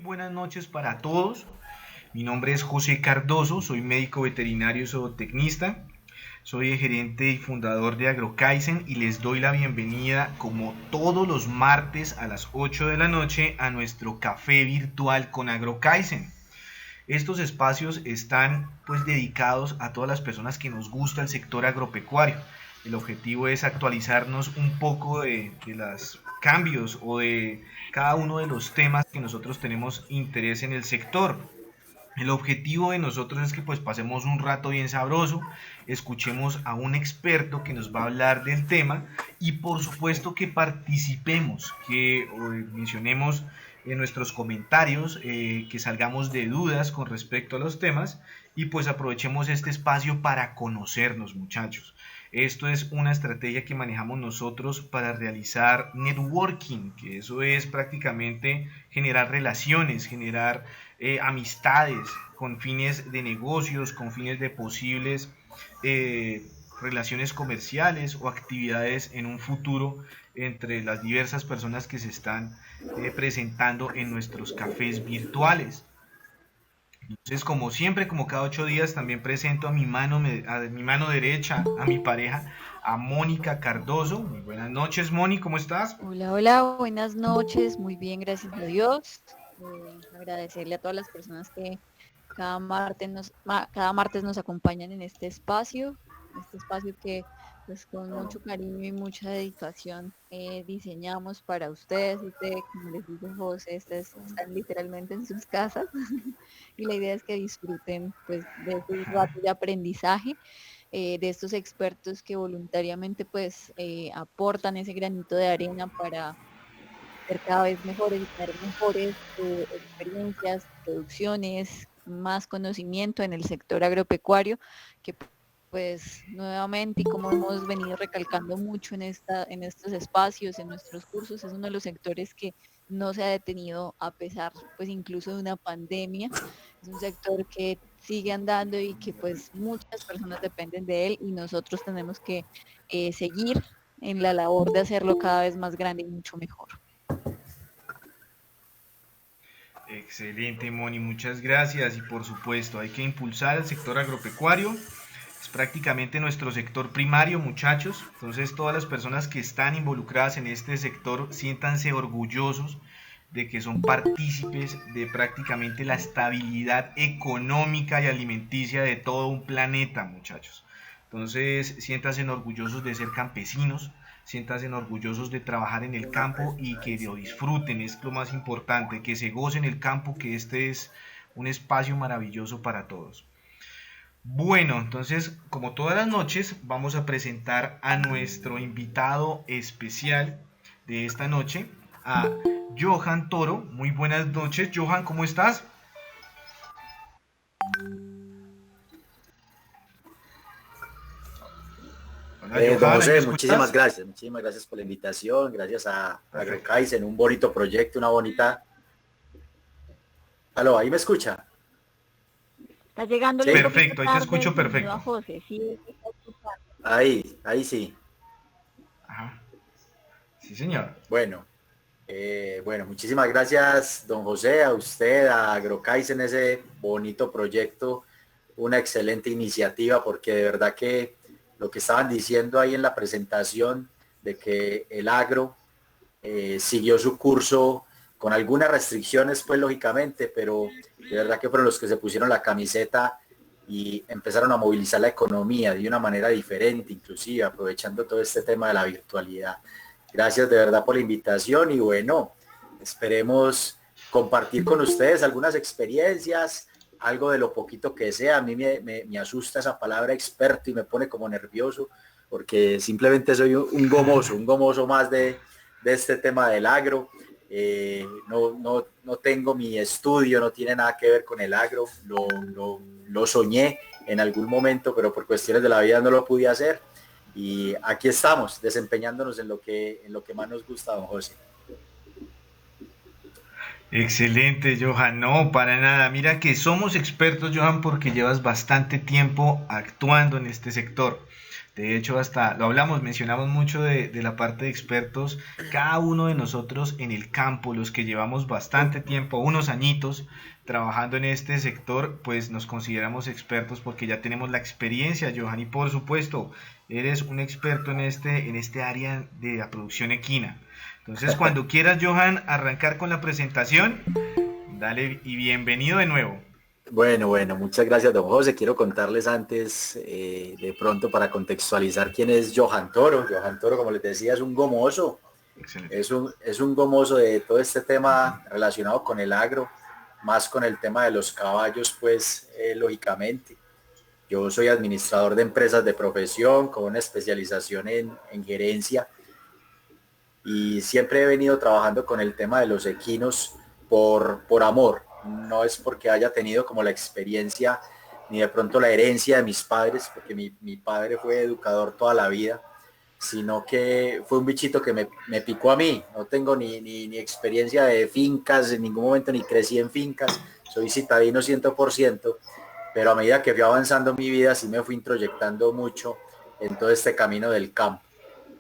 buenas noches para todos. Mi nombre es José Cardoso, soy médico veterinario y zootecnista. Soy el gerente y fundador de AgroKaizen y les doy la bienvenida como todos los martes a las 8 de la noche a nuestro café virtual con AgroKaizen. Estos espacios están pues dedicados a todas las personas que nos gusta el sector agropecuario. El objetivo es actualizarnos un poco de los cambios o de cada uno de los temas que nosotros tenemos interés en el sector. El objetivo de nosotros es que pues pasemos un rato bien sabroso, escuchemos a un experto que nos va a hablar del tema y por supuesto que participemos, que mencionemos en nuestros comentarios, que salgamos de dudas con respecto a los temas y pues aprovechemos este espacio para conocernos, muchachos. Esto es una estrategia que manejamos nosotros para realizar networking, que eso es prácticamente generar relaciones, generar amistades con fines de negocios, con fines de posibles eh, relaciones comerciales o actividades en un futuro entre las diversas personas que se están presentando en nuestros cafés virtuales. Entonces, como siempre, como cada 8 días, también presento a mi mano derecha, a mi pareja, a Mónica Cardoso. Muy buenas noches, Moni, ¿cómo estás? Hola, hola, buenas noches, muy bien, gracias a Dios. Agradecerle a todas las personas que cada martes nos acompañan en este espacio que pues con mucho cariño y mucha dedicación diseñamos para ustedes. Como les dice José, están literalmente en sus casas y la idea es que disfruten pues de este rato de aprendizaje de estos expertos que voluntariamente pues aportan ese granito de arena para ser cada vez mejores y tener mejores experiencias, producciones, más conocimiento en el sector agropecuario, que pues nuevamente, y como hemos venido recalcando mucho en estos espacios, en nuestros cursos, es uno de los sectores que no se ha detenido a pesar pues incluso de una pandemia. Es un sector que sigue andando y que pues muchas personas dependen de él y nosotros tenemos que seguir en la labor de hacerlo cada vez más grande y mucho mejor. Excelente, Moni, muchas gracias. Y por supuesto, hay que impulsar el sector agropecuario. Es prácticamente nuestro sector primario, muchachos. Entonces, todas las personas que están involucradas en este sector, siéntanse orgullosos de que son partícipes de prácticamente la estabilidad económica y alimenticia de todo un planeta, muchachos. Entonces, siéntanse orgullosos de ser campesinos, siéntanse orgullosos de trabajar en el campo y que lo disfruten, es lo más importante, que se gocen el campo, que este es un espacio maravilloso para todos. Bueno, entonces, como todas las noches, vamos a presentar a nuestro invitado especial de esta noche, a Johan Toro. Muy buenas noches, Johan, ¿cómo estás? Hola, Don Johan, ¿ahí me José, escuchas? muchísimas gracias por la invitación, gracias a AgroKaizen, un bonito proyecto, una bonita... Aló, ¿ahí me escucha? Está llegándole un Sí, poquito Perfecto, ahí te tarde el escucho sonido a perfecto. José, sí, está escuchando. ahí sí. Ajá, sí, señor. Bueno, bueno, muchísimas gracias, don José, a usted, a AgroKaizen, ese bonito proyecto, una excelente iniciativa, porque de verdad que lo que estaban diciendo ahí en la presentación de que el agro siguió su curso con algunas restricciones, pues lógicamente, pero de verdad que fueron los que se pusieron la camiseta y empezaron a movilizar la economía de una manera diferente, inclusive aprovechando todo este tema de la virtualidad. Gracias de verdad por la invitación y bueno, esperemos compartir con ustedes algunas experiencias, algo de lo poquito que sea. A mí me asusta esa palabra experto y me pone como nervioso porque simplemente soy un gomoso más de este tema del agro. No tengo mi estudio, no tiene nada que ver con el agro, lo soñé en algún momento, pero por cuestiones de la vida no lo pude hacer. Y aquí estamos, desempeñándonos en lo que más nos gusta, don José. Excelente, Johan. No, para nada. Mira que somos expertos, Johan, porque llevas bastante tiempo actuando en este sector. De hecho, hasta lo hablamos, mencionamos mucho de la parte de expertos. Cada uno de nosotros en el campo, los que llevamos bastante tiempo, unos añitos, trabajando en este sector, pues nos consideramos expertos porque ya tenemos la experiencia, Johan, y por supuesto, eres un experto en este área de la producción equina. Entonces, cuando quieras, Johan, arrancar con la presentación, dale y bienvenido de nuevo. Bueno, muchas gracias, don José. Quiero contarles antes, de pronto, para contextualizar quién es Johan Toro. Johan Toro, como les decía, es un gomoso, Excelente. es un gomoso de todo este tema relacionado con el agro, más con el tema de los caballos, pues, lógicamente. Yo soy administrador de empresas de profesión con una especialización en gerencia y siempre he venido trabajando con el tema de los equinos por amor. No es porque haya tenido como la experiencia ni de pronto la herencia de mis padres, porque mi padre fue educador toda la vida, sino que fue un bichito que me picó a mí. No tengo ni experiencia de fincas, en ningún momento ni crecí en fincas, soy citadino 100%, pero a medida que fui avanzando mi vida sí me fui introyectando mucho en todo este camino del campo.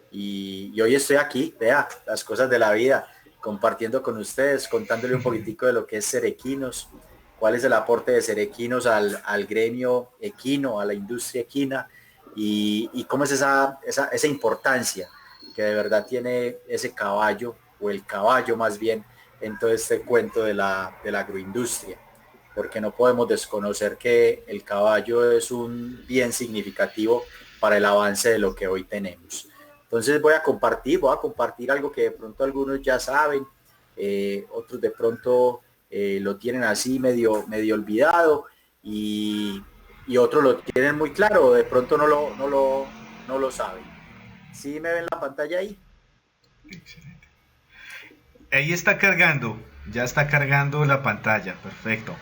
Y hoy estoy aquí, vea, las cosas de la vida, compartiendo con ustedes, contándole un poquitico de lo que es ser equinos, cuál es el aporte de ser equinos al gremio equino, a la industria equina, y cómo es esa importancia que de verdad tiene ese caballo, o el caballo más bien, en todo este cuento de la agroindustria, porque no podemos desconocer que el caballo es un bien significativo para el avance de lo que hoy tenemos. Entonces voy a compartir algo que de pronto algunos ya saben, otros de pronto lo tienen así medio olvidado, y, y otros lo tienen muy claro, de pronto no lo saben. ¿Sí me ven la pantalla ahí? Excelente. Ahí está cargando, ya está cargando la pantalla, perfecto.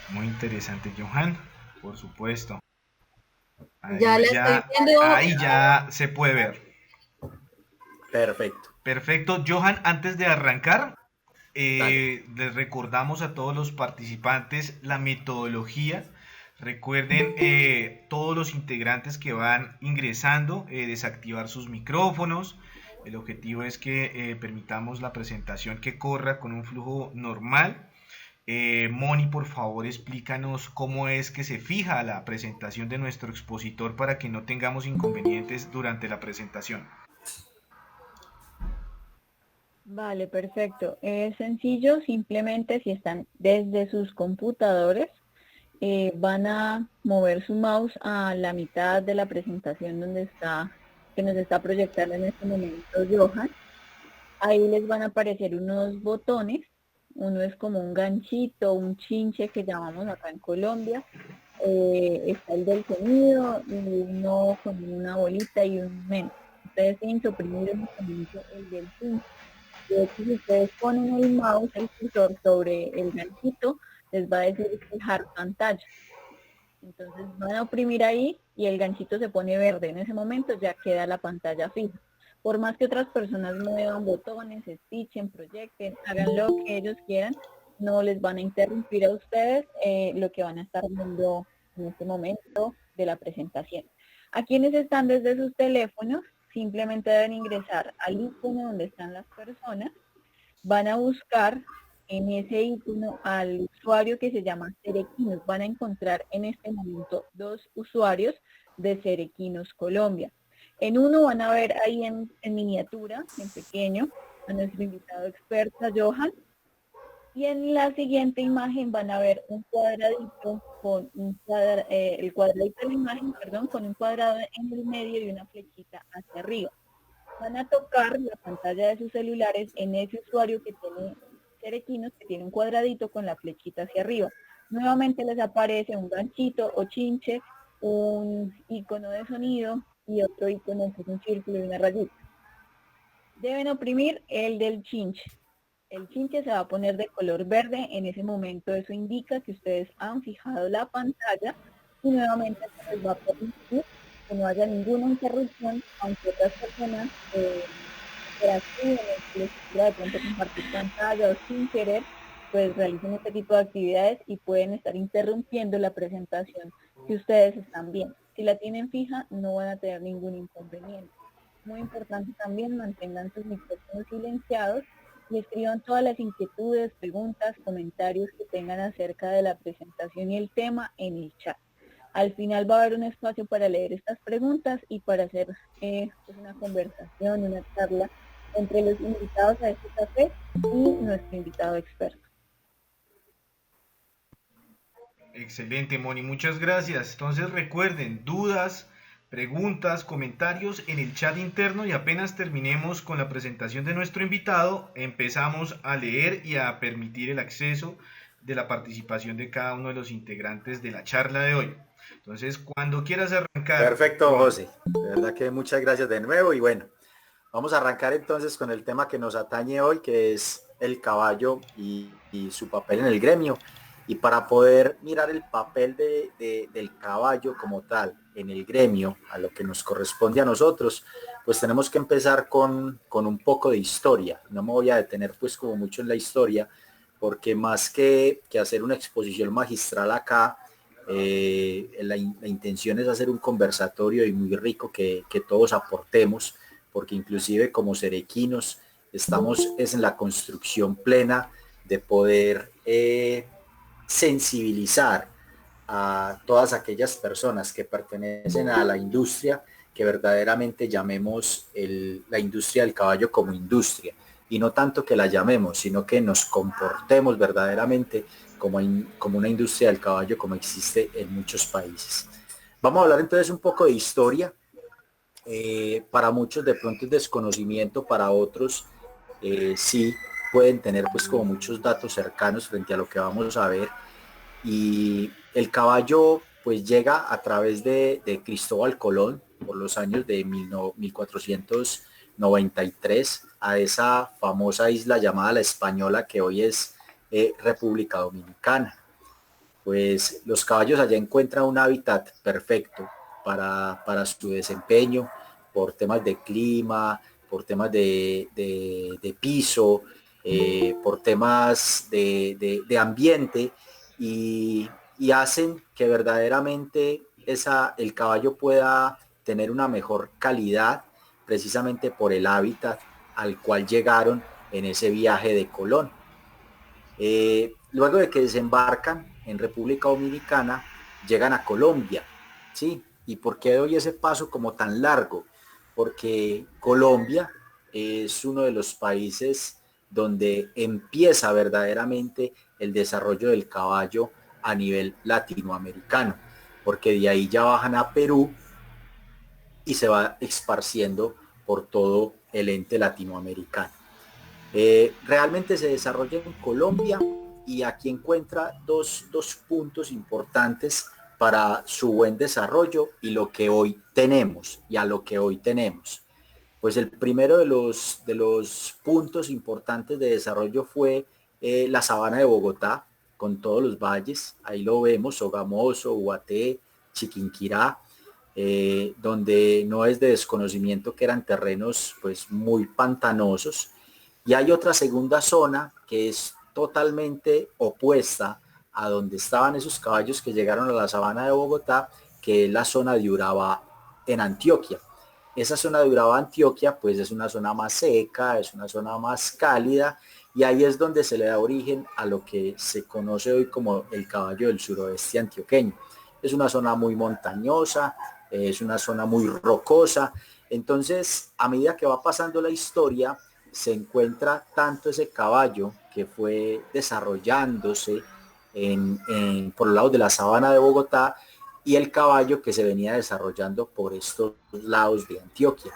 Muy interesante, Johan, por supuesto. Ya Ahí la estoy ya, viendo. ahí ya se puede ver. Perfecto. Perfecto, Johan, antes de arrancar, Dale. les recordamos a todos los participantes la metodología. Recuerden, todos los integrantes que van ingresando, desactivar sus micrófonos. El objetivo es que permitamos la presentación que corra con un flujo normal. Moni, por favor, explícanos cómo es que se fija la presentación de nuestro expositor para que no tengamos inconvenientes durante la presentación. Vale, perfecto. Es sencillo, simplemente si están desde sus computadores, van a mover su mouse a la mitad de la presentación donde está, que nos está proyectando en este momento Johan. Ahí les van a aparecer unos botones. Uno es como un ganchito, un chinche que llamamos acá en Colombia. Está el del sonido y uno con una bolita y un menos. Ustedes tienen que oprimir en este momento el del chinche. De hecho, si ustedes ponen el mouse, el cursor sobre el ganchito, les va a decir fijar pantalla. Entonces van a oprimir ahí y el ganchito se pone verde. En ese momento ya queda la pantalla fija. Por más que otras personas muevan botones, stitchen, proyecten, hagan lo que ellos quieran, no les van a interrumpir a ustedes lo que van a estar viendo en este momento de la presentación. A quienes están desde sus teléfonos, simplemente deben ingresar al icono donde están las personas, van a buscar en ese icono al usuario que se llama Cerequinos. Van a encontrar en este momento dos usuarios de Cerequinos Colombia. En uno van a ver ahí en miniatura, en pequeño, a nuestro invitado experto Johan. Y en la siguiente imagen van a ver un cuadradito con el cuadradito de la imagen, perdón, con un cuadrado en el medio y una flechita hacia arriba. Van a tocar la pantalla de sus celulares en ese usuario que tiene Cerequinos, que tiene un cuadradito con la flechita hacia arriba. Nuevamente les aparece un ganchito o chinche, un icono de sonido y otro icono que es un círculo y una rayita. Deben oprimir el del chinche. El chinche se va a poner de color verde. En ese momento eso indica que ustedes han fijado la pantalla y nuevamente se les va a permitir que no haya ninguna interrupción, aunque otras personas interactúen, les quiera de pronto compartir pantalla o sin querer, pues realicen este tipo de actividades y pueden estar interrumpiendo la presentación que ustedes están viendo. Si la tienen fija, no van a tener ningún inconveniente. Muy importante también, mantengan sus micrófonos silenciados y escriban todas las inquietudes, preguntas, comentarios que tengan acerca de la presentación y el tema en el chat. Al final va a haber un espacio para leer estas preguntas y para hacer pues una conversación, una charla entre los invitados a este café y nuestro invitado experto. Excelente, Moni, muchas gracias. Entonces recuerden, dudas, preguntas, comentarios en el chat interno y apenas terminemos con la presentación de nuestro invitado, empezamos a leer y a permitir el acceso de la participación de cada uno de los integrantes de la charla de hoy. Entonces, cuando quieras arrancar. Perfecto, José. De verdad que muchas gracias de nuevo y bueno, vamos a arrancar entonces con el tema que nos atañe hoy, que es el caballo y su papel en el gremio. Y para poder mirar el papel del caballo como tal en el gremio, a lo que nos corresponde a nosotros, pues tenemos que empezar con un poco de historia. No me voy a detener pues como mucho en la historia, porque más que hacer una exposición magistral acá, la intención es hacer un conversatorio y muy rico que todos aportemos, porque inclusive como cerequinos estamos es en la construcción plena de poder sensibilizar a todas aquellas personas que pertenecen a la industria, que verdaderamente llamemos la industria del caballo como industria, y no tanto que la llamemos, sino que nos comportemos verdaderamente como una industria del caballo como existe en muchos países. Vamos a hablar entonces un poco de historia. Para muchos de pronto es desconocimiento, para otros sí pueden tener pues como muchos datos cercanos frente a lo que vamos a ver. Y el caballo pues llega a través de Cristóbal Colón por los años de 1493 a esa famosa isla llamada La Española, que hoy es República Dominicana. Pues los caballos allá encuentran un hábitat perfecto para su desempeño, por temas de clima, por temas de piso, por temas de ambiente, y hacen que verdaderamente el caballo pueda tener una mejor calidad precisamente por el hábitat al cual llegaron en ese viaje de Colón. Luego de que desembarcan en República Dominicana, llegan a Colombia, ¿sí? ¿Y por qué doy ese paso como tan largo? Porque Colombia es uno de los países donde empieza verdaderamente el desarrollo del caballo a nivel latinoamericano, porque de ahí ya bajan a Perú y se va esparciendo por todo el ente latinoamericano. Realmente se desarrolla en Colombia y aquí encuentra dos puntos importantes para su buen desarrollo y lo que hoy tenemos y a lo que hoy tenemos. Pues el primero de los puntos importantes de desarrollo fue la sabana de Bogotá, con todos los valles. Ahí lo vemos: Sogamoso, Ubaté, Chiquinquirá, donde no es de desconocimiento que eran terrenos pues muy pantanosos. Y hay otra segunda zona que es totalmente opuesta a donde estaban esos caballos que llegaron a la sabana de Bogotá, que es la zona de Urabá en Antioquia. Esa zona de Urabá, Antioquia, pues es una zona más seca, es una zona más cálida, y ahí es donde se le da origen a lo que se conoce hoy como el caballo del suroeste antioqueño. Es una zona muy montañosa, es una zona muy rocosa. Entonces, a medida que va pasando la historia, se encuentra tanto ese caballo que fue desarrollándose por los lados de la sabana de Bogotá, y el caballo que se venía desarrollando por estos lados de Antioquia.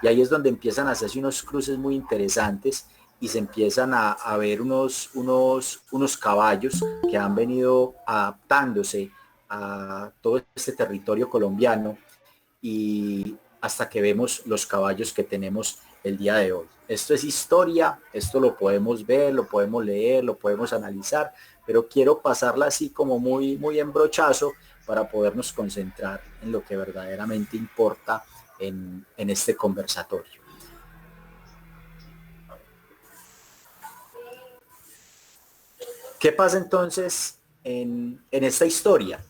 Y ahí es donde empiezan a hacerse unos cruces muy interesantes y se empiezan a ver unos caballos que han venido adaptándose a todo este territorio colombiano, y hasta que vemos los caballos que tenemos el día de hoy. Esto es historia, esto lo podemos ver, lo podemos leer, lo podemos analizar, pero quiero pasarla así como muy en brochazo para podernos concentrar en lo que verdaderamente importa en este conversatorio. ¿Qué pasa entonces en esta historia?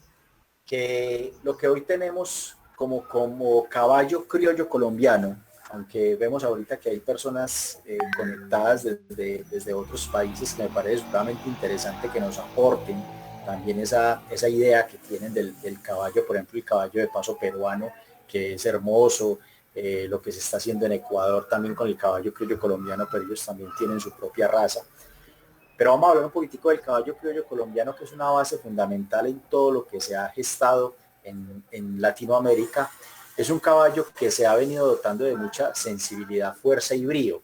que lo que hoy tenemos como caballo criollo colombiano, aunque vemos ahorita que hay personas conectadas desde otros países, que me parece sumamente interesante que nos aporten también esa idea que tienen del caballo, por ejemplo el caballo de paso peruano, que es hermoso, lo que se está haciendo en Ecuador también con el caballo criollo colombiano, pero ellos también tienen su propia raza. Pero vamos a hablar un poquitico del caballo criollo colombiano, que es una base fundamental en todo lo que se ha gestado en Latinoamérica. Es un caballo que se ha venido dotando de mucha sensibilidad, fuerza y brío.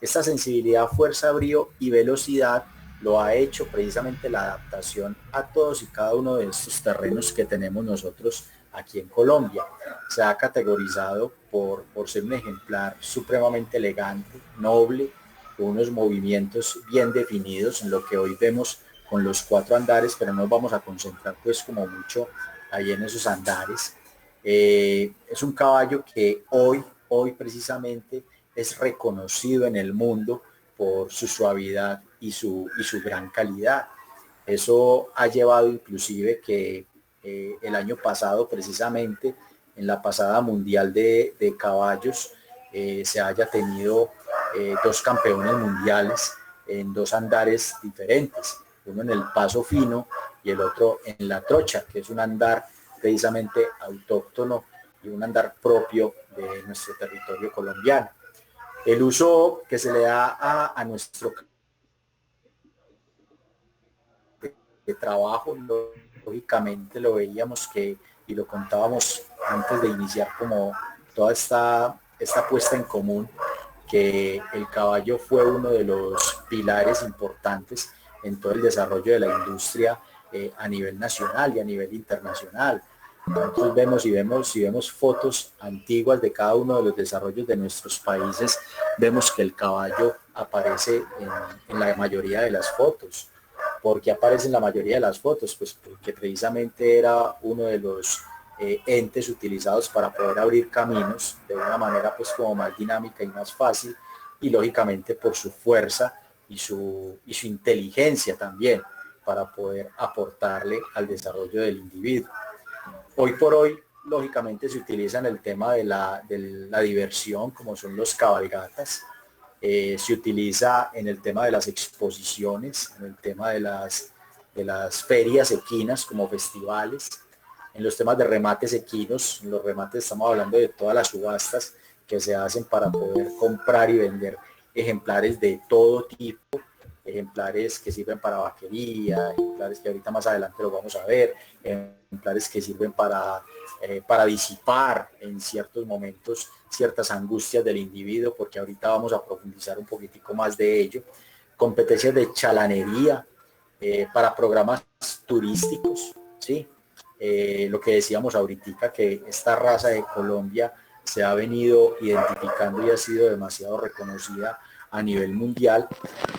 Esta sensibilidad, fuerza, brío y velocidad lo ha hecho precisamente la adaptación a todos y cada uno de estos terrenos que tenemos nosotros aquí en Colombia. Se ha categorizado por ser un ejemplar supremamente elegante, noble, con unos movimientos bien definidos en lo que hoy vemos con los 4 andares, pero no nos vamos a concentrar pues como mucho ahí en esos andares. Es un caballo que hoy precisamente es reconocido en el mundo por su suavidad y su gran calidad. Eso ha llevado inclusive que el año pasado, precisamente en la pasada mundial de caballos, se haya tenido 2 campeones mundiales en 2 andares diferentes, uno en el paso fino y el otro en la trocha, que es un andar precisamente autóctono y un andar propio de nuestro territorio colombiano. El uso que se le da a nuestro trabajo, lógicamente lo veíamos y lo contábamos antes de iniciar como toda esta puesta en común, que el caballo fue uno de los pilares importantes en todo el desarrollo de la industria a nivel nacional y a nivel internacional. Nosotros vemos fotos antiguas de cada uno de los desarrollos de nuestros países, vemos que el caballo aparece en la mayoría de las fotos. ¿Por qué aparece en la mayoría de las fotos? Pues porque precisamente era uno de los entes utilizados para poder abrir caminos de una manera pues como más dinámica y más fácil, y lógicamente por su fuerza y su inteligencia también para poder aportarle al desarrollo del individuo. Hoy por hoy, lógicamente, se utiliza en el tema de la diversión, como son los cabalgatas. Se utiliza en el tema de las exposiciones, en el tema de las ferias equinas como festivales, en los temas de remates equinos. En los remates estamos hablando de todas las subastas que se hacen para poder comprar y vender ejemplares de todo tipo, ejemplares que sirven para vaquería, ejemplares que ahorita más adelante lo vamos a ver, ejemplares que sirven para disipar en ciertos momentos ciertas angustias del individuo, porque ahorita vamos a profundizar un poquitico más de ello. Competencias de chalanería para programas turísticos, ¿sí? Lo que decíamos ahorita, que esta raza de Colombia se ha venido identificando y ha sido demasiado reconocida a nivel mundial,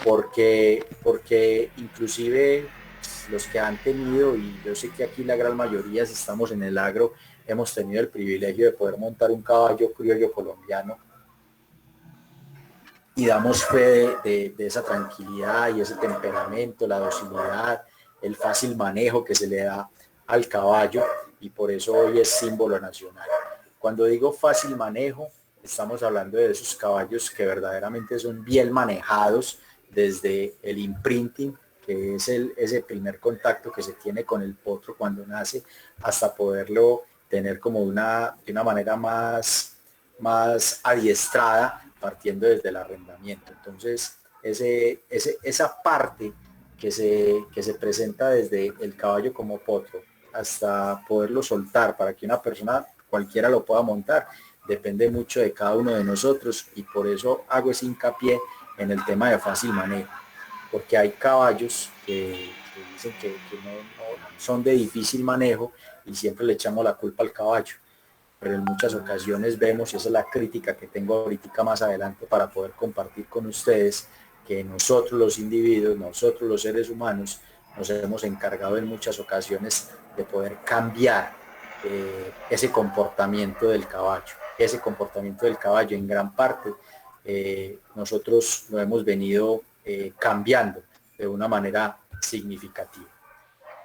porque inclusive los que han tenido, y yo sé que aquí la gran mayoría, si estamos en el agro, hemos tenido el privilegio de poder montar un caballo criollo colombiano, y damos fe de esa tranquilidad y ese temperamento, la docilidad, el fácil manejo que se le da al caballo, y por eso hoy es símbolo nacional. Cuando digo fácil manejo, estamos hablando de esos caballos que verdaderamente son bien manejados desde el imprinting, que es ese primer contacto que se tiene con el potro cuando nace, hasta poderlo tener como de una manera más adiestrada, partiendo desde el arrendamiento. Entonces, esa parte que se presenta desde el caballo como potro hasta poderlo soltar para que una persona cualquiera lo pueda montar, depende mucho de cada uno de nosotros, y por eso hago ese hincapié en el tema de fácil manejo, porque hay caballos que dicen que no son de difícil manejo y siempre le echamos la culpa al caballo, pero en muchas ocasiones vemos, y esa es la crítica que tengo ahorita más adelante para poder compartir con ustedes, que nosotros los individuos, nosotros los seres humanos, nos hemos encargado en muchas ocasiones de poder cambiar ese comportamiento del caballo. Ese comportamiento del caballo en gran parte nosotros lo hemos venido cambiando de una manera significativa.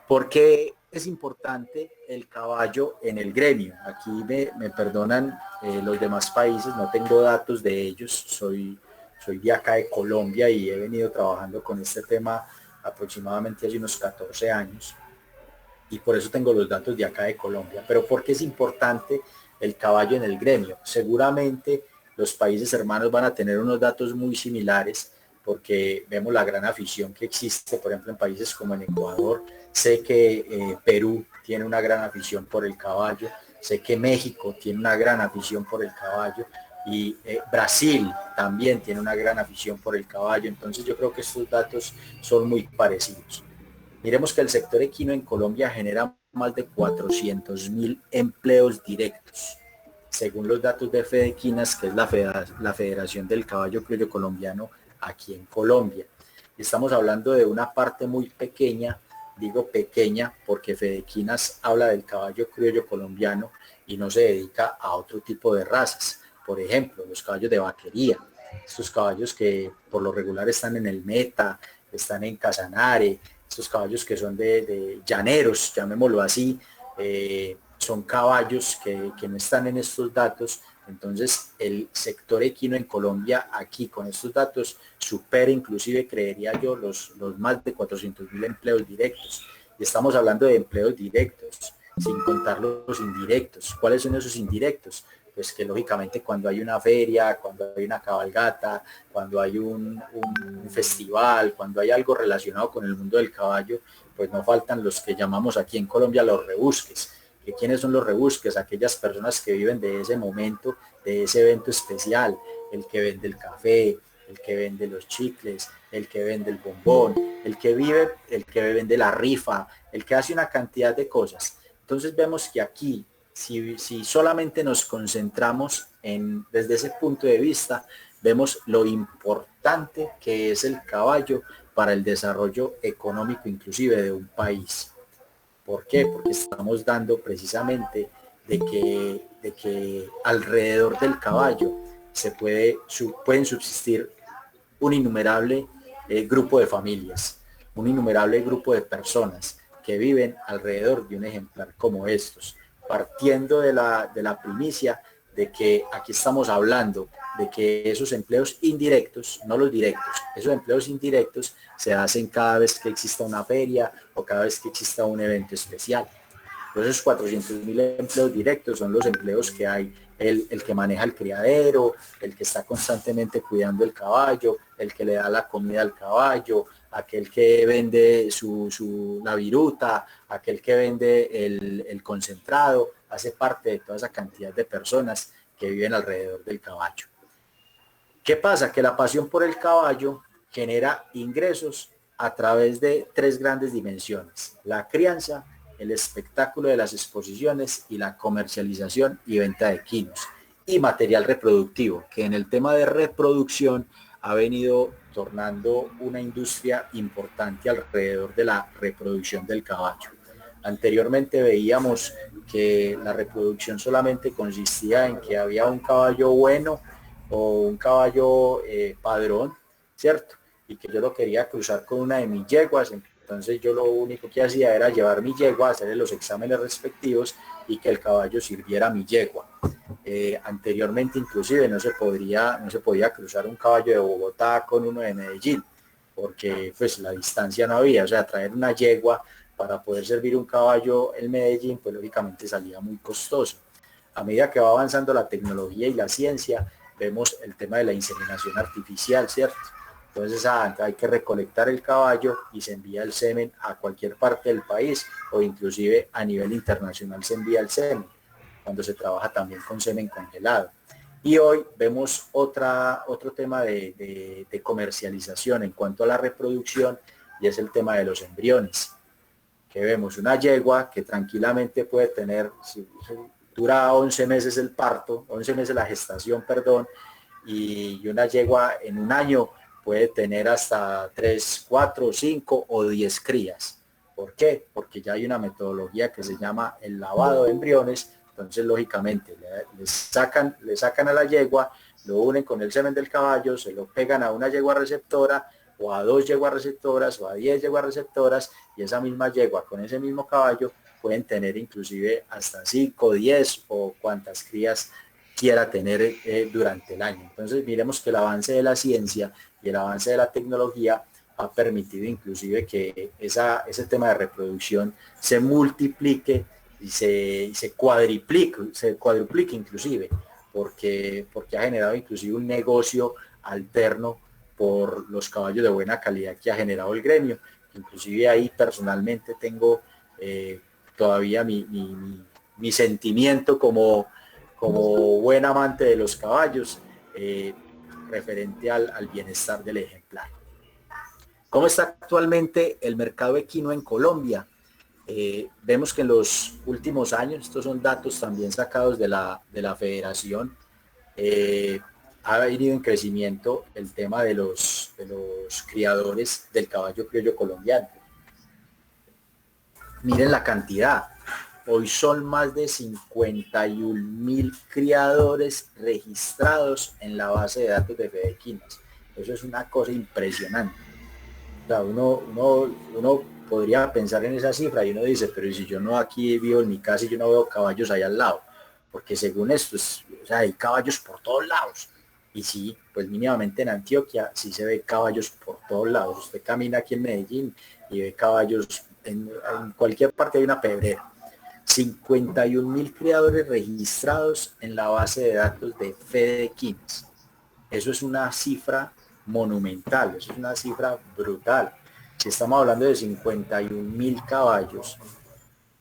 ¿Por qué es importante el caballo en el gremio? Aquí me perdonan los demás países, no tengo datos de ellos, soy de acá de Colombia y he venido trabajando con este tema aproximadamente hace unos 14 años y por eso tengo los datos de acá de Colombia. Pero ¿por qué es importante el caballo en el gremio? Seguramente los países hermanos van a tener unos datos muy similares porque vemos la gran afición que existe, por ejemplo, en países como en Ecuador. Sé que Perú tiene una gran afición por el caballo, sé que México tiene una gran afición por el caballo y Brasil también tiene una gran afición por el caballo. Entonces yo creo que estos datos son muy parecidos. Miremos que el sector equino en Colombia genera más de 400.000 empleos directos, según los datos de Fedequinas, que es la Federación del Caballo Criollo Colombiano aquí en Colombia. Estamos hablando de una parte muy pequeña, digo pequeña porque Fedequinas habla del caballo criollo colombiano y no se dedica a otro tipo de razas. Por ejemplo, los caballos de vaquería, estos caballos que por lo regular están en el Meta, están en Casanare, estos caballos que son de llaneros, llamémoslo así, son caballos que no están en estos datos. Entonces el sector equino en Colombia aquí con estos datos supera inclusive, creería yo, los más de 400.000 empleos directos. Y estamos hablando de empleos directos, sin contar los indirectos. ¿Cuáles son esos indirectos? Pues que lógicamente cuando hay una feria, cuando hay una cabalgata, cuando hay un festival, cuando hay algo relacionado con el mundo del caballo, pues no faltan los que llamamos aquí en Colombia los rebusques. ¿Quiénes son los rebusques? Aquellas personas que viven de ese momento, de ese evento especial, el que vende el café, el que vende los chicles, el que vende el bombón, el que vende la rifa, el que hace una cantidad de cosas. Entonces vemos que aquí, si solamente nos concentramos desde ese punto de vista, vemos lo importante que es el caballo para el desarrollo económico inclusive de un país. ¿Por qué? Porque estamos dando precisamente de que alrededor del caballo pueden subsistir un innumerable grupo de familias, un innumerable grupo de personas que viven alrededor de un ejemplar como estos, partiendo de la primicia de que aquí estamos hablando de que esos empleos indirectos, no los directos, esos empleos indirectos se hacen cada vez que exista una feria o cada vez que exista un evento especial. Esos 400.000 empleos directos son los empleos que hay, el que maneja el criadero, el que está constantemente cuidando el caballo, el que le da la comida al caballo, aquel que vende la viruta, aquel que vende el concentrado, hace parte de toda esa cantidad de personas que viven alrededor del caballo. ¿Qué pasa? Que la pasión por el caballo genera ingresos a través de tres grandes dimensiones: la crianza, el espectáculo de las exposiciones y la comercialización y venta de equinos y material reproductivo, que en el tema de reproducción ha venido tornando una industria importante alrededor de la reproducción del caballo. Anteriormente veíamos que la reproducción solamente consistía en que había un caballo bueno o un caballo padrón, ¿cierto? Y que yo lo quería cruzar con una de mis yeguas. Entonces yo lo único que hacía era llevar mi yegua, hacerle los exámenes respectivos y que el caballo sirviera a mi yegua. Anteriormente inclusive no se podía cruzar un caballo de Bogotá con uno de Medellín, porque pues la distancia no había, o sea, traer una yegua para poder servir un caballo en Medellín, pues lógicamente salía muy costoso. A medida que va avanzando la tecnología y la ciencia, vemos el tema de la inseminación artificial, ¿cierto? Entonces hay que recolectar el caballo y se envía el semen a cualquier parte del país o inclusive a nivel internacional se envía el semen, cuando se trabaja también con semen congelado. Y hoy vemos otro tema de comercialización en cuanto a la reproducción y es el tema de los embriones, que vemos una yegua que tranquilamente puede tener, dura 11 meses el parto, 11 meses la gestación, perdón, y una yegua en un año puede tener hasta 3, 4, 5 o 10 crías. ¿Por qué? Porque ya hay una metodología que se llama el lavado de embriones. Entonces, lógicamente, le sacan a la yegua, lo unen con el semen del caballo, se lo pegan a una yegua receptora o a 2 yeguas receptoras o a 10 yeguas receptoras y esa misma yegua con ese mismo caballo pueden tener inclusive hasta 5, 10 o cuantas crías quiera tener durante el año. Entonces miremos que el avance de la ciencia y el avance de la tecnología ha permitido inclusive que ese tema de reproducción se multiplique y se cuadruplique inclusive, porque ha generado inclusive un negocio alterno por los caballos de buena calidad que ha generado el gremio. Inclusive ahí personalmente tengo todavía mi sentimiento como buen amante de los caballos, referente al bienestar del ejemplar. ¿Cómo está actualmente el mercado equino en Colombia? Vemos que en los últimos años, estos son datos también sacados de la federación, ha venido en crecimiento el tema de los criadores del caballo criollo colombiano. Miren la cantidad. Hoy son más de 51.000 criadores registrados en la base de datos de Fedequinas. Eso es una cosa impresionante. O sea, uno podría pensar en esa cifra y uno dice, pero si yo no aquí vivo en mi casa y yo no veo caballos ahí al lado, porque según esto, o sea, hay caballos por todos lados. Y sí, pues mínimamente en Antioquia sí se ve caballos por todos lados. Usted camina aquí en Medellín y ve caballos, en cualquier parte hay una pebrera. 51.000 criadores registrados en la base de datos de Fedequinas. Eso es una cifra monumental, eso es una cifra brutal. Si estamos hablando de 51.000 caballos,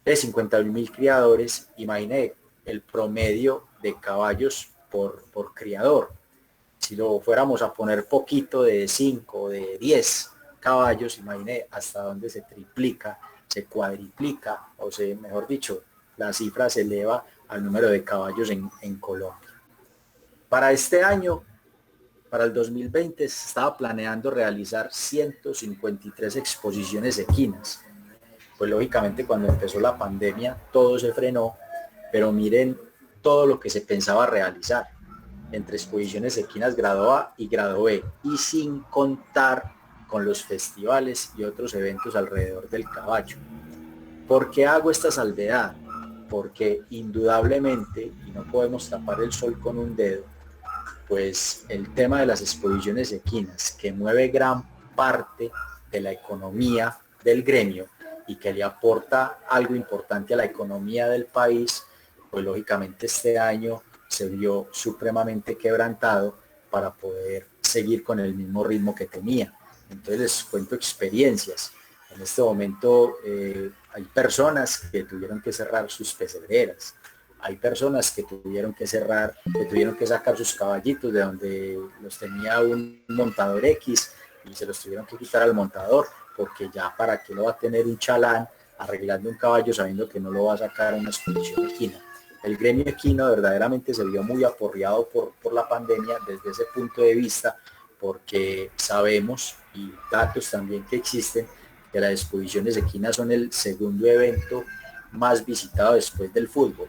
de 51.000 criadores, imagine el promedio de caballos por criador. Si lo fuéramos a poner poquito de 5, de 10 caballos, imagine hasta dónde se triplica, se cuadriplica, mejor dicho, la cifra se eleva al número de caballos en Colombia. Para este año, para el 2020, se estaba planeando realizar 153 exposiciones equinas. Pues lógicamente cuando empezó la pandemia todo se frenó, pero miren todo lo que se pensaba realizar entre exposiciones equinas grado A y grado B, y sin contar con los festivales y otros eventos alrededor del caballo. ¿Por qué hago esta salvedad? Porque indudablemente, y no podemos tapar el sol con un dedo, pues el tema de las exposiciones equinas, que mueve gran parte de la economía del gremio y que le aporta algo importante a la economía del país, pues lógicamente este año se vio supremamente quebrantado para poder seguir con el mismo ritmo que tenía. Entonces les cuento experiencias. En este momento hay personas que tuvieron que cerrar sus pesebreras. Hay personas que tuvieron que cerrar, que tuvieron que sacar sus caballitos de donde los tenía un montador X y se los tuvieron que quitar al montador, porque ya para qué lo va a tener un chalán arreglando un caballo sabiendo que no lo va a sacar a una exposición equina. El gremio equino verdaderamente se vio muy aporreado por la pandemia desde ese punto de vista, porque sabemos, y datos también que existen, que las exposiciones equinas son el segundo evento más visitado después del fútbol,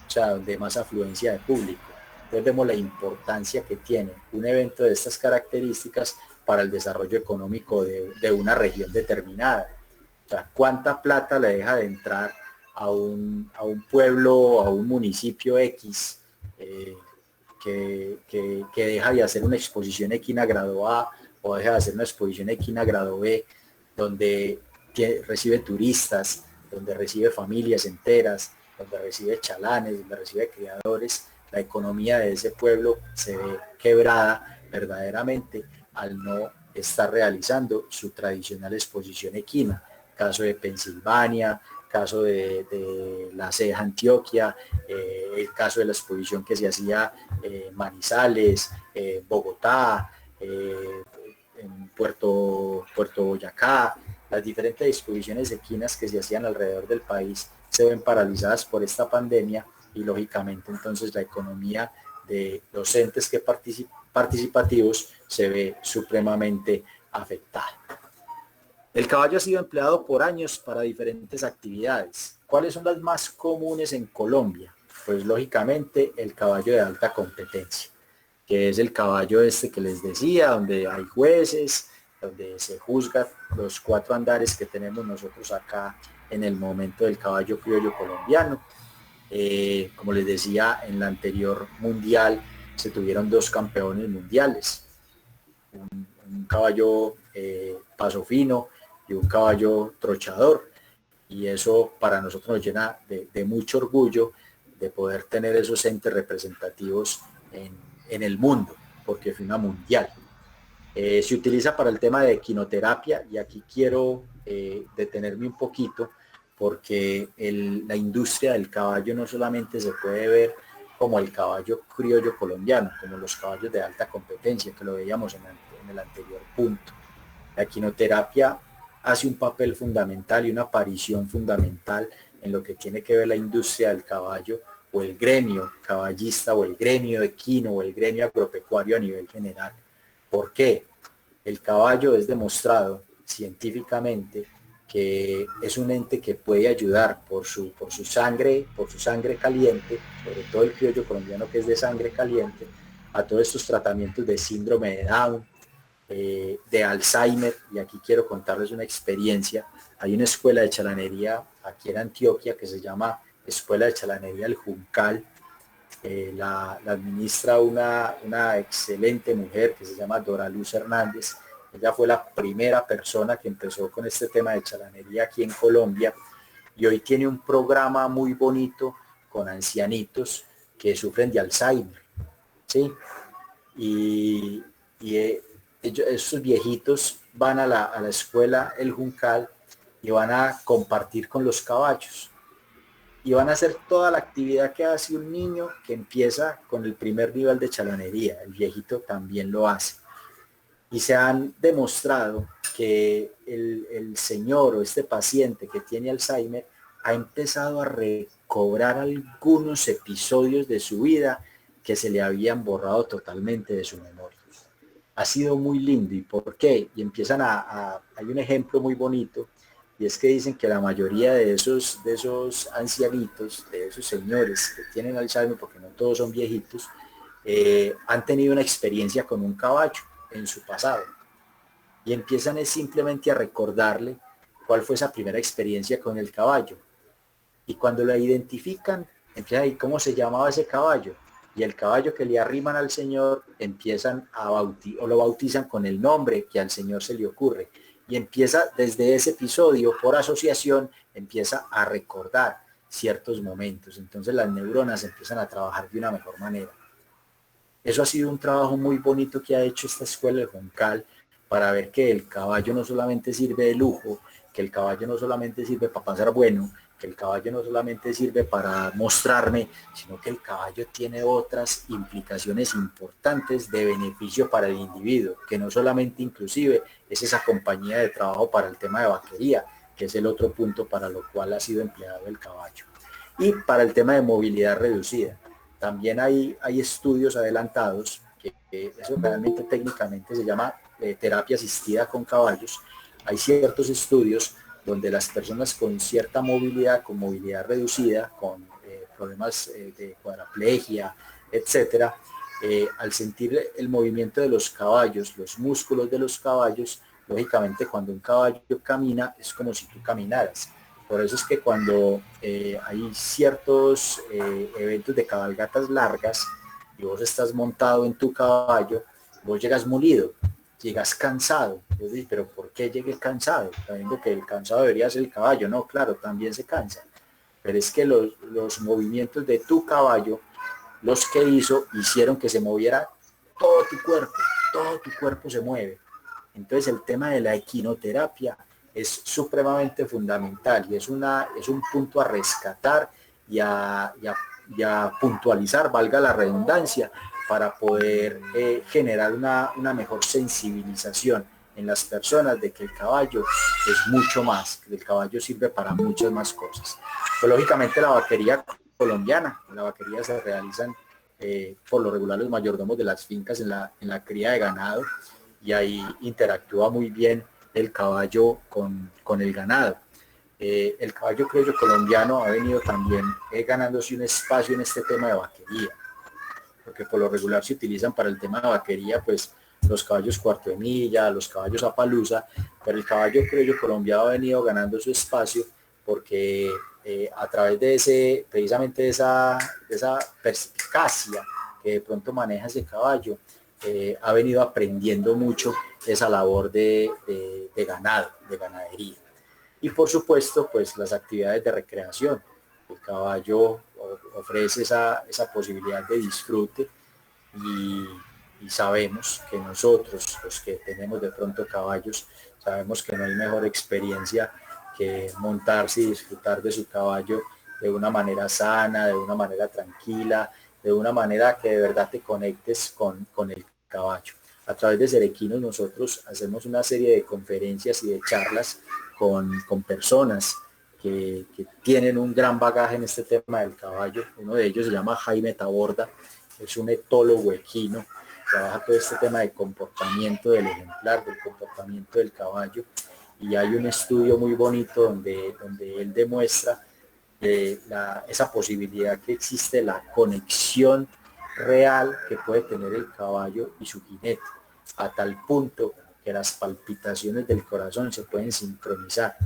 o sea, donde más afluencia de público. Entonces vemos la importancia que tiene un evento de estas características para el desarrollo económico de una región determinada. O sea, cuánta plata le deja de entrar a un pueblo, a un municipio X, que deja de hacer una exposición equina grado A o deja de hacer una exposición equina grado B, donde recibe turistas, donde recibe familias enteras, donde recibe chalanes, donde recibe criadores. La economía de ese pueblo se ve quebrada verdaderamente al no estar realizando su tradicional exposición equina. Caso de Pensilvania, caso de la Ceja Antioquia, el caso de la exposición que se hacía en Manizales, Bogotá, en Puerto Boyacá. Las diferentes exposiciones equinas que se hacían alrededor del país se ven paralizadas por esta pandemia y lógicamente entonces la economía de los entes que participativos se ve supremamente afectada. El caballo ha sido empleado por años para diferentes actividades. ¿Cuáles son las más comunes en Colombia? Pues lógicamente el caballo de alta competencia, que es el caballo este que les decía, donde hay jueces, donde se juzgan los 4 andares que tenemos nosotros acá en el momento del caballo criollo colombiano. Como les decía, en la anterior mundial se tuvieron 2 campeones mundiales, un caballo paso fino y un caballo trochador, y eso para nosotros nos llena de mucho orgullo de poder tener esos entes representativos en el mundo, porque fue una mundial. Se utiliza para el tema de equinoterapia, y aquí quiero detenerme un poquito, porque la industria del caballo no solamente se puede ver como el caballo criollo colombiano, como los caballos de alta competencia, que lo veíamos en el anterior punto. La equinoterapia hace un papel fundamental y una aparición fundamental en lo que tiene que ver la industria del caballo, o el gremio caballista, o el gremio equino, o el gremio agropecuario a nivel general. ¿Por qué? El caballo es demostrado científicamente que es un ente que puede ayudar por su sangre caliente, sobre todo el criollo colombiano, que es de sangre caliente, a todos estos tratamientos de síndrome de Down, de Alzheimer. Y aquí quiero contarles una experiencia. Hay una escuela de chalanería aquí en Antioquia que se llama Escuela de Chalanería El Juncal. La administra una excelente mujer que se llama Dora Luz Hernández. Ella fue la primera persona que empezó con este tema de chalanería aquí en Colombia, y hoy tiene un programa muy bonito con ancianitos que sufren de Alzheimer, ¿sí? Y esos viejitos van a la escuela El Juncal y van a compartir con los caballos, y van a hacer toda la actividad que hace un niño que empieza con el primer nivel de chalanería. El viejito también lo hace. Y se han demostrado que el señor o este paciente que tiene Alzheimer ha empezado a recobrar algunos episodios de su vida que se le habían borrado totalmente de su memoria. Ha sido muy lindo. ¿Y por qué? Y empiezan hay un ejemplo muy bonito, y es que dicen que la mayoría de esos ancianitos, de esos señores que tienen Alzheimer, porque no todos son viejitos, han tenido una experiencia con un caballo en su pasado, y empiezan simplemente a recordarle cuál fue esa primera experiencia con el caballo, y cuando la identifican, empiezan a decir cómo se llamaba ese caballo, y el caballo que le arriman al señor empiezan o lo bautizan con el nombre que al señor se le ocurre, y empieza desde ese episodio, por asociación, empieza a recordar ciertos momentos. Entonces las neuronas empiezan a trabajar de una mejor manera. Eso ha sido un trabajo muy bonito que ha hecho esta escuela de Juncal, para ver que el caballo no solamente sirve de lujo, que el caballo no solamente sirve para pasar bueno, que el caballo no solamente sirve para mostrarme, sino que el caballo tiene otras implicaciones importantes de beneficio para el individuo, que no solamente inclusive es esa compañía de trabajo para el tema de vaquería, que es el otro punto para lo cual ha sido empleado el caballo. Y para el tema de movilidad reducida, también hay estudios adelantados, que eso realmente técnicamente se llama terapia asistida con caballos. Hay ciertos estudios donde las personas con cierta movilidad, con movilidad reducida, con problemas de cuadraplegia, etcétera, al sentir el movimiento de los caballos, los músculos de los caballos, lógicamente cuando un caballo camina es como si tú caminaras. Por eso es que cuando hay ciertos eventos de cabalgatas largas y vos estás montado en tu caballo, vos llegas molido, llegas cansado. Yo digo, pero ¿por qué llegué cansado? Sabiendo que el cansado debería ser el caballo. No, claro, también se cansa. Pero es que los movimientos de tu caballo, los que hicieron que se moviera todo tu cuerpo se mueve. Entonces el tema de la equinoterapia es supremamente fundamental, y es un punto a rescatar y a puntualizar, valga la redundancia, para poder generar una mejor sensibilización en las personas de que el caballo es mucho más, que el caballo sirve para muchas más cosas. Pues lógicamente la vaquería colombiana, en la vaquería se realizan por lo regular los mayordomos de las fincas en la cría de ganado, y ahí interactúa muy bien el caballo con el ganado. El caballo criollo colombiano ha venido también ganándose un espacio en este tema de vaquería, porque por lo regular se utilizan para el tema de vaquería pues los caballos cuarto de milla, los caballos a palusa, pero el caballo criollo colombiano ha venido ganando su espacio porque a través de precisamente de esa perspicacia que de pronto maneja ese caballo, ha venido aprendiendo mucho esa labor de ganado, de ganadería. Y por supuesto, pues las actividades de recreación. El caballo ofrece esa posibilidad de disfrute y sabemos que nosotros, los que tenemos de pronto caballos, sabemos que no hay mejor experiencia que montarse y disfrutar de su caballo de una manera sana, de una manera tranquila, de una manera que de verdad te conectes con el caballo. A través de Cerequinos nosotros hacemos una serie de conferencias y de charlas con personas que tienen un gran bagaje en este tema del caballo. Uno de ellos se llama Jaime Taborda, es un etólogo equino, trabaja todo este tema de comportamiento del ejemplar, del comportamiento del caballo, y hay un estudio muy bonito donde él demuestra esa posibilidad que existe, la conexión real que puede tener el caballo y su jinete, a tal punto que las palpitaciones del corazón se pueden sincronizar,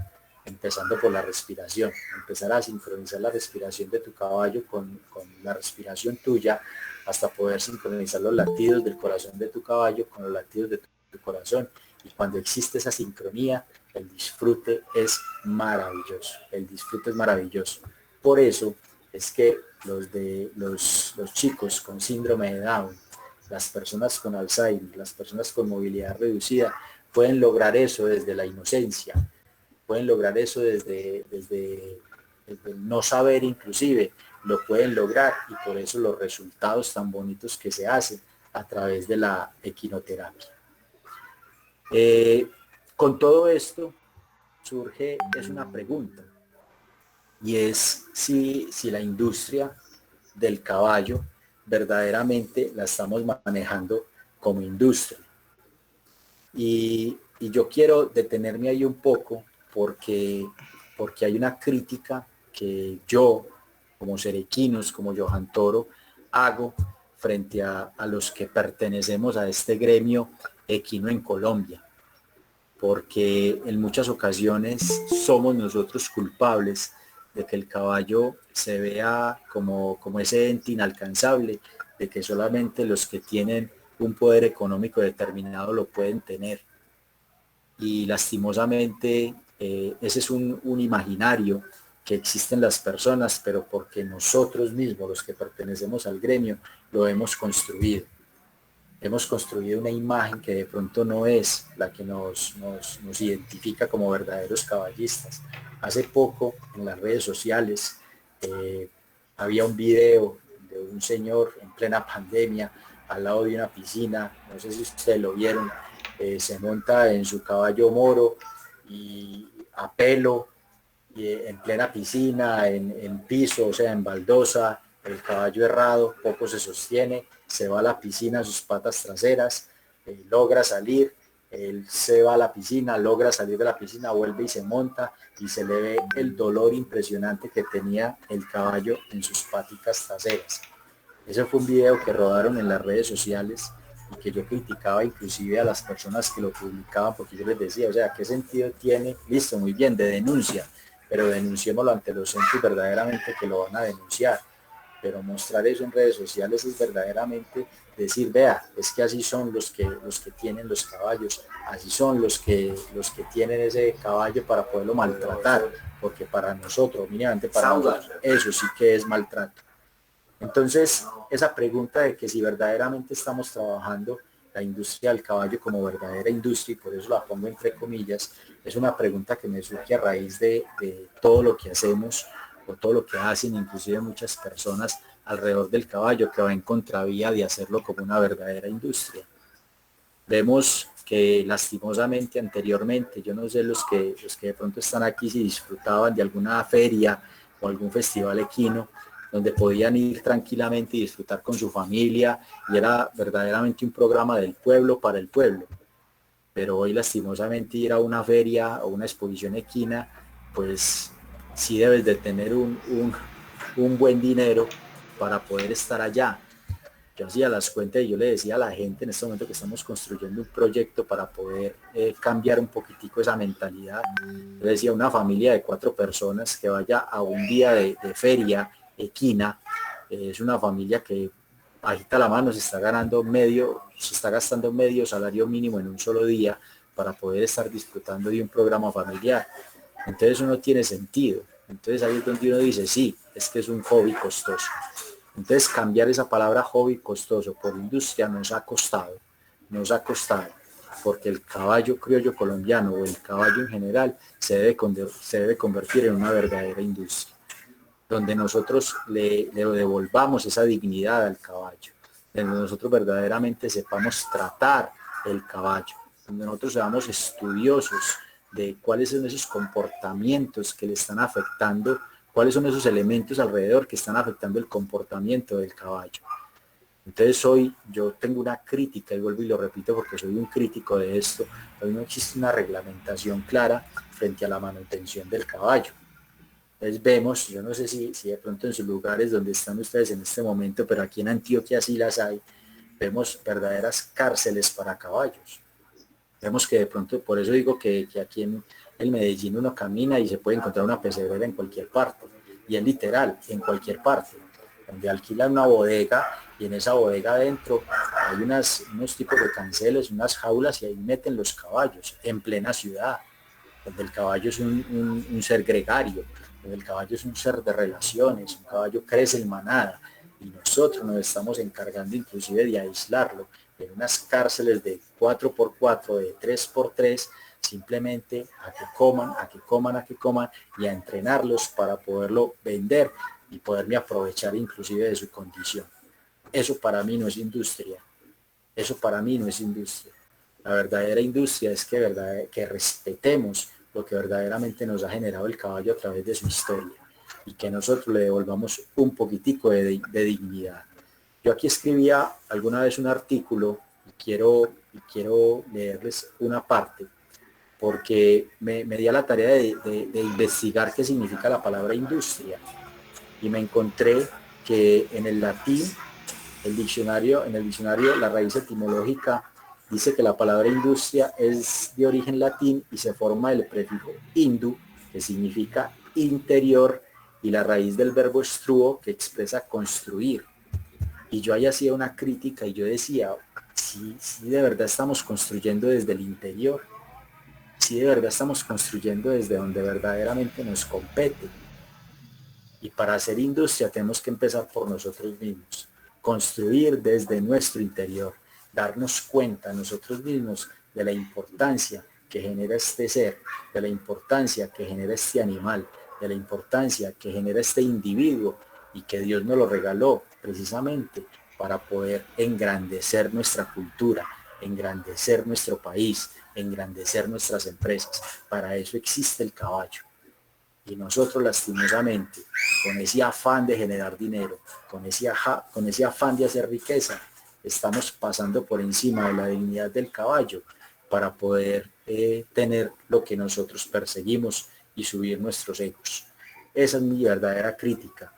empezando por la respiración, empezar a sincronizar la respiración de tu caballo con la respiración tuya, hasta poder sincronizar los latidos del corazón de tu caballo con los latidos de tu corazón. Y cuando existe esa sincronía, el disfrute es maravilloso, el disfrute es maravilloso. Por eso es que los chicos con síndrome de Down, las personas con Alzheimer, las personas con movilidad reducida, pueden lograr eso desde la inocencia, pueden lograr eso desde el no saber inclusive, lo pueden lograr, y por eso los resultados tan bonitos que se hacen a través de la equinoterapia. Con todo esto surge una pregunta, y es si la industria del caballo verdaderamente la estamos manejando como industria. Y yo quiero detenerme ahí un poco porque hay una crítica que yo, como Cerequinos, como Johan Toro, hago frente a los que pertenecemos a este gremio equino en Colombia, porque en muchas ocasiones somos nosotros culpables de que el caballo se vea como ese ente inalcanzable, de que solamente los que tienen un poder económico determinado lo pueden tener. Y lastimosamente ese es un imaginario que existe en las personas, pero porque nosotros mismos, los que pertenecemos al gremio, lo hemos construido. Hemos construido una imagen que de pronto no es la que nos identifica como verdaderos caballistas. Hace poco en las redes sociales había un video de un señor en plena pandemia al lado de una piscina, no sé si ustedes lo vieron, se monta en su caballo moro y a pelo, y en plena piscina, en piso, o sea, en baldosa, el caballo errado, poco se sostiene, se va a la piscina a sus patas traseras, logra salir, él se va a la piscina, logra salir de la piscina, vuelve y se monta, y se le ve el dolor impresionante que tenía el caballo en sus paticas traseras. Ese fue un video que rodaron en las redes sociales y que yo criticaba inclusive a las personas que lo publicaban, porque yo les decía, o sea, ¿qué sentido tiene? Listo, muy bien, de denuncia, pero denunciémoslo ante los entes verdaderamente que lo van a denunciar. Pero mostrar eso en redes sociales es verdaderamente decir, vea, es que así son los que tienen los caballos, así son los que tienen ese caballo para poderlo maltratar, porque para nosotros, mínimamente para nosotros, eso sí que es maltrato. Entonces, esa pregunta de que si verdaderamente estamos trabajando la industria del caballo como verdadera industria, y por eso la pongo entre comillas, es una pregunta que me surge a raíz de todo lo que hacemos, o todo lo que hacen inclusive muchas personas alrededor del caballo, que va en contravía de hacerlo como una verdadera industria. Vemos que lastimosamente anteriormente, yo no sé los que de pronto están aquí si disfrutaban de alguna feria o algún festival equino, donde podían ir tranquilamente y disfrutar con su familia, y era verdaderamente un programa del pueblo para el pueblo. Pero hoy lastimosamente ir a una feria o una exposición equina, pues sí debes de tener un buen dinero para poder estar allá. yo hacía las cuentas y yo le decía a la gente en este momento que estamos construyendo un proyecto para poder cambiar un poquitico esa mentalidad. Yo decía, una familia de 4 personas que vaya a un día de feria equina, es una familia que agita la mano, se está gastando medio salario mínimo en un solo día para poder estar disfrutando de un programa familiar. Entonces eso no tiene sentido. Entonces ahí es donde uno dice, sí, es que es un hobby costoso. Entonces cambiar esa palabra hobby costoso por industria nos ha costado, porque el caballo criollo colombiano o el caballo en general se debe convertir en una verdadera industria, donde nosotros le devolvamos esa dignidad al caballo, donde nosotros verdaderamente sepamos tratar el caballo, donde nosotros seamos estudiosos de cuáles son esos comportamientos que le están afectando, cuáles son esos elementos alrededor que están afectando el comportamiento del caballo. Entonces hoy yo tengo una crítica, y vuelvo y lo repito porque soy un crítico de esto, hoy no existe una reglamentación clara frente a la manutención del caballo. Entonces vemos, yo no sé si de pronto en sus lugares donde están ustedes en este momento, pero aquí en Antioquia sí las hay, vemos verdaderas cárceles para caballos. Vemos que de pronto, por eso digo que aquí en el Medellín uno camina y se puede encontrar una pesebrera en cualquier parte, y es literal, en cualquier parte, donde alquilan una bodega y en esa bodega adentro hay unos tipos de canceles, unas jaulas y ahí meten los caballos en plena ciudad, donde el caballo es un ser gregario, donde el caballo es un ser de relaciones, un caballo crece en manada y nosotros nos estamos encargando inclusive de aislarlo en unas cárceles de 4x4, de 3x3, simplemente a que coman, a que coman, a que coman y a entrenarlos para poderlo vender y poderme aprovechar inclusive de su condición. Eso para mí no es industria. Eso para mí no es industria. La verdadera industria es que respetemos lo que verdaderamente nos ha generado el caballo a través de su historia y que nosotros le devolvamos un poquitico de dignidad. Yo aquí escribía alguna vez un artículo y quiero leerles una parte porque me di a la tarea de investigar qué significa la palabra industria y me encontré que en el latín, en el diccionario la raíz etimológica dice que la palabra industria es de origen latín y se forma del prefijo indu, que significa interior, y la raíz del verbo struo, que expresa construir. Y yo ahí hacía una crítica y yo decía, si de verdad estamos construyendo desde el interior, si de verdad estamos construyendo desde donde verdaderamente nos compete. Y para hacer industria tenemos que empezar por nosotros mismos, construir desde nuestro interior, darnos cuenta nosotros mismos de la importancia que genera este ser, de la importancia que genera este animal, de la importancia que genera este individuo y que Dios nos lo regaló precisamente para poder engrandecer nuestra cultura, engrandecer nuestro país, engrandecer nuestras empresas. Para eso existe el caballo. Y nosotros lastimosamente, con ese afán de generar dinero, con ese afán de hacer riqueza, estamos pasando por encima de la dignidad del caballo para poder tener lo que nosotros perseguimos y subir nuestros egos. Esa es mi verdadera crítica.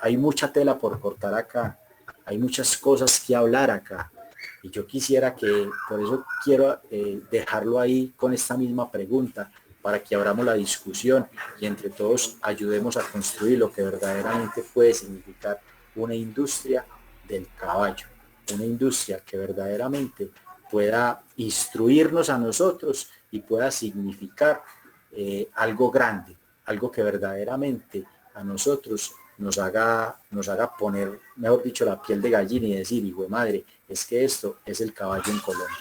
Hay mucha tela por cortar acá, hay muchas cosas que hablar acá. Y yo quisiera por eso quiero dejarlo ahí con esta misma pregunta, para que abramos la discusión y entre todos ayudemos a construir lo que verdaderamente puede significar una industria del caballo, una industria que verdaderamente pueda instruirnos a nosotros y pueda significar algo grande, algo que verdaderamente a nosotros nos haga poner, mejor dicho, la piel de gallina y decir, hijo de madre, es que esto es el caballo en Colombia.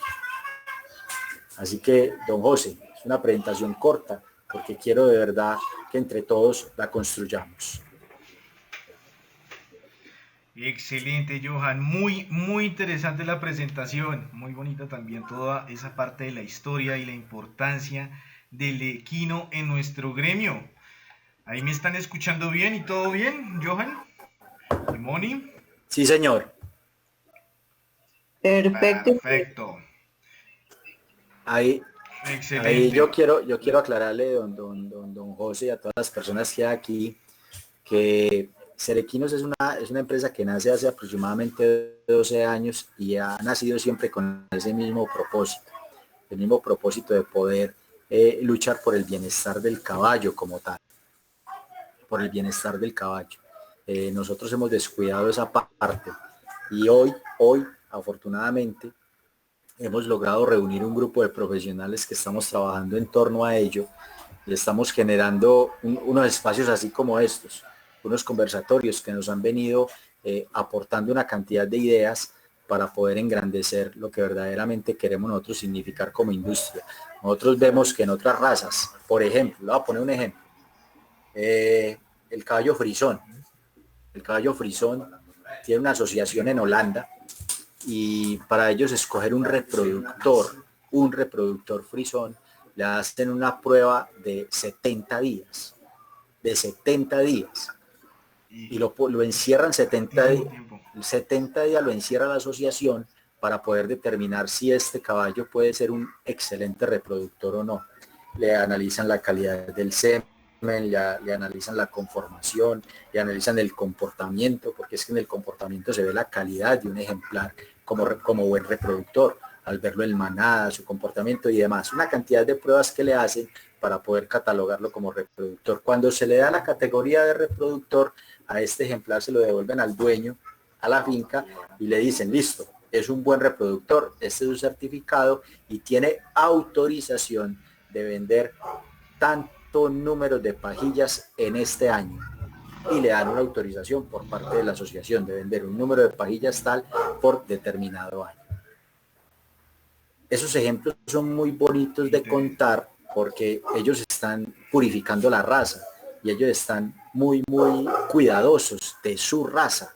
Así que, don José, es una presentación corta porque quiero de verdad que entre todos la construyamos. Excelente, Johan. Muy, muy interesante la presentación. Muy bonita también toda esa parte de la historia y la importancia del equino en nuestro gremio. Ahí me están escuchando bien y todo bien, Johan. ¿Y Moni? Sí, señor. Perfecto. Perfecto. Ahí Excelente. yo quiero aclararle, don José, a todas las personas que hay aquí, que Cerequinos es una empresa que nace hace aproximadamente 12 años y ha nacido siempre con ese mismo propósito, el mismo propósito de poder luchar por el bienestar del caballo como tal, por el bienestar del caballo. Nosotros hemos descuidado esa parte y hoy, afortunadamente, hemos logrado reunir un grupo de profesionales que estamos trabajando en torno a ello y estamos generando unos espacios así como estos, unos conversatorios que nos han venido aportando una cantidad de ideas para poder engrandecer lo que verdaderamente queremos nosotros significar como industria. Nosotros vemos que en otras razas, por ejemplo, le voy a poner un ejemplo, el caballo frisón. El caballo frisón tiene una asociación en Holanda y para ellos escoger un reproductor frisón, le hacen una prueba de 70 días, y lo encierran 70 días, lo encierra la asociación para poder determinar si este caballo puede ser un excelente reproductor o no. Le analizan la calidad del semen, le analizan la conformación, le analizan el comportamiento, porque es que en el comportamiento se ve la calidad de un ejemplar como buen reproductor, al verlo en manada, su comportamiento y demás. Una cantidad de pruebas que le hacen para poder catalogarlo como reproductor. Cuando se le da la categoría de reproductor, a este ejemplar se lo devuelven al dueño, a la finca, y le dicen, listo, es un buen reproductor, este es un certificado y tiene autorización de vender tanto número de pajillas en este año. Y le dan una autorización por parte de la asociación de vender un número de pajillas tal por determinado año. Esos ejemplos son muy bonitos de contar porque ellos están purificando la raza y ellos están muy cuidadosos de su raza.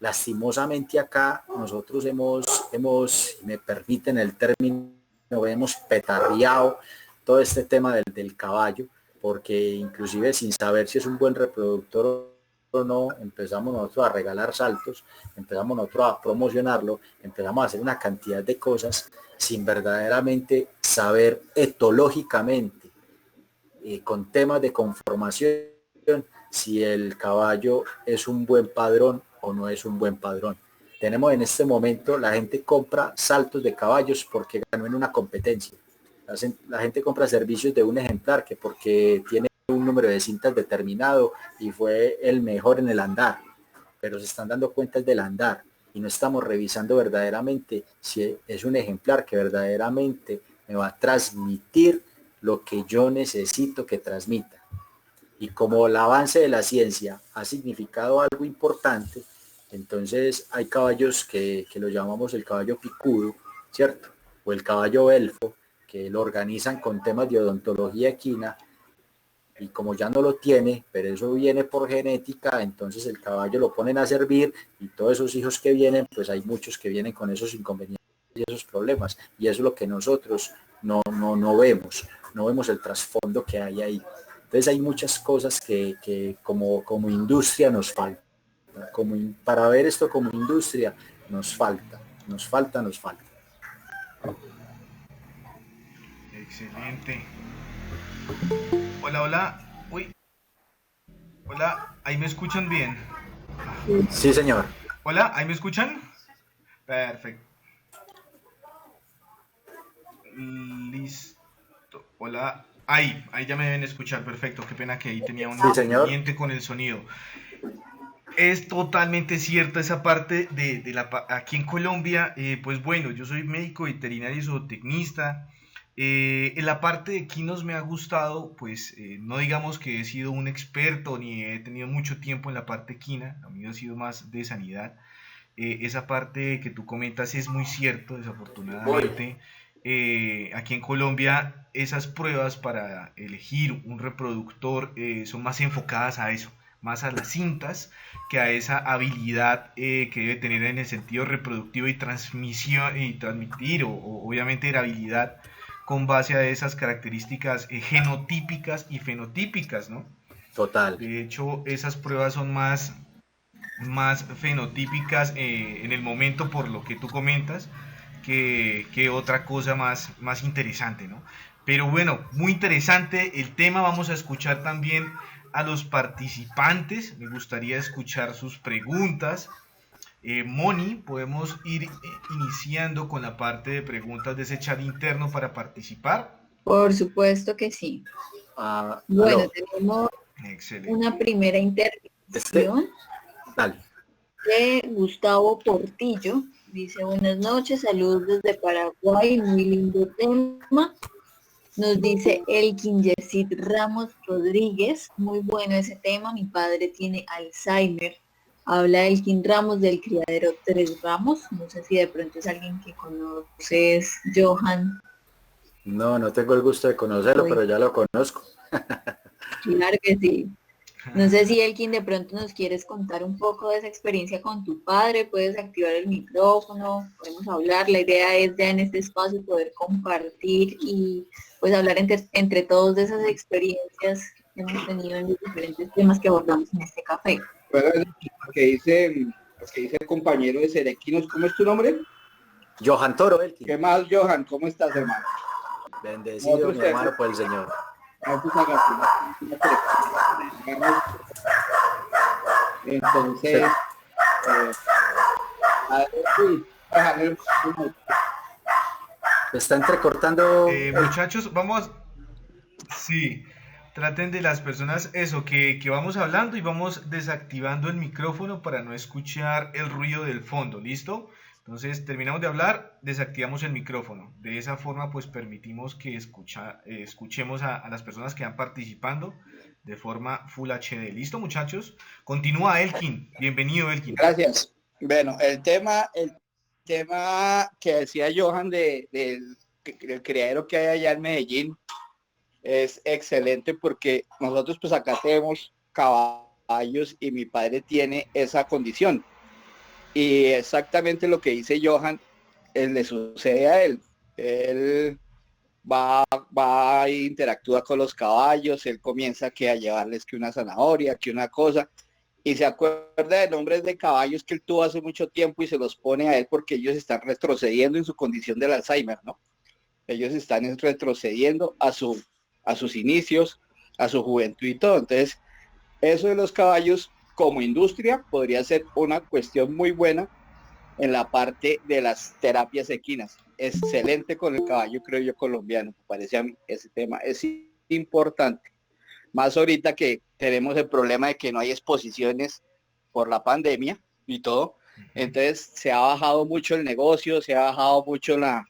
Lastimosamente acá nosotros hemos, me permiten el término, hemos petarreado todo este tema del caballo, porque inclusive sin saber si es un buen reproductor o no, empezamos nosotros a regalar saltos, empezamos nosotros a promocionarlo, empezamos a hacer una cantidad de cosas sin verdaderamente saber etológicamente, con temas de conformación, si el caballo es un buen padrón o no es un buen padrón. Tenemos en este momento, la gente compra saltos de caballos porque ganó en una competencia. La gente compra servicios de un ejemplar que porque tiene un número de cintas determinado y fue el mejor en el andar, pero se están dando cuenta del andar y no estamos revisando verdaderamente si es un ejemplar que verdaderamente me va a transmitir lo que yo necesito que transmita. Y como el avance de la ciencia ha significado algo importante, entonces hay caballos que lo llamamos el caballo picudo, ¿cierto? O el caballo elfo, que lo organizan con temas de odontología equina, y como ya no lo tiene, pero eso viene por genética, entonces el caballo lo ponen a servir y todos esos hijos que vienen, pues hay muchos que vienen con esos inconvenientes y esos problemas, y eso es lo que nosotros no vemos, no vemos el trasfondo que hay ahí. Entonces hay muchas cosas que como industria nos falta, para ver esto como industria nos falta. Excelente. Hola. Uy. Hola, ¿ahí me escuchan bien? Sí, señor. Hola, ¿ahí me escuchan? Perfecto. Listo. Hola. Ahí ya me deben escuchar. Perfecto. Qué pena que ahí tenía un inconveniente con el sonido. Es totalmente cierta esa parte aquí en Colombia. Pues bueno, yo soy médico veterinario y zootecnista. En la parte de equinos me ha gustado, pues no digamos que he sido un experto ni he tenido mucho tiempo en la parte equina, a mí ha sido más de sanidad. Esa parte que tú comentas es muy cierto, desafortunadamente. Aquí en Colombia esas pruebas para elegir un reproductor son más enfocadas a eso, más a las cintas que a esa habilidad que debe tener en el sentido reproductivo y transmisión y transmitir, o obviamente la habilidad con base a esas características genotípicas y fenotípicas, ¿no? Total. De hecho, esas pruebas son más fenotípicas en el momento por lo que tú comentas que otra cosa más interesante, ¿no? Pero bueno, muy interesante el tema. Vamos a escuchar también a los participantes. Me gustaría escuchar sus preguntas. Moni, podemos ir iniciando con la parte de preguntas de ese chat interno para participar. Por supuesto que sí. Bueno, Aló. tenemos Excelente. una primera intervención Dale. de Gustavo Portillo. Dice, buenas noches, saludos desde Paraguay, muy lindo tema. Nos dice Elkin Yesid Ramos Rodríguez, muy bueno ese tema, mi padre tiene Alzheimer. Habla Elkin Ramos del criadero Tres Ramos, no sé si de pronto es alguien que conoces, Johan. No tengo el gusto de conocerlo, pero ya lo conozco. Claro que sí. No sé si Elkin de pronto nos quieres contar un poco de esa experiencia con tu padre, puedes activar el micrófono, podemos hablar, la idea es ya en este espacio poder compartir y pues hablar entre todos de esas experiencias que hemos tenido en los diferentes temas que abordamos en este café. Bueno, lo que dice el compañero de Serequinos, ¿cómo es tu nombre? Johan Toro, Elkin. ¿Qué más, Johan? ¿Cómo estás, hermano? Bendecido, mi hermano, por el Señor. Entonces, Se está entrecortando. Muchachos, vamos. Sí, traten de las personas eso, que vamos hablando y vamos desactivando el micrófono para no escuchar el ruido del fondo, ¿listo? Entonces terminamos de hablar, desactivamos el micrófono. De esa forma pues permitimos que escuchemos a las personas que van participando de forma Full HD. ¿Listo, muchachos? Continúa Elkin. Bienvenido, Elkin. Gracias. Bueno, el tema que decía Johan del criadero que hay allá en Medellín es excelente porque nosotros pues acá tenemos caballos y mi padre tiene esa condición. Y exactamente lo que dice Johan, le sucede a él. Él va e interactúa con los caballos, él comienza que a llevarles que una zanahoria, que una cosa, y se acuerda de nombres de caballos que él tuvo hace mucho tiempo y se los pone a él porque ellos están retrocediendo en su condición del Alzheimer, ¿no? Ellos están retrocediendo a sus inicios, a su juventud y todo. Entonces, eso de los caballos como industria podría ser una cuestión muy buena en la parte de las terapias equinas. Excelente con el caballo, creo yo, colombiano. Me parece a mí ese tema es importante. Más ahorita que tenemos el problema de que no hay exposiciones por la pandemia y todo. Entonces se ha bajado mucho el negocio, se ha bajado mucho la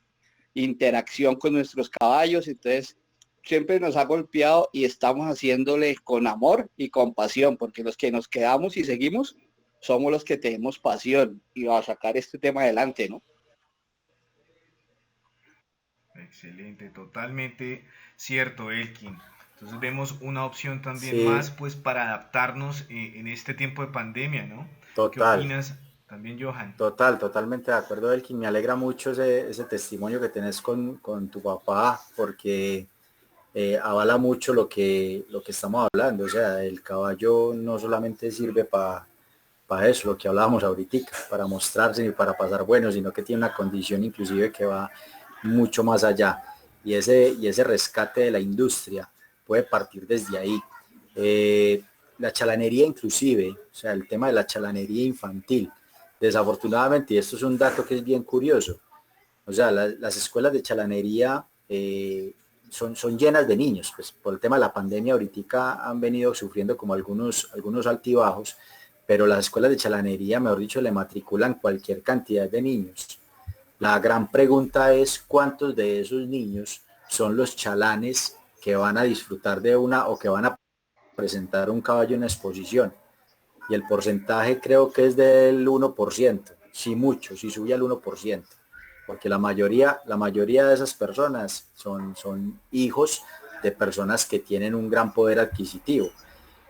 interacción con nuestros caballos. Entonces siempre nos ha golpeado y estamos haciéndole con amor y con pasión, porque los que nos quedamos y seguimos somos los que tenemos pasión y va a sacar este tema adelante, ¿no? Excelente, totalmente cierto, Elkin. Entonces vemos una opción también Sí. más pues para adaptarnos en este tiempo de pandemia, ¿no? Total. ¿Qué opinas también, Johan? Totalmente de acuerdo, Elkin. Me alegra mucho ese testimonio que tenés con tu papá, porque avala mucho lo que estamos hablando. O sea, el caballo no solamente sirve para eso, lo que hablábamos ahorita, para mostrarse y para pasar bueno, sino que tiene una condición inclusive que va mucho más allá. Y ese rescate de la industria puede partir desde ahí. La chalanería inclusive, o sea, el tema de la chalanería infantil, desafortunadamente, y esto es un dato que es bien curioso, o sea, las escuelas de chalanería son llenas de niños, pues por el tema de la pandemia ahorita han venido sufriendo como algunos altibajos, pero las escuelas de chalanería, mejor dicho, le matriculan cualquier cantidad de niños. La gran pregunta es cuántos de esos niños son los chalanes que van a disfrutar de una o que van a presentar un caballo en exposición. Y el porcentaje creo que es del 1%, si mucho, si sube al 1%, porque la mayoría de esas personas son hijos de personas que tienen un gran poder adquisitivo.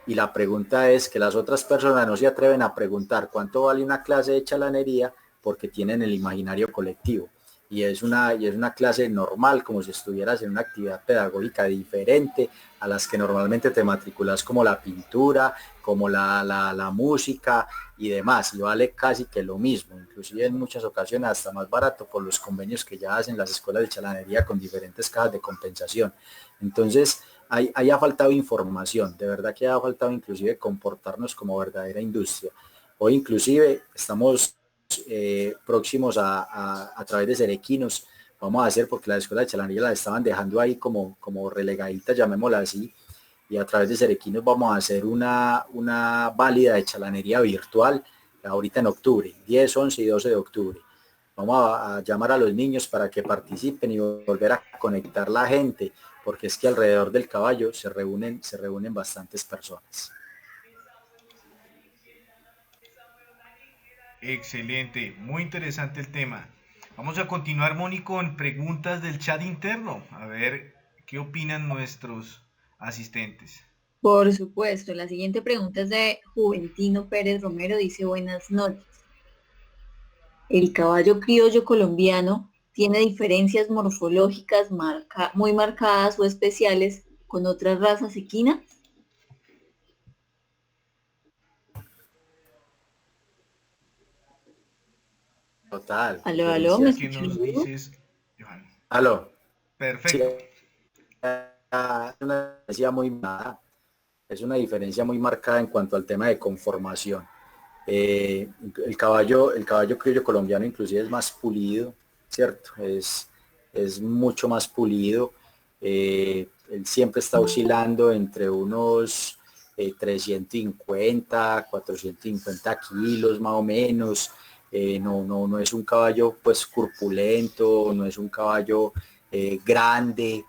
Y la pregunta es que las otras personas no se atreven a preguntar cuánto vale una clase de chalanería porque tienen el imaginario colectivo. Y es una clase normal, como si estuvieras en una actividad pedagógica diferente a las que normalmente te matriculas, como la pintura, como la música y demás, y vale casi que lo mismo, inclusive en muchas ocasiones hasta más barato por los convenios que ya hacen las escuelas de chalanería con diferentes cajas de compensación. Entonces, ahí ha faltado información, de verdad que ha faltado inclusive comportarnos como verdadera industria. Hoy inclusive estamos próximos a través de Cerequinos, vamos a hacer, porque la escuela de chalanería la estaban dejando ahí como relegadita, llamémosla así, y a través de Cerequinos vamos a hacer una válida de chalanería virtual ahorita en octubre, 10, 11 y 12 de octubre. Vamos a llamar a los niños para que participen y volver a conectar la gente, porque es que alrededor del caballo se reúnen bastantes personas. Excelente, muy interesante el tema. Vamos a continuar, Moni, con preguntas del chat interno. A ver qué opinan nuestros asistentes. Por supuesto, la siguiente pregunta es de Juventino Pérez Romero, dice buenas noches. ¿El caballo criollo colombiano tiene diferencias morfológicas muy marcadas o especiales con otras razas equinas? Total, Aló, ¿me diferencias. ¿Qué escuchan? nos dices, Johan? Aló, sí, Perfecto. es una diferencia muy marcada, es una diferencia muy marcada en cuanto al tema de conformación. El caballo criollo colombiano inclusive es más pulido, ¿cierto? Es mucho más pulido. Él siempre está oscilando entre unos 350, 450 kilos más o menos. No es un caballo pues corpulento, no es un caballo grande.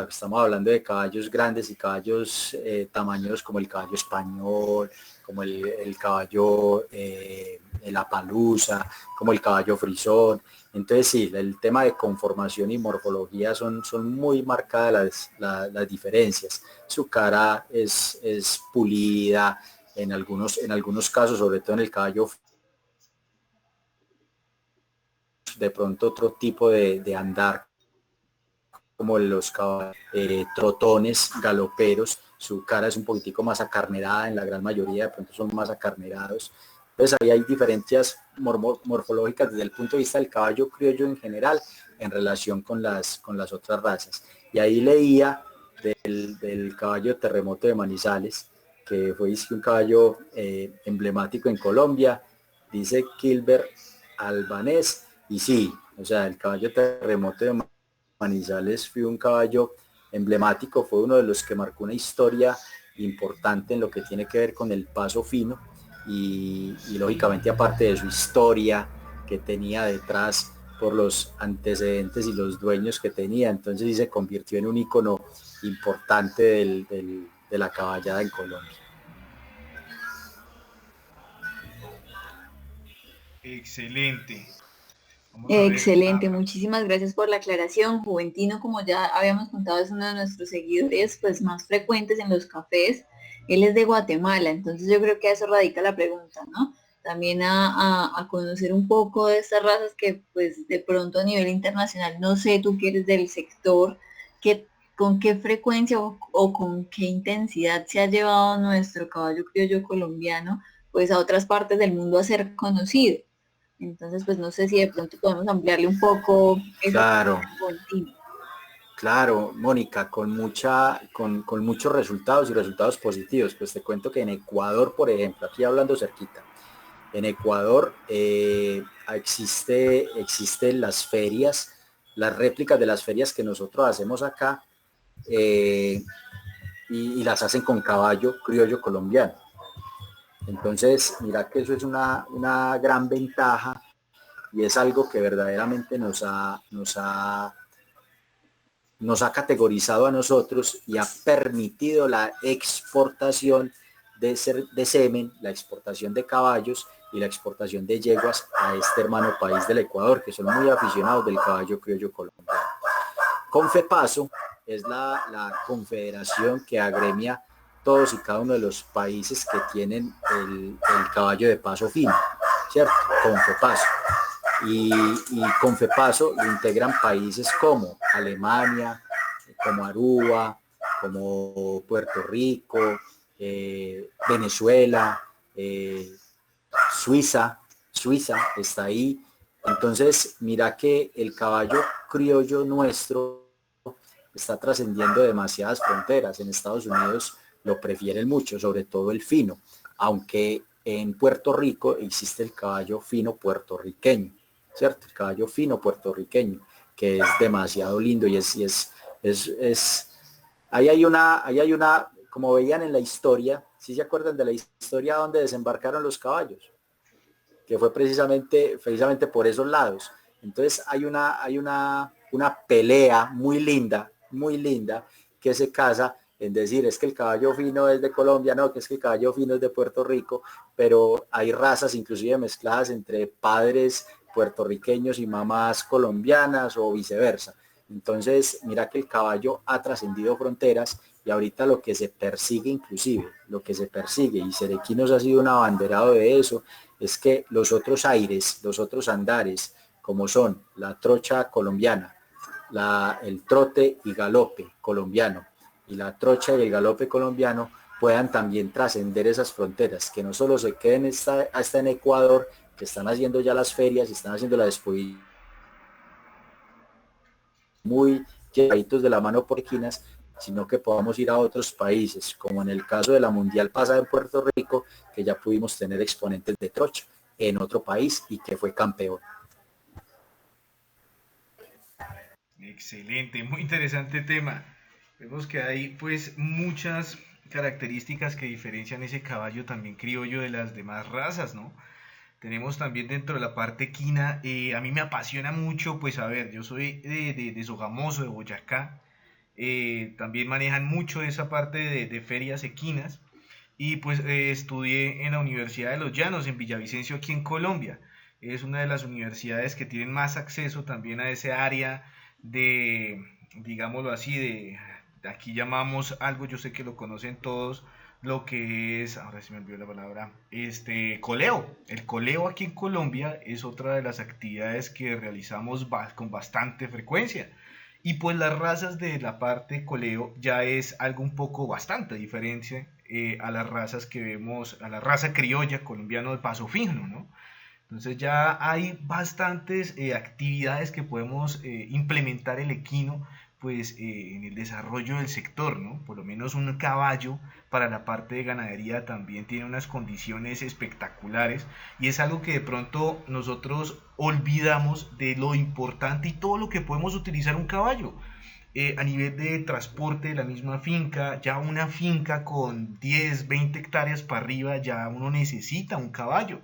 Estamos hablando de caballos grandes y caballos tamaños como el caballo español, como el caballo, el Appaloosa, como el caballo frisón. Entonces sí, el tema de conformación y morfología son muy marcadas las diferencias. Su cara es pulida, en algunos casos, sobre todo en el caballo, de pronto otro tipo de andar, como los caballos trotones, galoperos, su cara es un poquitico más acarnerada, en la gran mayoría de pronto son más acarnerados. Entonces ahí hay diferencias morfológicas desde el punto de vista del caballo criollo en general en relación con las otras razas. Y ahí leía del caballo terremoto de Manizales, que fue un caballo emblemático en Colombia, dice Gilbert Albanés, y sí, o sea, el caballo terremoto de Manizales fue un caballo emblemático, fue uno de los que marcó una historia importante en lo que tiene que ver con el paso fino y lógicamente aparte de su historia que tenía detrás por los antecedentes y los dueños que tenía, entonces sí se convirtió en un ícono importante de la caballada en Colombia. Excelente. Vamos a ver. Excelente, muchísimas gracias por la aclaración. Juventino, como ya habíamos contado, es uno de nuestros seguidores pues más frecuentes en los cafés. Él es de Guatemala, entonces yo creo que a eso radica la pregunta, ¿no? También a conocer un poco de estas razas que pues de pronto a nivel internacional, no sé, tú que eres del sector, que, con qué frecuencia o con qué intensidad se ha llevado nuestro caballo criollo colombiano pues a otras partes del mundo a ser conocido. Entonces, pues no sé si de pronto podemos ampliarle un poco esa Claro, continua. claro, Mónica, con muchos resultados y resultados positivos. Pues te cuento que en Ecuador, por ejemplo, aquí hablando cerquita, en Ecuador existen las ferias, las réplicas de las ferias que nosotros hacemos acá, eh, y las hacen con caballo criollo colombiano. Entonces, mira que eso es una gran ventaja y es algo que verdaderamente nos ha categorizado a nosotros y ha permitido la exportación de semen, la exportación de caballos y la exportación de yeguas a este hermano país del Ecuador, que son muy aficionados del caballo criollo colombiano. Confepaso es la confederación que agremia todos y cada uno de los países que tienen el caballo de paso fino, ¿cierto? Confepaso. Y Confepaso lo integran países como Alemania, como Aruba, como Puerto Rico, Venezuela, Suiza está ahí. Entonces, mira que el caballo criollo nuestro está trascendiendo demasiadas fronteras. En Estados Unidos lo prefieren mucho, sobre todo el fino, aunque en Puerto Rico existe el caballo fino puertorriqueño, ¿cierto? El caballo fino puertorriqueño, que es demasiado lindo y ahí hay una, como veían en la historia, ¿sí se acuerdan de la historia donde desembarcaron los caballos? Que fue precisamente por esos lados. Entonces hay una pelea muy linda, que se casa en decir es que el caballo fino es de Colombia, no, que es que el caballo fino es de Puerto Rico, pero hay razas inclusive mezcladas entre padres puertorriqueños y mamás colombianas o viceversa. Entonces, mira que el caballo ha trascendido fronteras y ahorita lo que se persigue inclusive, lo que se persigue, y Cerequinos ha sido un abanderado de eso, es que los otros aires, los otros andares, como son la trocha colombiana, el trote y galope colombiano, y la trocha y el galope colombiano puedan también trascender esas fronteras, que no solo se queden hasta en Ecuador, que están haciendo ya las ferias y están haciendo la exposición muy llevaditos de la mano por esquinas, sino que podamos ir a otros países, como en el caso de la Mundial pasada en Puerto Rico, que ya pudimos tener exponentes de trocha en otro país y que fue campeón. Excelente, muy interesante tema. Vemos que hay pues muchas características que diferencian ese caballo también criollo de las demás razas, ¿no? Tenemos también dentro de la parte equina, a mí me apasiona mucho, pues a ver, yo soy de Sogamoso, de Boyacá, también manejan mucho esa parte de ferias equinas, y pues estudié en la Universidad de Los Llanos, en Villavicencio, aquí en Colombia. Es una de las universidades que tienen más acceso también a ese área de, digámoslo así, aquí llamamos algo, yo sé que lo conocen todos, lo que es, ahora se me olvidó la palabra, coleo. El coleo aquí en Colombia es otra de las actividades que realizamos con bastante frecuencia. Y pues las razas de la parte coleo ya es algo un poco bastante diferente a las razas que vemos, a la raza criolla colombiana de paso fino, ¿no? Entonces ya hay bastantes actividades que podemos implementar el equino pues en el desarrollo del sector, ¿no? Por lo menos un caballo para la parte de ganadería también tiene unas condiciones espectaculares y es algo que de pronto nosotros olvidamos de lo importante y todo lo que podemos utilizar un caballo. A nivel de transporte de la misma finca, ya una finca con 10, 20 hectáreas para arriba, ya uno necesita un caballo.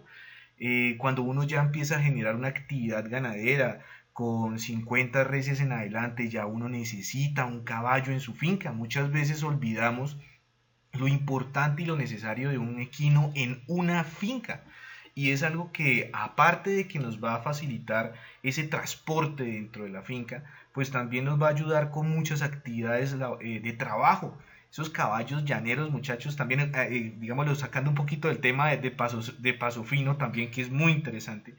Cuando uno ya empieza a generar una actividad ganadera con 50 reses en adelante, ya uno necesita un caballo en su finca. Muchas veces olvidamos lo importante y lo necesario de un equino en una finca. Y es algo que aparte de que nos va a facilitar ese transporte dentro de la finca, pues también nos va a ayudar con muchas actividades de trabajo. Esos caballos llaneros, muchachos, también, digámoslo, sacando un poquito del tema de paso fino también, que es muy interesante.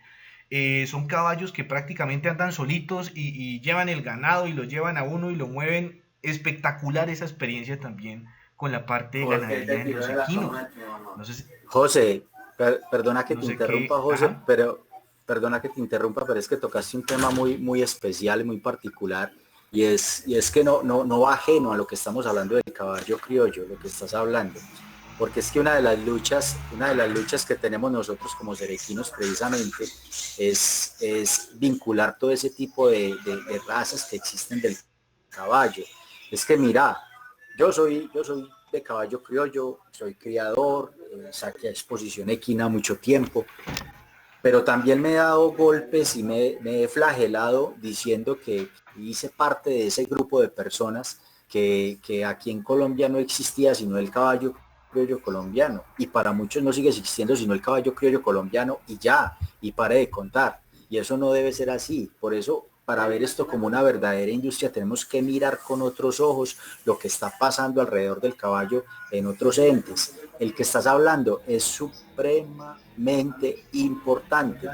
Son caballos que prácticamente andan solitos y llevan el ganado y lo llevan a uno y lo mueven. Espectacular esa experiencia también con la parte de ganadería en los equinos. No sé si, José, perdona que no te sé interrumpa, qué. José, Ajá. perdona que te interrumpa, pero es que tocaste un tema muy especial y muy particular, y es que no va ajeno a lo que estamos hablando del caballo criollo, lo que estás hablando, porque es que una de las luchas que tenemos nosotros como cerequinos precisamente es vincular todo ese tipo de razas que existen del caballo. Es que mira, yo soy de caballo criollo, soy criador, saqué a exposición equina mucho tiempo, pero también me he dado golpes y me he flagelado diciendo que hice parte de ese grupo de personas que aquí en Colombia no existía sino el caballo criollo colombiano, y para muchos no sigue existiendo sino el caballo criollo colombiano y ya, y pare de contar, y eso no debe ser así. Por eso, para ver esto como una verdadera industria, tenemos que mirar con otros ojos lo que está pasando alrededor del caballo en otros entes. El que estás hablando es supremamente importante,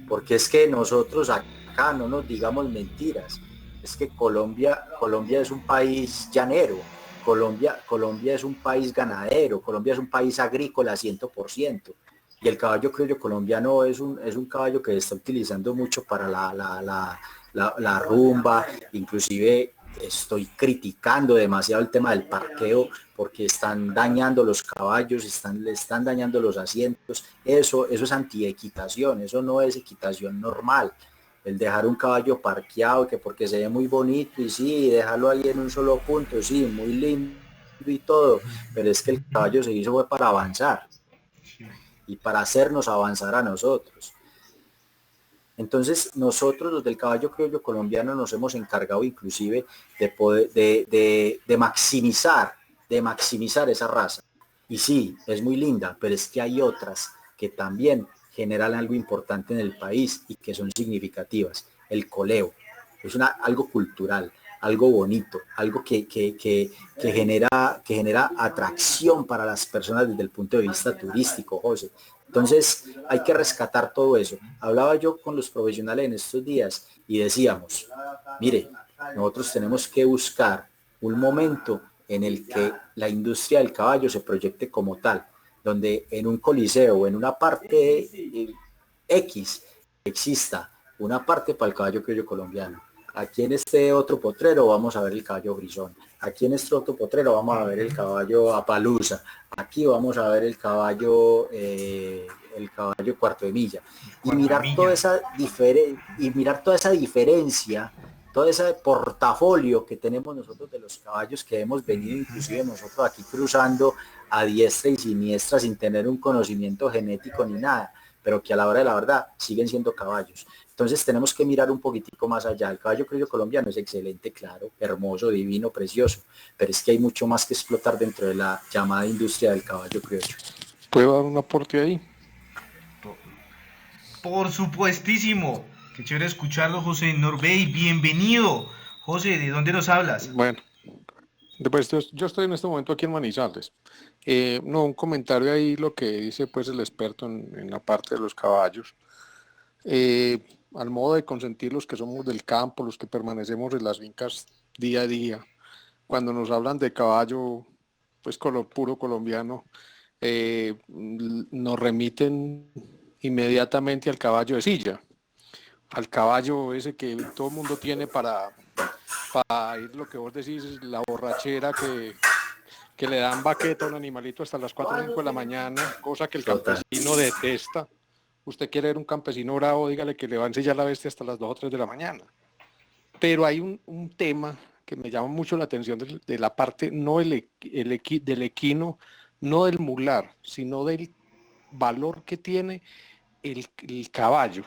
porque es que nosotros acá no nos digamos mentiras, es que Colombia es un país llanero, Colombia es un país ganadero, Colombia es un país agrícola 100%. Y el caballo criollo colombiano es un caballo que se está utilizando mucho para la rumba, inclusive estoy criticando demasiado el tema del parqueo porque están dañando los caballos, le están dañando los asientos. Eso es antiequitación, eso no es equitación normal. El dejar un caballo parqueado, que porque se ve muy bonito, y sí, dejarlo ahí en un solo punto, sí, muy lindo y todo, pero es que el caballo se hizo fue para avanzar y para hacernos avanzar a nosotros. Entonces nosotros los del caballo criollo colombiano nos hemos encargado inclusive de, poder, de maximizar esa raza. Y sí, es muy linda, pero es que hay otras que también generan algo importante en el país y que son significativas. El coleo es algo cultural, algo bonito, algo que genera atracción para las personas desde el punto de vista turístico, José. Entonces hay que rescatar todo eso. Hablaba yo con los profesionales en estos días y decíamos, mire, nosotros tenemos que buscar un momento en el que la industria del caballo se proyecte como tal, donde en un coliseo o en una parte X exista una parte para el caballo criollo colombiano. Aquí en este otro potrero vamos a ver el caballo brisón. Aquí en este otro potrero vamos a ver el caballo Apalusa. Aquí vamos a ver el caballo cuarto de milla. Y mirar toda esa diferencia, todo ese portafolio que tenemos nosotros de los caballos que hemos venido inclusive nosotros aquí cruzando a diestra y siniestra sin tener un conocimiento genético ni nada, pero que a la hora de la verdad siguen siendo caballos. Entonces tenemos que mirar un poquitico más allá. El caballo criollo colombiano es excelente, claro, hermoso, divino, precioso, pero es que hay mucho más que explotar dentro de la llamada industria del caballo criollo. ¿Puedo dar un aporte ahí? Por supuestísimo. Qué chévere escucharlo, José Norbey. Bienvenido. José, ¿de dónde nos hablas? Bueno, después yo estoy en este momento aquí en Manizales. No, un comentario ahí, lo que dice pues el experto en la parte de los caballos. Al modo de consentir los que somos del campo, los que permanecemos en las fincas día a día, cuando nos hablan de caballo, pues con lo puro colombiano, nos remiten inmediatamente al caballo de silla, al caballo ese que todo el mundo tiene para ir, lo que vos decís, la borrachera que le dan baqueta a un animalito hasta las 4 o 5 de la mañana, cosa que el campesino detesta. Usted quiere ver un campesino bravo, dígale que le va a ensillar la bestia hasta las 2 o 3 de la mañana. Pero hay un tema que me llama mucho la atención de la parte, no del equino, no del mular, sino del valor que tiene el caballo,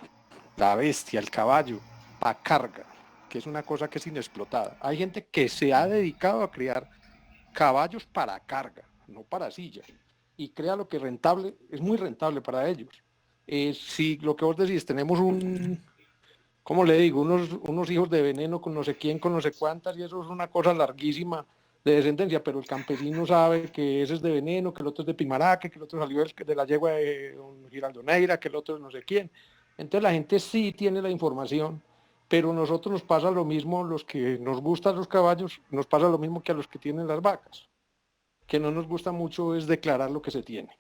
la bestia, el caballo, para carga, que es una cosa que es inexplotada. Hay gente que se ha dedicado a criar caballos para carga, no para silla, y crea lo que rentable, es muy rentable para ellos. Si lo que vos decís, tenemos ¿cómo le digo? Unos hijos de veneno con no sé quién, con no sé cuántas, y eso es una cosa larguísima de descendencia, pero el campesino sabe que ese es de veneno, que el otro es de Pimaraque, que el otro salió de la yegua de Giraldo Neira, que el otro es no sé quién. Entonces la gente sí tiene la información, pero a nosotros nos pasa lo mismo, los que nos gustan los caballos, nos pasa lo mismo que a los que tienen las vacas, que no nos gusta mucho es declarar lo que se tiene.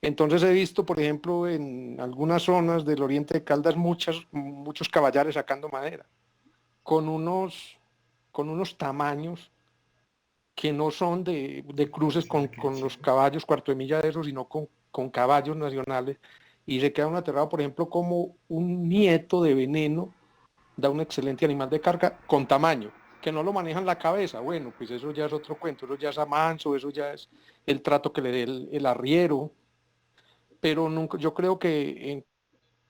Entonces he visto, por ejemplo, en algunas zonas del oriente de Caldas muchos caballares sacando madera, con unos tamaños que no son de cruces con los caballos cuarto de milla de esos, sino con caballos nacionales, y se queda un aterrado, por ejemplo, como un nieto de veneno da un excelente animal de carga con tamaño, que no lo manejan la cabeza, bueno, pues eso ya es otro cuento, eso ya es amanso, eso ya es el trato que le dé el arriero, pero nunca, yo creo que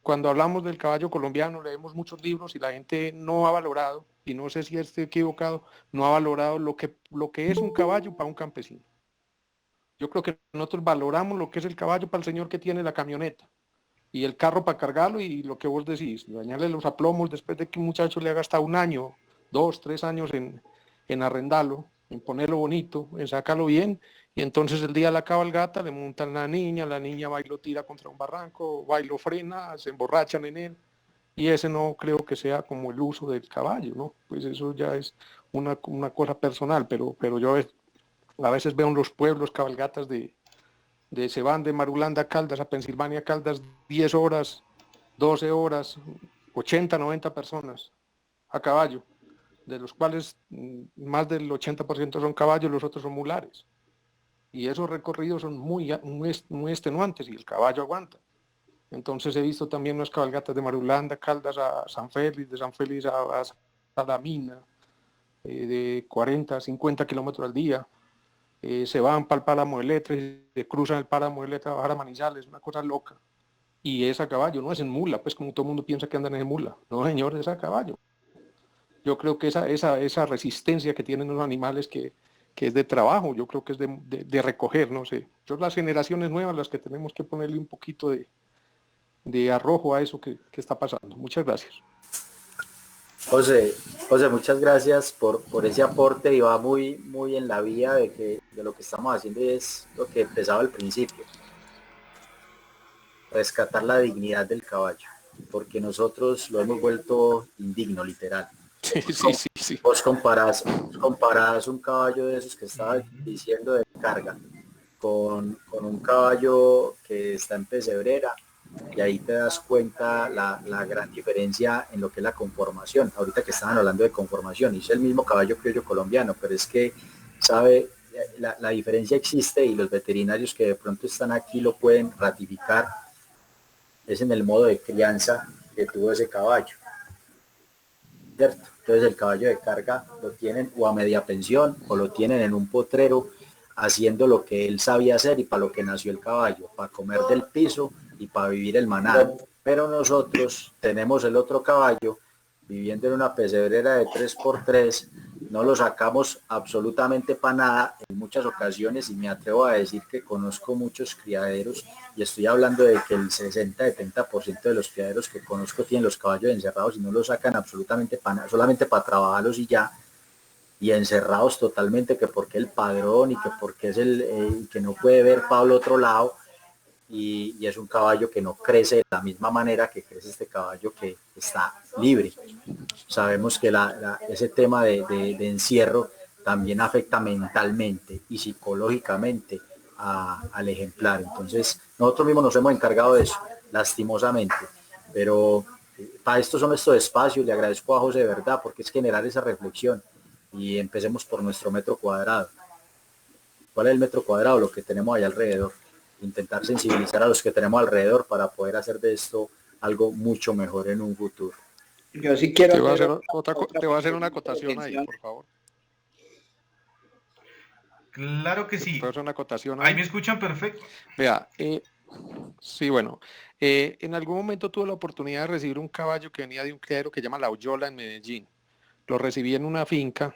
cuando hablamos del caballo colombiano leemos muchos libros y la gente no ha valorado, y no sé si estoy equivocado, no ha valorado lo que es un caballo para un campesino. Yo creo que nosotros valoramos lo que es el caballo para el señor que tiene la camioneta y el carro para cargarlo, y lo que vos decís, dañarle los aplomos después de que un muchacho le ha gastado 1 año, 2, 3 años en arrendarlo, en ponerlo bonito, en sacarlo bien, y entonces el día de la cabalgata le montan la niña va y lo tira contra un barranco, va y lo frena, se emborrachan en él, y ese no creo que sea como el uso del caballo, ¿no? Pues eso ya es una cosa personal, pero yo a veces veo en los pueblos cabalgatas se van de Marulanda a Caldas, a Pensilvania Caldas, 10 horas, 12 horas, 80, 90 personas a caballo. de los cuales más del 80% son caballos, los otros son mulares. Y esos recorridos son muy extenuantes y el caballo aguanta. Entonces he visto también unas cabalgatas de Marulanda, Caldas a San Félix, de San Félix a Salamina, de 40, 50 kilómetros al día. Se van para el páramo de Letra y se cruzan el páramo de Letra a bajar a Manizales, una cosa loca. Y es a caballo, no es en mula, pues como todo el mundo piensa que andan en mula. No, señor, es a caballo. Yo creo que esa resistencia que tienen los animales que es de trabajo, yo creo que es de recoger, no sé. Son las generaciones nuevas las que tenemos que ponerle un poquito de arrojo a eso que está pasando. Muchas gracias. José, José, muchas gracias por ese aporte y va muy en la vía de lo que estamos haciendo y es lo que empezaba al principio. Rescatar la dignidad del caballo, porque nosotros lo hemos vuelto indigno, literal. Sí. Vos comparás un caballo de esos que estaba diciendo de carga con un caballo que está en pesebrera y ahí te das cuenta la gran diferencia en lo que es la conformación. Ahorita que estaban hablando de conformación, es el mismo caballo criollo colombiano, pero es que sabe, la diferencia existe y los veterinarios que de pronto están aquí lo pueden ratificar, es en el modo de crianza que tuvo ese caballo, ¿cierto? Entonces el caballo de carga lo tienen o a media pensión o lo tienen en un potrero haciendo lo que él sabía hacer y para lo que nació el caballo, para comer del piso y para vivir el manado. Pero nosotros tenemos el otro caballo viviendo en una pesebrera de 3x3, no lo sacamos absolutamente para nada en muchas ocasiones y me atrevo a decir que conozco muchos criaderos y estoy hablando de que el 60-70% de los criaderos que conozco tienen los caballos encerrados y no los sacan absolutamente para nada, solamente para trabajarlos y ya, y encerrados totalmente, que porque el padrón y que porque es el que no puede ver para el otro lado, y es un caballo que no crece de la misma manera que crece este caballo que está libre. Sabemos que ese tema de encierro también afecta mentalmente y psicológicamente al ejemplar. Entonces, nosotros mismos nos hemos encargado de eso, lastimosamente, pero para esto son estos espacios. Le agradezco a José de verdad, porque es generar esa reflexión y empecemos por nuestro metro cuadrado. ¿Cuál es el metro cuadrado? Lo que tenemos allá alrededor. Intentar sensibilizar a los que tenemos alrededor para poder hacer de esto algo mucho mejor en un futuro. Yo sí quiero te voy a hacer una acotación ahí, por favor. Claro que sí. ¿Puedo hacer una acotación ahí? ¿Ahí me escuchan perfecto? Vea, sí, bueno, en algún momento tuve la oportunidad de recibir un caballo que venía de un criadero que se llama La Oyola en Medellín. Lo recibí en una finca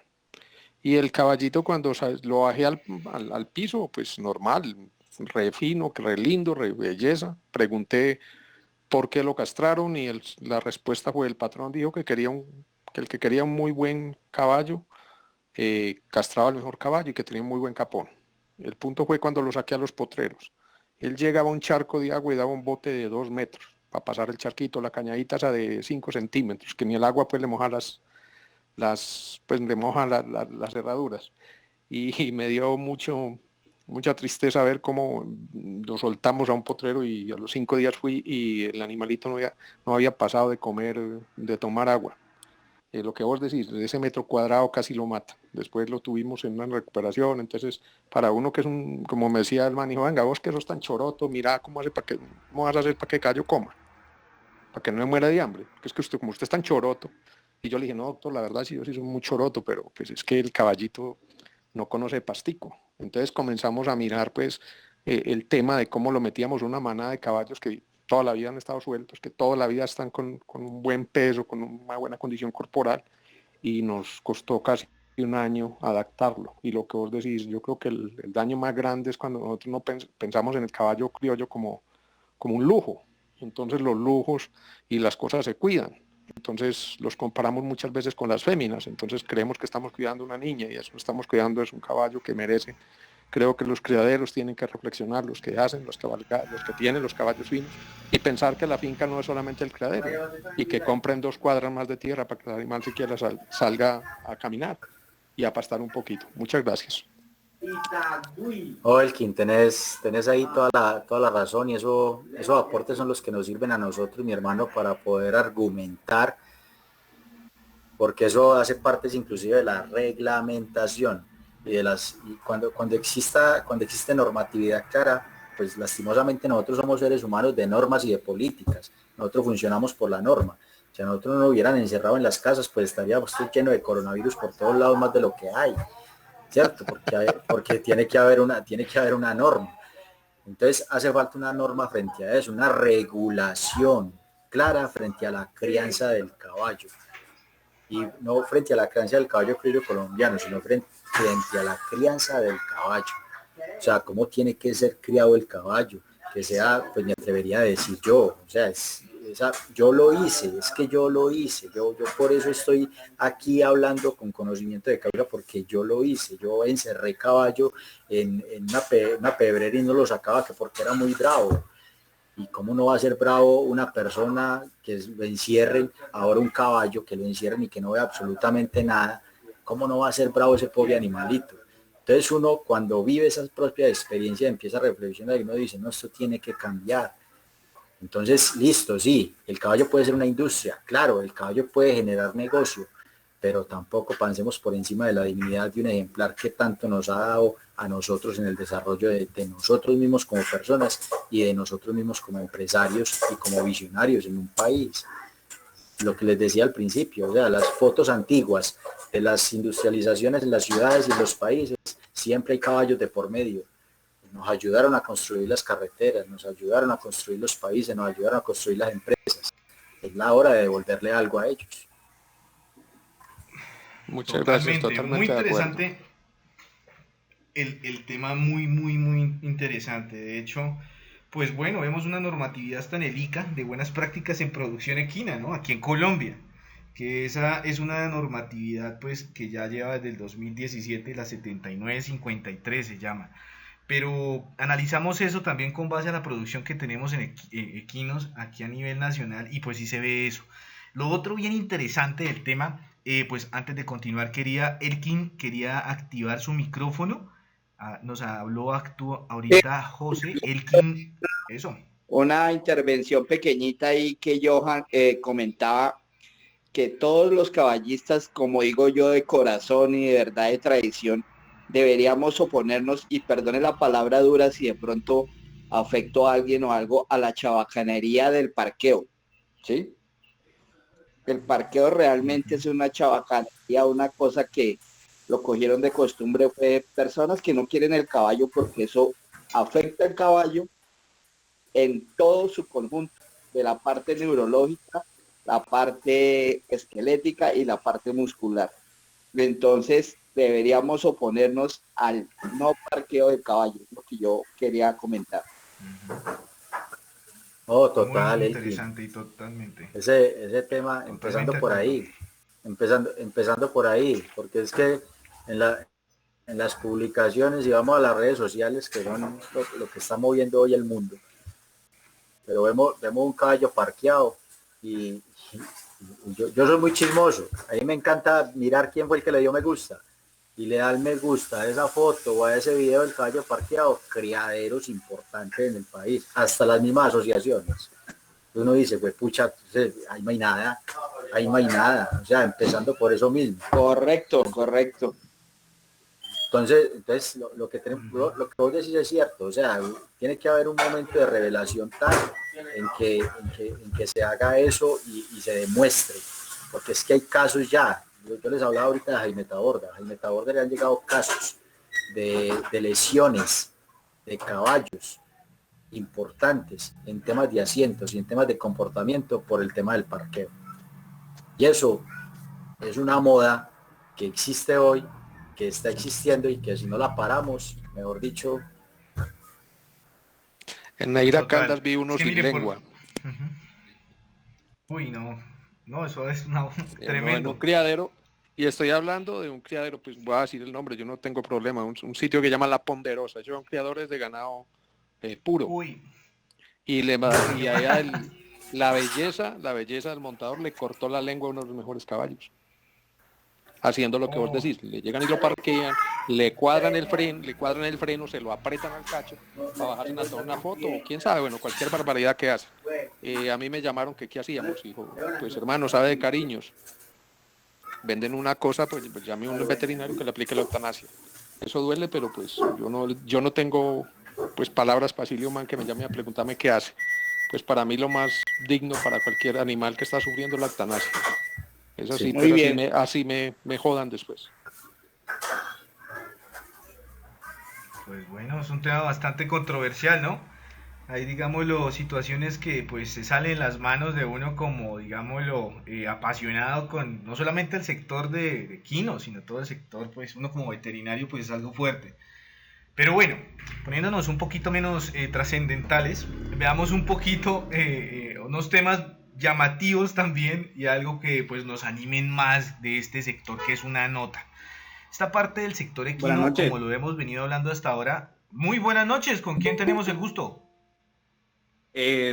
y el caballito cuando lo bajé al piso, pues normal, re fino, re lindo, re belleza. Pregunté por qué lo castraron y la respuesta fue: el patrón dijo que el que quería un muy buen caballo castraba el mejor caballo y que tenía un muy buen capón. El punto fue cuando lo saqué a los potreros. Él llegaba a un charco de agua y daba un bote de 2 metros para pasar el charquito, la cañadita esa de 5 centímetros, que ni el agua pues le moja pues le moja las herraduras. Y me dio mucha tristeza ver cómo lo soltamos a un potrero y a los 5 días fui y el animalito no había pasado de comer, de tomar agua. Lo que vos decís, de ese metro cuadrado casi lo mata. Después lo tuvimos en una recuperación. Entonces, para uno que es como me decía el man, dijo: venga, vos que sos tan choroto, mira cómo vas a hacer para que el gallo coma, para que no me muera de hambre. Porque es que como usted es tan choroto. Y yo le dije: no, doctor, la verdad sí, yo sí soy muy choroto, pero pues es que el caballito no conoce pastico. Entonces comenzamos a mirar pues el tema de cómo lo metíamos una manada de caballos que toda la vida han estado sueltos, que toda la vida están con un buen peso, con una buena condición corporal, y nos costó casi un año adaptarlo. Y lo que vos decís, yo creo que el daño más grande es cuando nosotros no pensamos en el caballo criollo como un lujo. Entonces los lujos y las cosas se cuidan. Entonces los comparamos muchas veces con las féminas. Entonces creemos que estamos cuidando a una niña y eso no estamos cuidando, es un caballo que merece. Creo que los criaderos tienen que reflexionar, los que hacen, los que tienen los caballos finos, y pensar que la finca no es solamente el criadero y que compren 2 cuadras más de tierra para que el animal siquiera salga a caminar y a pastar un poquito. Muchas gracias. Elkin, tenés ahí toda la razón, y esos aportes son los que nos sirven a nosotros, mi hermano, para poder argumentar porque eso hace parte inclusive de la reglamentación y cuando existe normatividad clara, pues lastimosamente nosotros somos seres humanos de normas y de políticas, nosotros funcionamos por la norma. Si a nosotros no nos hubieran encerrado en las casas, pues estaríamos lleno de coronavirus por todos lados más de lo que hay, ¿cierto? Porque tiene que haber una norma. Entonces hace falta una norma frente a eso, una regulación clara frente a la crianza del caballo. Y no frente a la crianza del caballo criollo colombiano, sino frente a la crianza del caballo. O sea, cómo tiene que ser criado el caballo, que sea, pues me atrevería a decir yo, o sea, yo lo hice, yo por eso estoy aquí hablando con conocimiento de causa, porque yo lo hice, yo encerré caballo en una pebrera y no lo sacaba que porque era muy bravo. ¿Y cómo no va a ser bravo una persona que lo encierren, ahora un caballo que lo encierren y que no ve absolutamente nada? ¿Cómo no va a ser bravo ese pobre animalito? Entonces uno cuando vive esas propias experiencias empieza a reflexionar y uno dice, no, esto tiene que cambiar. Entonces, listo, sí, el caballo puede ser una industria, claro, el caballo puede generar negocio, pero tampoco pensemos por encima de la dignidad de un ejemplar que tanto nos ha dado a nosotros en el desarrollo de nosotros mismos como personas y de nosotros mismos como empresarios y como visionarios en un país. Lo que les decía al principio, o sea, las fotos antiguas de las industrializaciones en las ciudades y en los países, siempre hay caballos de por medio. Nos ayudaron a construir las carreteras, nos ayudaron a construir los países, nos ayudaron a construir las empresas. Es la hora de devolverle algo a ellos. Muchas gracias, Muy totalmente de acuerdo. interesante el tema, muy interesante. De hecho, pues bueno, vemos una normatividad hasta en el ICA de buenas prácticas en producción equina, ¿no? Aquí en Colombia, que esa es una normatividad pues que ya lleva desde el 2017, la 7953 se llama. Pero analizamos eso también con base a la producción que tenemos en equinos aquí a nivel nacional y pues sí se ve eso. Lo otro bien interesante del tema, pues antes de continuar Elkin quería activar su micrófono. Nos habló ahorita José. Elkin, eso. Una intervención pequeñita ahí que Johan comentaba que todos los caballistas, como digo yo, de corazón y de verdad de tradición, deberíamos oponernos, y perdone la palabra dura si de pronto afecto a alguien o algo, a la chabacanería del parqueo, ¿sí? El parqueo realmente es una chabacanería, una cosa que lo cogieron de costumbre, fue personas que no quieren el caballo porque eso afecta al caballo en todo su conjunto, de la parte neurológica, la parte esquelética y la parte muscular. Entonces deberíamos oponernos al no parqueo de caballos, lo que yo quería comentar. Oh, total, Muy Elkin. interesante y totalmente. Ese tema, empezando por ahí, porque es que en las publicaciones y vamos a las redes sociales, que son lo que está moviendo hoy el mundo, pero vemos un caballo parqueado y yo soy muy chismoso, a mí me encanta mirar quién fue el que le dio me gusta y le da el me gusta a esa foto o a ese video del caballo parqueado, criaderos importantes en el país, hasta las mismas asociaciones. Uno dice, pues pucha, ahí no hay nada, o sea, empezando por eso mismo. Correcto. Entonces lo que vos decís es cierto, o sea, tiene que haber un momento de revelación tal en que se haga eso y se demuestre, porque es que hay casos ya, yo les hablaba ahorita de Jaime Taborda le han llegado casos de lesiones de caballos importantes en temas de asientos y en temas de comportamiento por el tema del parqueo. Y eso es una moda que existe hoy, que está existiendo y que si no la paramos, mejor dicho... En Neira Caldas vi uno sin lengua. Uy, no, eso es tremendo. En un criadero, y estoy hablando de un criadero, pues voy a decir el nombre, yo no tengo problema, un sitio que llama La Ponderosa, son criadores de ganado puro. Uy. Y allá la belleza del montador le cortó la lengua a uno de los mejores caballos. Haciendo lo que vos decís, le llegan y lo parquean, le cuadran el freno, se lo apretan al cacho para bajarse a tomar una foto, o quién sabe, bueno, cualquier barbaridad que hace. A mí me llamaron que qué hacíamos, hijo, pues hermano, sabe de cariños. venden una cosa, pues llame a un veterinario que le aplique la eutanasia. Eso duele, pero pues yo no tengo pues palabras para decirle a un man que me llame a preguntarme qué hace. Pues para mí lo más digno para cualquier animal que está sufriendo es la eutanasia. Es así, Sí. Muy pero bien. así me jodan después. Pues bueno, es un tema bastante controversial, ¿no? Hay, digámoslo, situaciones que pues se salen en las manos de uno como, digámoslo, apasionado con no solamente el sector de equino, sino todo el sector, pues uno como veterinario pues es algo fuerte. Pero bueno, poniéndonos un poquito menos trascendentales, veamos un poquito unos temas llamativos también y algo que pues nos animen más de este sector que es una nota. Esta parte del sector Buenas equino, noches. como lo hemos venido hablando hasta ahora. Muy buenas noches, ¿con quién tenemos el gusto?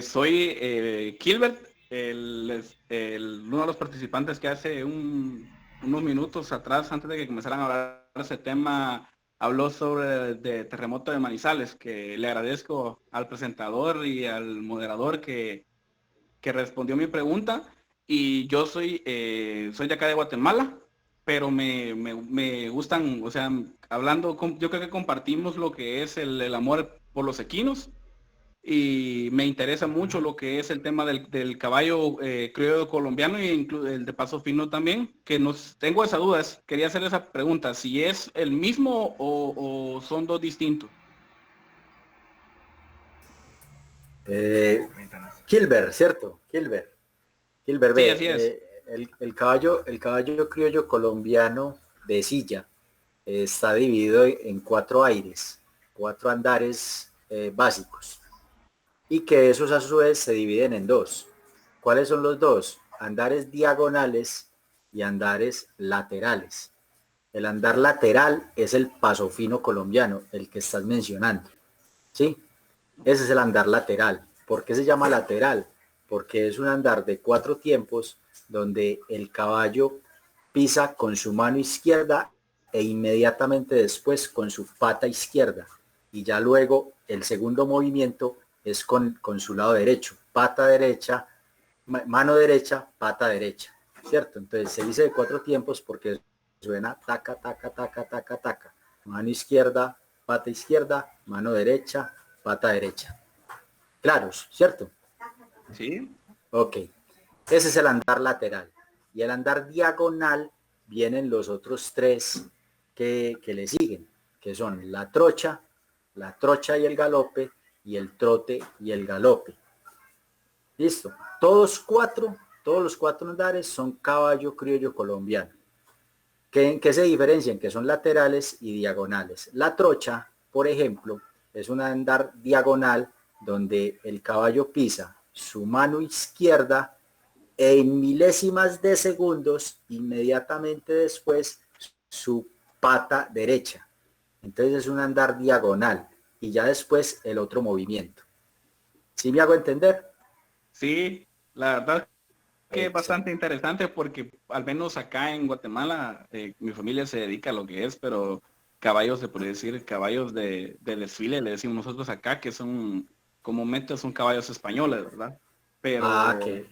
Soy Gilbert, uno de los participantes que hace unos minutos atrás, antes de que comenzaran a hablar de ese tema, habló sobre el terremoto de Manizales, que le agradezco al presentador y al moderador que respondió mi pregunta. Y yo soy de acá de Guatemala, pero me gustan, o sea, yo creo que compartimos lo que es el amor por los equinos y me interesa mucho lo que es el tema del caballo criollo colombiano e incluso el de paso fino también, que tengo esa duda, quería hacer esa pregunta, si es el mismo o son dos distintos. Cuéntanos. Gilbert, ¿cierto? Gilbert, Sí, ve, así es. el caballo criollo colombiano de silla está dividido en cuatro aires, cuatro andares básicos, y que esos a su vez se dividen en dos. ¿Cuáles son los dos? Andares diagonales y andares laterales. El andar lateral es el paso fino colombiano, el que estás mencionando, ¿sí? Ese es el andar lateral. ¿Por qué se llama lateral? Porque es un andar de cuatro tiempos donde el caballo pisa con su mano izquierda e inmediatamente después con su pata izquierda. Y ya luego el segundo movimiento es con su lado derecho. Pata derecha, mano derecha, pata derecha. ¿Cierto? Entonces se dice de cuatro tiempos porque suena taca, taca, taca, taca, taca. Mano izquierda, mano derecha, pata derecha. Claros, ¿cierto? Sí. Ok. Ese es el andar lateral. Y el andar diagonal vienen los otros tres que le siguen, que son la trocha y el galope, y el trote y el galope. Listo. Todos los cuatro andares son caballo criollo colombiano. ¿En qué se diferencian? Que son laterales y diagonales. La trocha, por ejemplo, es un andar diagonal donde el caballo pisa su mano izquierda e en milésimas de segundos, inmediatamente después, su pata derecha. Entonces es un andar diagonal y ya después el otro movimiento. ¿Sí me hago entender? Sí, la verdad que es Excelente. bastante interesante porque al menos acá en Guatemala mi familia se dedica a lo que es, pero caballos, se puede decir, caballos de desfile, le decimos nosotros acá, que son comúnmente son caballos españoles, ¿verdad? Ah, Pero,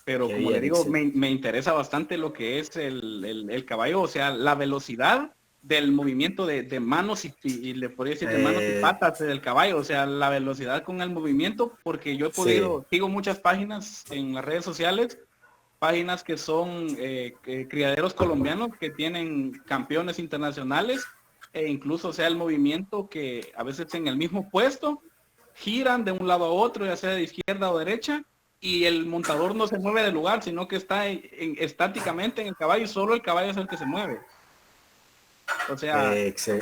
pero qué como le bien, digo, excelente. me interesa bastante lo que es el caballo, o sea, la velocidad del movimiento de manos y le podría decir de manos y patas del caballo, o sea, la velocidad con el movimiento, porque yo he Sí. sigo muchas páginas en las redes sociales, páginas que son criaderos colombianos que tienen campeones internacionales e incluso, o sea, el movimiento que a veces en el mismo puesto giran de un lado a otro, ya sea de izquierda o derecha, y el montador no se mueve del lugar, sino que está estáticamente en el caballo y solo el caballo es el que se mueve. O sea,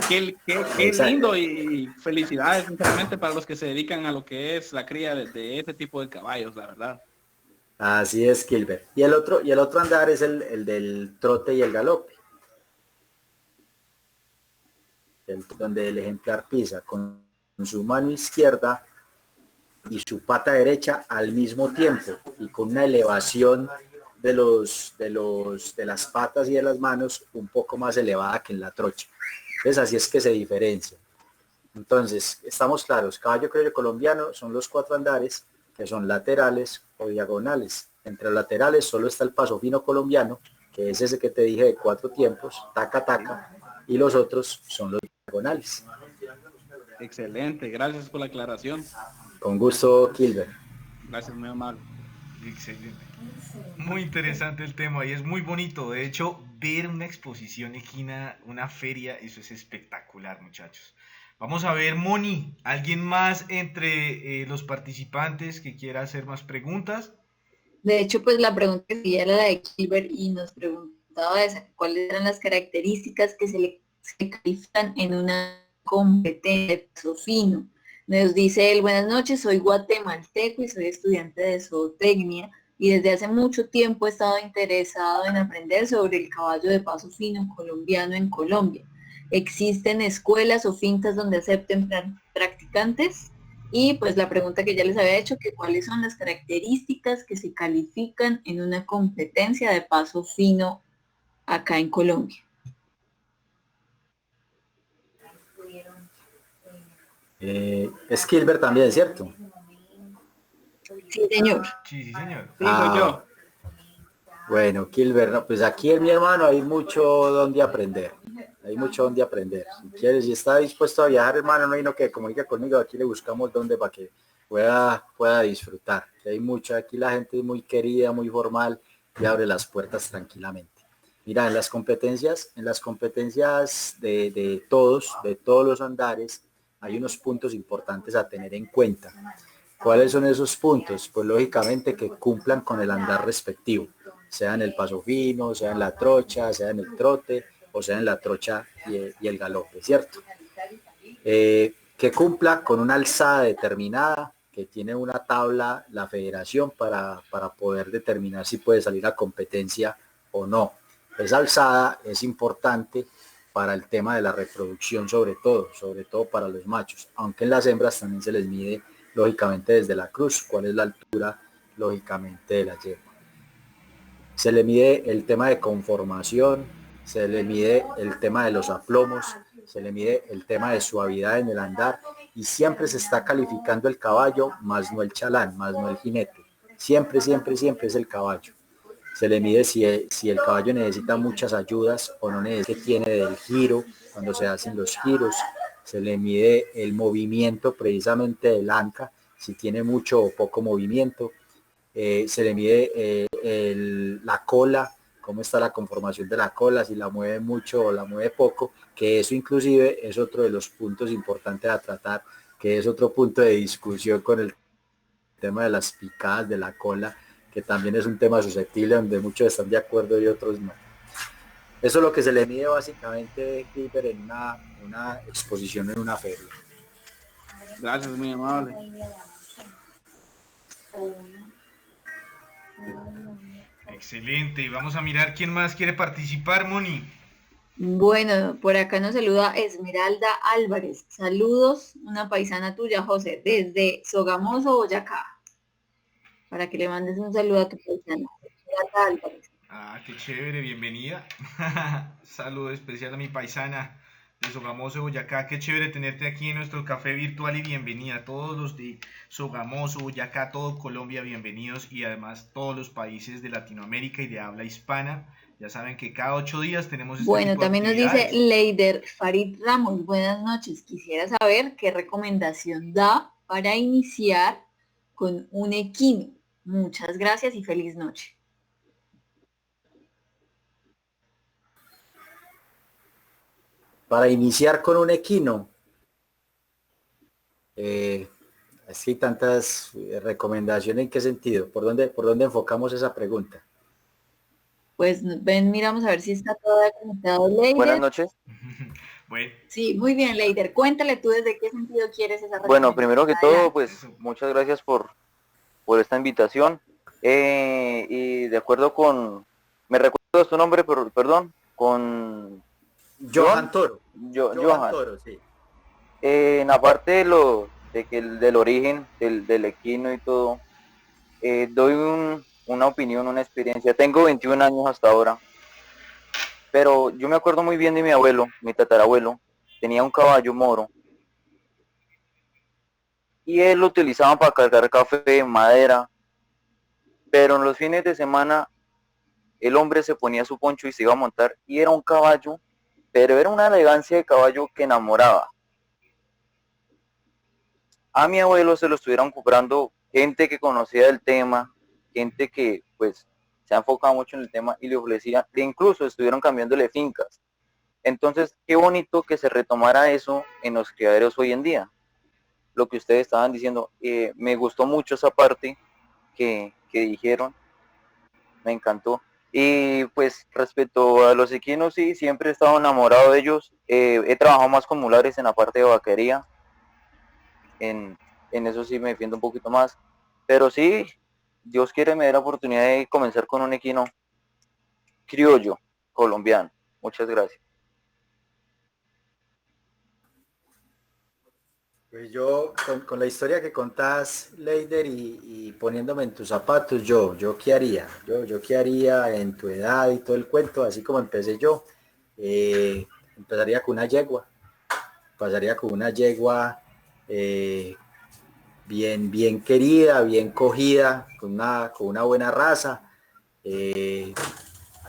qué lindo y felicidades sinceramente para los que se dedican a lo que es la cría de este tipo de caballos, la verdad. Así es, Gilbert. Y el otro andar es el del trote y el galope, donde el ejemplar pisa con su mano izquierda y su pata derecha al mismo tiempo y con una elevación de las patas y de las manos un poco más elevada que en la trocha. Entonces así es que se diferencia. Entonces, estamos claros, caballo criollo colombiano son los cuatro andares que son laterales o diagonales. Entre los laterales solo está el paso fino colombiano, que es ese que te dije de 4 tiempos, taca, taca, y los otros son los diagonales. Excelente, gracias por la aclaración. Con gusto, Kilber. Gracias, muy amable. Excelente. Muy interesante el tema y es muy bonito. De hecho, ver una exposición equina, una feria, eso es espectacular, muchachos. Vamos a ver, Moni, ¿alguien más entre los participantes que quiera hacer más preguntas? De hecho, pues la pregunta que seguía era la de Gilbert y nos preguntaba cuáles eran las características que se califican en una competencia de paso fino. Nos dice él, buenas noches, soy guatemalteco y soy estudiante de zootecnia y desde hace mucho tiempo he estado interesado en aprender sobre el caballo de paso fino colombiano en Colombia. ¿Existen escuelas o fincas donde acepten practicantes? Y pues la pregunta que ya les había hecho, que cuáles son las características que se califican en una competencia de paso fino acá en Colombia. Es Kilber también, ¿cierto? Sí, señor. Sí, sí, señor. Sí, soy yo. Bueno, Kilber, no, pues aquí en mi hermano hay mucho donde aprender. Hay mucho donde aprender. Si quieres, si está dispuesto a viajar, hermano, no hay no que comunique conmigo. Aquí le buscamos donde para que pueda disfrutar. Que hay mucho, aquí la gente es muy querida, muy formal y abre las puertas tranquilamente. Mira, en las competencias de todos los andares, hay unos puntos importantes a tener en cuenta. ¿Cuáles son esos puntos? Pues lógicamente que cumplan con el andar respectivo, sea en el paso fino, sea en la trocha, sea en el trote, o sea en la trocha y el galope, ¿cierto? Que cumpla con una alzada determinada, que tiene una tabla la federación para poder determinar si puede salir a competencia o no. Esa alzada es importante para el tema de la reproducción sobre todo para los machos, aunque en las hembras también se les mide lógicamente desde la cruz, cuál es la altura lógicamente de la yegua. Se le mide el tema de conformación, se le mide el tema de los aplomos, se le mide el tema de suavidad en el andar y siempre se está calificando el caballo, más no el chalán, más no el jinete. Siempre, siempre, siempre es el caballo. Se le mide si el caballo necesita muchas ayudas o no necesita, que tiene del giro, cuando se hacen los giros. Se le mide el movimiento precisamente del anca, si tiene mucho o poco movimiento. Se le mide la cola, cómo está la conformación de la cola, si la mueve mucho o la mueve poco, que eso inclusive es otro de los puntos importantes a tratar, que es otro punto de discusión con el tema de las picadas de la cola, que también es un tema susceptible donde muchos están de acuerdo y otros no. Eso es lo que se le mide básicamente, Clipper, en una exposición en una feria. Gracias, muy amable. Excelente. Y vamos a mirar quién más quiere participar, Moni. Bueno, por acá nos saluda Esmeralda Álvarez. Saludos, una paisana tuya, José, desde Sogamoso, Boyacá. Para que le mandes un saludo a tu paisana, Esmeralda Álvarez. Ah, qué chévere, bienvenida. Saludo especial a mi paisana de Sogamoso, Boyacá. Qué chévere tenerte aquí en nuestro café virtual y bienvenida a todos los de Sogamoso, Boyacá, todo Colombia, bienvenidos y además todos los países de Latinoamérica y de habla hispana. Ya saben que cada 8 días tenemos este Bueno, tipo de también nos dice actividades. Leider Farid Ramos, buenas noches. Quisiera saber qué recomendación da para iniciar con un equino. Muchas gracias y feliz noche. Para iniciar con un equino, así tantas recomendaciones, ¿en qué sentido? ¿Por dónde enfocamos esa pregunta? Pues ven, miramos a ver si está todavía conectado Buenas Leider. noches. Bueno, Sí, muy bien, Leider. Cuéntale tú desde qué sentido quieres esa Bueno, recomendación. primero que Adelante. todo, pues muchas gracias por esta invitación. Y de acuerdo con, me recuerdo su nombre, pero, perdón, con Johan Toro. Johan. Toro, sí. En la parte de del origen del equino y todo, doy una opinión, una experiencia. Tengo 21 años hasta ahora, pero yo me acuerdo muy bien de mi abuelo, mi tatarabuelo, tenía un caballo moro y él lo utilizaban para cargar café, madera, pero en los fines de semana el hombre se ponía su poncho y se iba a montar y era un caballo, pero era una elegancia de caballo que enamoraba. A mi abuelo se lo estuvieron comprando gente que conocía del tema, gente que pues se ha enfocado mucho en el tema y le ofrecía, e incluso estuvieron cambiándole fincas. Entonces, qué bonito que se retomara eso en los criaderos hoy en día. Lo que ustedes estaban diciendo, me gustó mucho esa parte que dijeron, me encantó. Y pues respecto a los equinos, sí, siempre he estado enamorado de ellos. He trabajado más con mulares en la parte de vaquería, en eso sí me defiendo un poquito más. Pero sí, Dios quiere me dé la oportunidad de comenzar con un equino criollo colombiano. Muchas gracias. Pues yo, con la historia que contás, Leider, y poniéndome en tus zapatos, yo qué haría, yo qué haría en tu edad y todo el cuento, así como empecé yo. Empezaría con una yegua, pasaría con una yegua eh, bien querida, bien cogida, con una buena raza,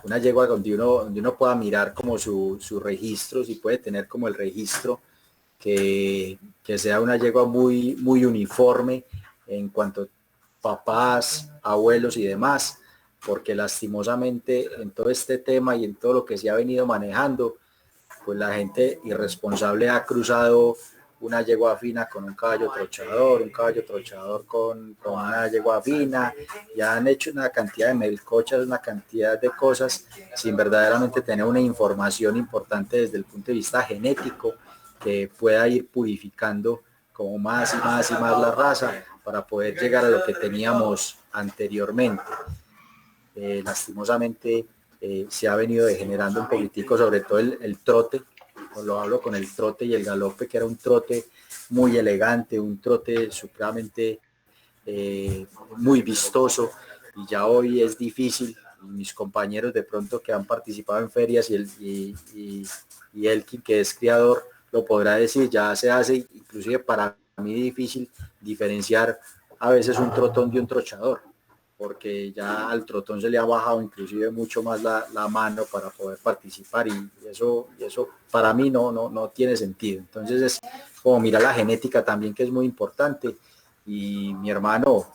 una yegua donde uno pueda mirar como su registro, si puede tener como el registro, que sea una yegua muy uniforme en cuanto a papás, abuelos y demás, porque lastimosamente en todo este tema y en todo lo que se ha venido manejando, pues la gente irresponsable ha cruzado una yegua fina con un caballo trochador con una yegua fina, y han hecho una cantidad de melcochas, una cantidad de cosas sin verdaderamente tener una información importante desde el punto de vista genético que pueda ir purificando como más y más y más la raza para poder llegar a lo que teníamos anteriormente. Lastimosamente se ha venido degenerando un poquitico, sobre todo el trote, lo hablo con el trote y el galope, que era un trote muy elegante, un trote supremamente muy vistoso, y ya hoy es difícil. Mis compañeros de pronto que han participado en ferias y Elkin, que es criador, lo podrá decir, ya se hace inclusive para mí difícil diferenciar a veces un trotón de un trochador, porque ya al trotón se le ha bajado inclusive mucho más la mano para poder participar, y eso para mí no tiene sentido. Entonces es como mirar la genética también, que es muy importante, y mi hermano,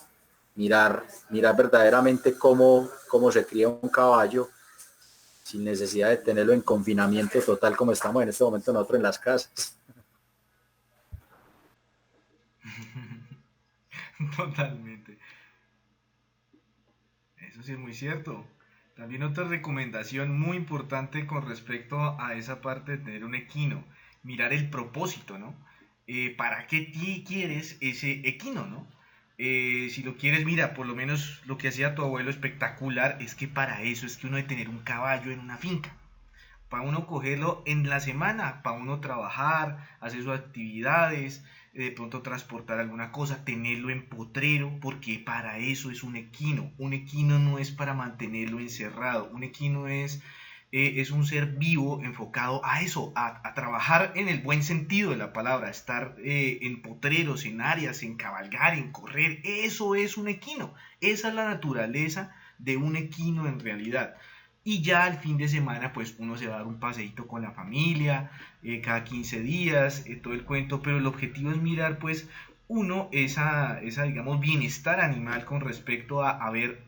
mirar verdaderamente cómo se cría un caballo sin necesidad de tenerlo en confinamiento total como estamos en este momento nosotros en las casas. Totalmente. Eso sí es muy cierto. También otra recomendación muy importante con respecto a esa parte de tener un equino, mirar el propósito, ¿no? ¿Para qué quieres ese equino, ¿no? Si lo quieres, mira, por lo menos lo que hacía tu abuelo espectacular es que para eso es que uno debe tener un caballo en una finca, para uno cogerlo en la semana, para uno trabajar, hacer sus actividades, de pronto transportar alguna cosa, tenerlo en potrero, porque para eso es un equino. Un equino no es para mantenerlo encerrado, un equino es un ser vivo enfocado a eso, a trabajar en el buen sentido de la palabra, a estar en potreros, en áreas, en cabalgar, en correr. Eso es un equino, esa es la naturaleza de un equino en realidad. Y ya al fin de semana pues uno se va a dar un paseíto con la familia, cada 15 días, todo el cuento, pero el objetivo es mirar pues uno esa digamos bienestar animal con respecto a ver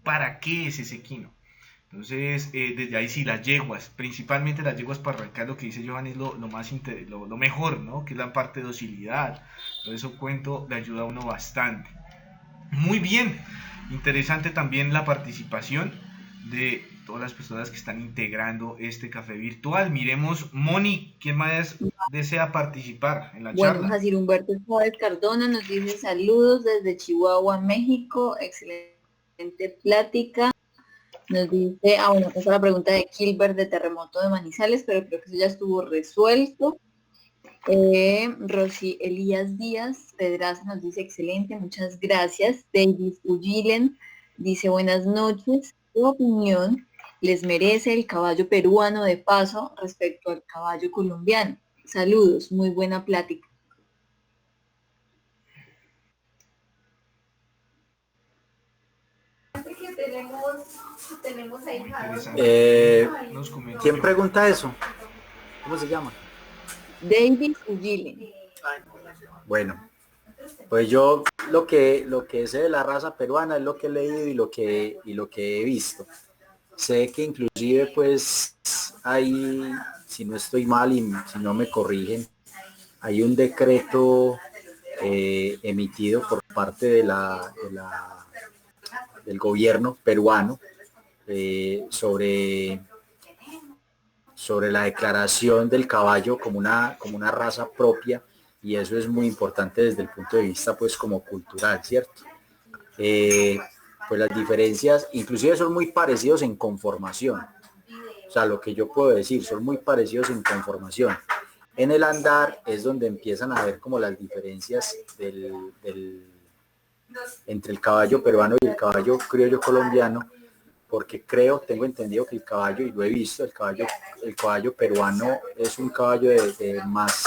para qué es ese equino. Entonces, desde ahí sí, las yeguas, principalmente las yeguas para arrancar, lo que dice Johan es lo más lo mejor, ¿no? Que es la parte de docilidad. Todo eso cuento le ayuda a uno bastante. Muy bien, interesante también la participación de todas las personas que están integrando este café virtual. Miremos, Moni, ¿quién más desea participar en la Bueno, charla? Jacir Humberto Chávez Cardona nos dice saludos desde Chihuahua, México, excelente plática. Nos dice, bueno, esa es la pregunta de Kilbert de Terremoto de Manizales, pero creo que eso ya estuvo resuelto. Rosy Elías Díaz Pedraza nos dice excelente, muchas gracias. David Ullilen dice buenas noches. ¿Qué opinión les merece el caballo peruano de paso respecto al caballo colombiano? Saludos, muy buena plática. Interesante. Nos comentó ¿Quién Johan. pregunta eso? ¿Cómo se llama? David Ugile. Bueno, pues yo lo que sé de la raza peruana es lo que he leído y lo que he visto. Sé que inclusive pues hay, si no estoy mal y si no me corrigen, hay un decreto emitido por parte del gobierno peruano sobre la declaración del caballo como una raza propia, y eso es muy importante desde el punto de vista pues como cultural, ¿cierto? Pues las diferencias inclusive son muy parecidos en conformación, o sea, lo que yo puedo decir, son muy parecidos en conformación. En el andar es donde empiezan a ver como las diferencias entre el caballo peruano y el caballo criollo colombiano, porque tengo entendido que el caballo, y lo he visto, el caballo peruano es un caballo de más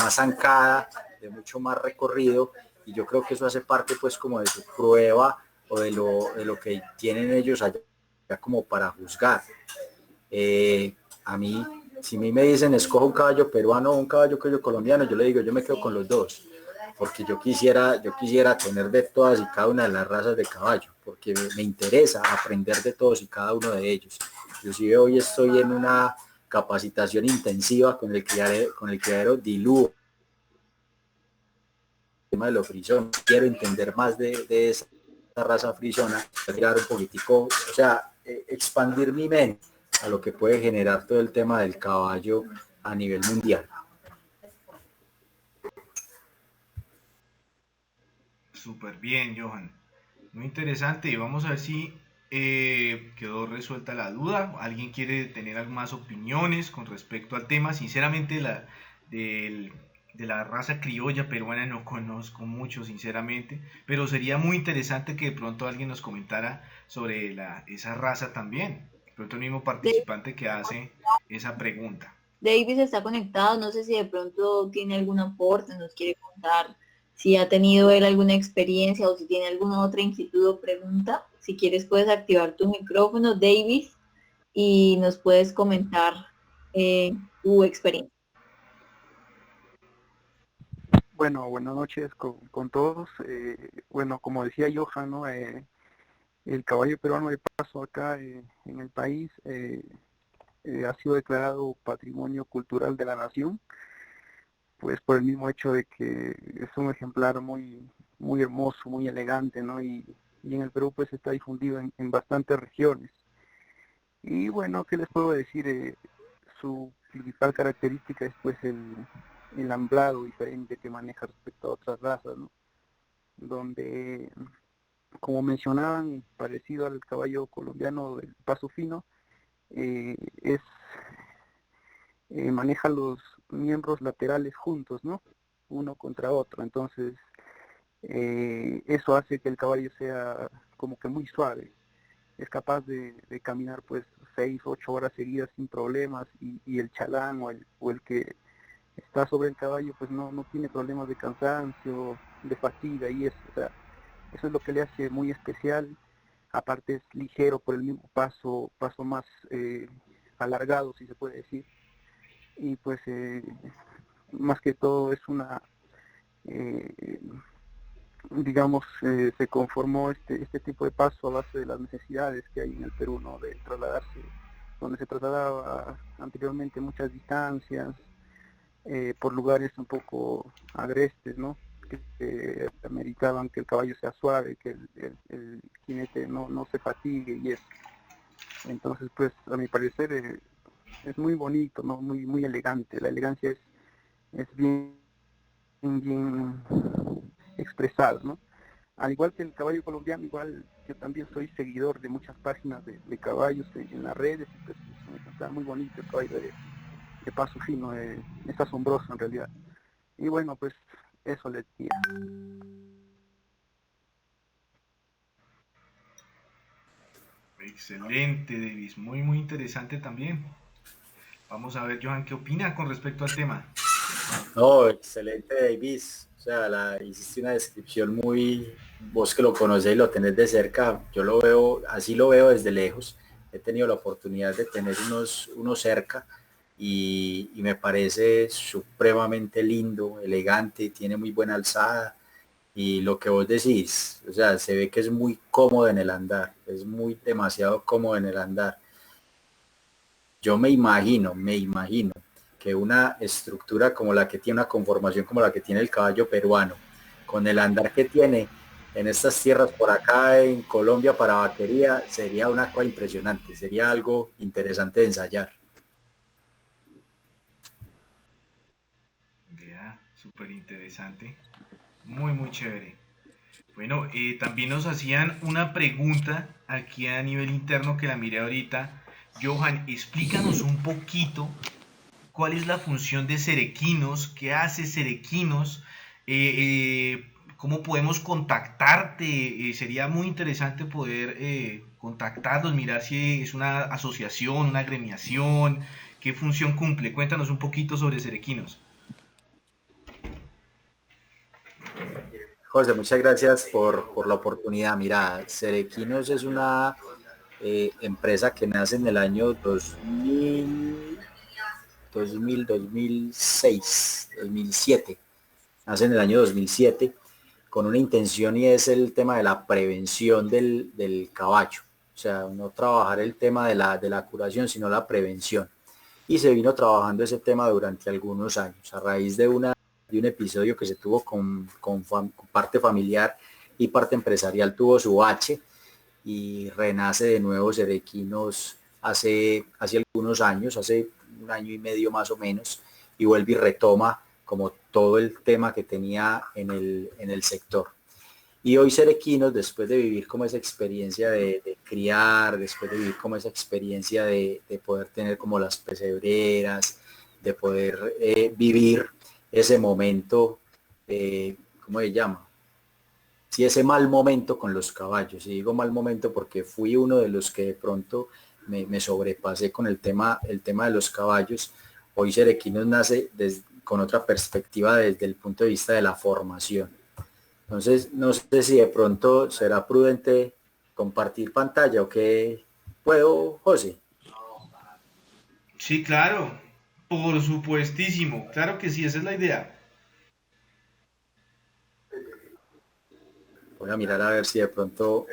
zancada, de mucho más recorrido, y yo creo que eso hace parte pues como de su prueba o de lo que tienen ellos allá como para juzgar. A mí, si a mí me dicen escojo un caballo peruano o un caballo colombiano, yo le digo, yo me quedo con los dos, porque yo quisiera tener de todas y cada una de las razas de caballo, porque me interesa aprender de todos y cada uno de ellos. Inclusive hoy estoy en una capacitación intensiva con el criadero Dilú, el tema de los frisones. Quiero entender más de esa raza frisona, crear un poquitico, o sea, expandir mi mente a lo que puede generar todo el tema del caballo a nivel mundial. Súper bien, Johan. Muy interesante. Y vamos a ver si quedó resuelta la duda. ¿Alguien quiere tener más opiniones con respecto al tema? Sinceramente, de la raza criolla peruana no conozco mucho, sinceramente. Pero sería muy interesante que de pronto alguien nos comentara sobre esa raza también. De pronto el mismo participante que hace esa pregunta. Davis está conectado, no sé si de pronto tiene algún aporte, nos quiere contar si ha tenido él alguna experiencia o si tiene alguna otra inquietud o pregunta. Si quieres puedes activar tu micrófono, Davis, y nos puedes comentar tu experiencia. Bueno, buenas noches con todos. Bueno, como decía Johan, ¿no? El caballo peruano de paso acá en el país ha sido declarado Patrimonio Cultural de la Nación, pues por el mismo hecho de que es un ejemplar muy, muy hermoso, muy elegante, ¿no? Y en el Perú pues está difundido en bastantes regiones. Y bueno, ¿qué les puedo decir? Su principal característica es pues el amblado diferente que maneja respecto a otras razas, ¿no? Donde, como mencionaban, parecido al caballo colombiano del paso fino, maneja los miembros laterales juntos, ¿no? Uno contra otro. Entonces, eso hace que el caballo sea como que muy suave. Es capaz de caminar pues 6, 8 horas seguidas sin problemas, y el chalán o el que está sobre el caballo pues no tiene problemas de cansancio, de fatiga y eso. O sea, eso es lo que le hace muy especial. Aparte es ligero por el mismo paso más alargado, si se puede decir. Y pues más que todo es una, digamos, se conformó este tipo de paso a base de las necesidades que hay en el Perú, ¿no? De trasladarse, donde se trasladaba anteriormente muchas distancias, por lugares un poco agrestes, ¿no? Que ameritaban que el caballo sea suave, que el jinete no se fatigue y eso. Entonces, pues, a mi parecer, es muy bonito, ¿no? Muy, muy elegante. La elegancia es bien expresada, ¿no? Al igual que el caballo colombiano, igual yo también soy seguidor de muchas páginas de caballos en las redes, y pues está muy bonito el caballo de paso fino, es asombroso en realidad. Y bueno, pues eso les diría. Excelente, Davis. Muy, muy interesante también. Vamos a ver, Johan, ¿qué opina con respecto al tema? No, excelente, Davis. O sea, hiciste una descripción muy, vos que lo conocés y lo tenés de cerca, yo lo veo, así lo veo desde lejos. He tenido la oportunidad de tener unos cerca y me parece supremamente lindo, elegante, tiene muy buena alzada y lo que vos decís, o sea, se ve que es muy cómodo en el andar, es muy demasiado cómodo en el andar. Yo me imagino que una estructura como la que tiene, una conformación como la que tiene el caballo peruano, con el andar que tiene en estas tierras por acá en Colombia para batería, sería una cosa impresionante, sería algo interesante de ensayar. Vea, súper interesante. Muy, muy chévere. Bueno, también nos hacían una pregunta aquí a nivel interno que la miré ahorita. Johan, explícanos un poquito cuál es la función de Cerequinos, qué hace Cerequinos, cómo podemos contactarte. Sería muy interesante poder contactarlos, mirar si es una asociación, una agremiación, qué función cumple. Cuéntanos un poquito sobre Cerequinos. José, muchas gracias por la oportunidad. Mira, Cerequinos es una empresa que nace en el año 2006, 2007. Nace en el año 2007 con una intención y es el tema de la prevención del caballo. O sea, no trabajar el tema de la curación, sino la prevención. Y se vino trabajando ese tema durante algunos años, a raíz de un episodio que se tuvo con parte familiar y parte empresarial, tuvo su H y renace de nuevo Cerequinos hace algunos años, hace un año y medio más o menos, y vuelve y retoma como todo el tema que tenía en el sector. Y hoy Cerequinos, después de vivir como esa experiencia de criar, después de vivir como esa experiencia de poder tener como las pesebreras, de poder vivir ese momento, ¿cómo se llama? Sí, ese mal momento con los caballos. Y digo mal momento porque fui uno de los que de pronto me sobrepasé con el tema de los caballos. Hoy Cerequinos nace con otra perspectiva desde el punto de vista de la formación. Entonces, no sé si de pronto será prudente compartir pantalla o qué puedo, José. Sí, claro, por supuestísimo, claro que sí, esa es la idea. Voy a mirar a ver si de pronto...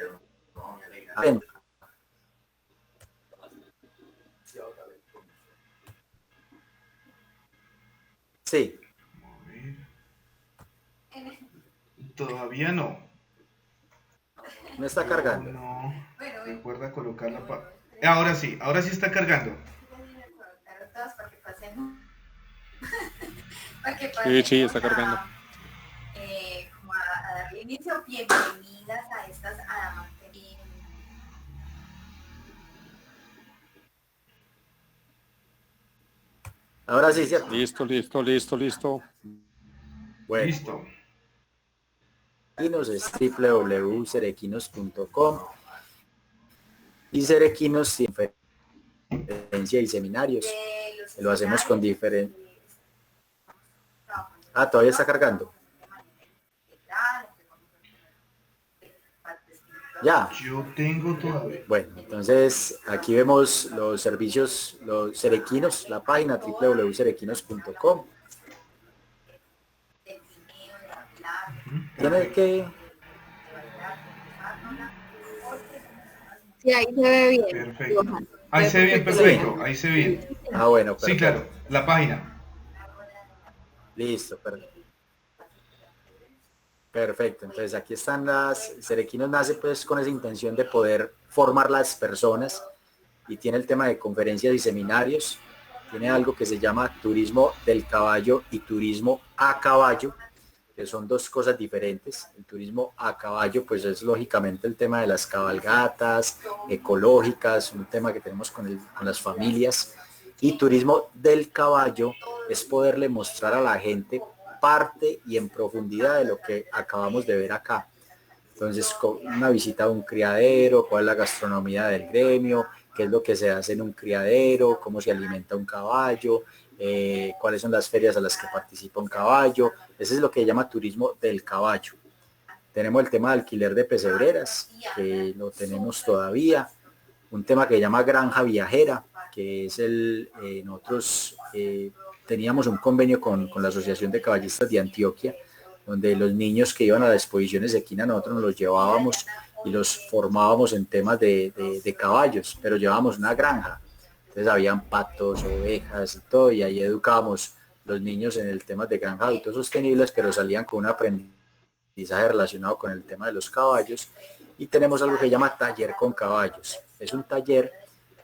Sí, A ver, todavía no. no está Yo cargando. no. Recuerda colocarla ahora sí está cargando. Sí, sí, está cargando. Como a darle inicio, bienvenidas a estas Adamantes. Ahora sí, ¿cierto? Listo, listo, listo, listo. Bueno, Listo. Cerequinos es www.cerequinos.com y Cerequinos tiene conferencia y seminarios. Lo hacemos con diferentes... Ah, todavía está cargando. Ya. Yo tengo todavía. Bueno, entonces aquí vemos los servicios, los Cerequinos, la página www.cerequinos.com. Tiene que... Sí, ahí se ve bien, Perfecto. Johan. Ahí se ve bien, perfecto. Sí. Ahí se ve bien. Ah, bueno, perfecto. Sí, claro. La página. Listo, perfecto. Entonces aquí están Cerequinos nace pues con esa intención de poder formar las personas y tiene el tema de conferencias y seminarios. Tiene algo que se llama turismo del caballo y turismo a caballo, que son dos cosas diferentes. El turismo a caballo pues es lógicamente el tema de las cabalgatas ecológicas, un tema que tenemos con las familias, y turismo del caballo es poderle mostrar a la gente parte y en profundidad de lo que acabamos de ver acá. Entonces, una visita a un criadero, cuál es la gastronomía del gremio, qué es lo que se hace en un criadero, cómo se alimenta un caballo, cuáles son las ferias a las que participa un caballo. Ese es lo que se llama turismo del caballo. Tenemos el tema de alquiler de pesebreras, que lo tenemos todavía. Un tema que se llama Granja Viajera, que es nosotros teníamos un convenio con la Asociación de Caballistas de Antioquia, donde los niños que iban a las exposiciones equinas nosotros nos los llevábamos y los formábamos en temas de caballos, pero llevábamos una granja. Entonces habían patos, ovejas y todo, y ahí educábamos los niños en el tema de granja autosostenibles, pero salían con un aprendizaje relacionado con el tema de los caballos. Y tenemos algo que se llama taller con caballos. Es un taller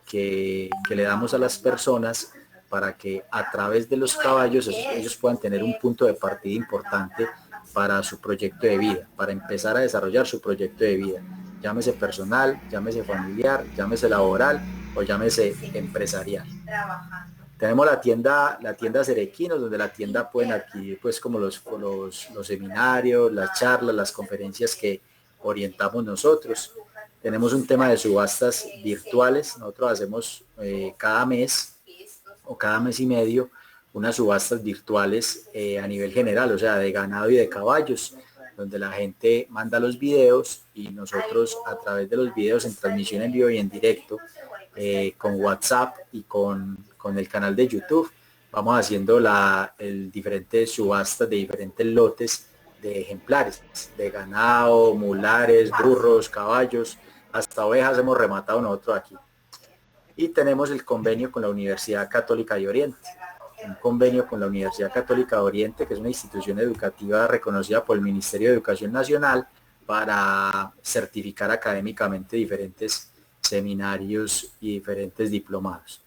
que le damos a las personas para que a través de los caballos ellos puedan tener un punto de partida importante para su proyecto de vida, para empezar a desarrollar su proyecto de vida. Llámese personal, llámese familiar, llámese laboral o llámese empresarial. Tenemos la tienda Cerequinos, donde la tienda pueden adquirir pues como los seminarios, las charlas, las conferencias que orientamos nosotros. Tenemos un tema de subastas virtuales. Nosotros hacemos cada mes o cada mes y medio unas subastas virtuales a nivel general, o sea, de ganado y de caballos, donde la gente manda los videos y nosotros a través de los videos en transmisión en vivo y en directo, con WhatsApp y con el canal de YouTube, vamos haciendo diferentes subastas de diferentes lotes de ejemplares, de ganado, mulares, burros, caballos, hasta ovejas hemos rematado nosotros aquí. Y tenemos el convenio con la Universidad Católica de Oriente, un convenio con la Universidad Católica de Oriente, que es una institución educativa reconocida por el Ministerio de Educación Nacional para certificar académicamente diferentes seminarios y diferentes diplomados.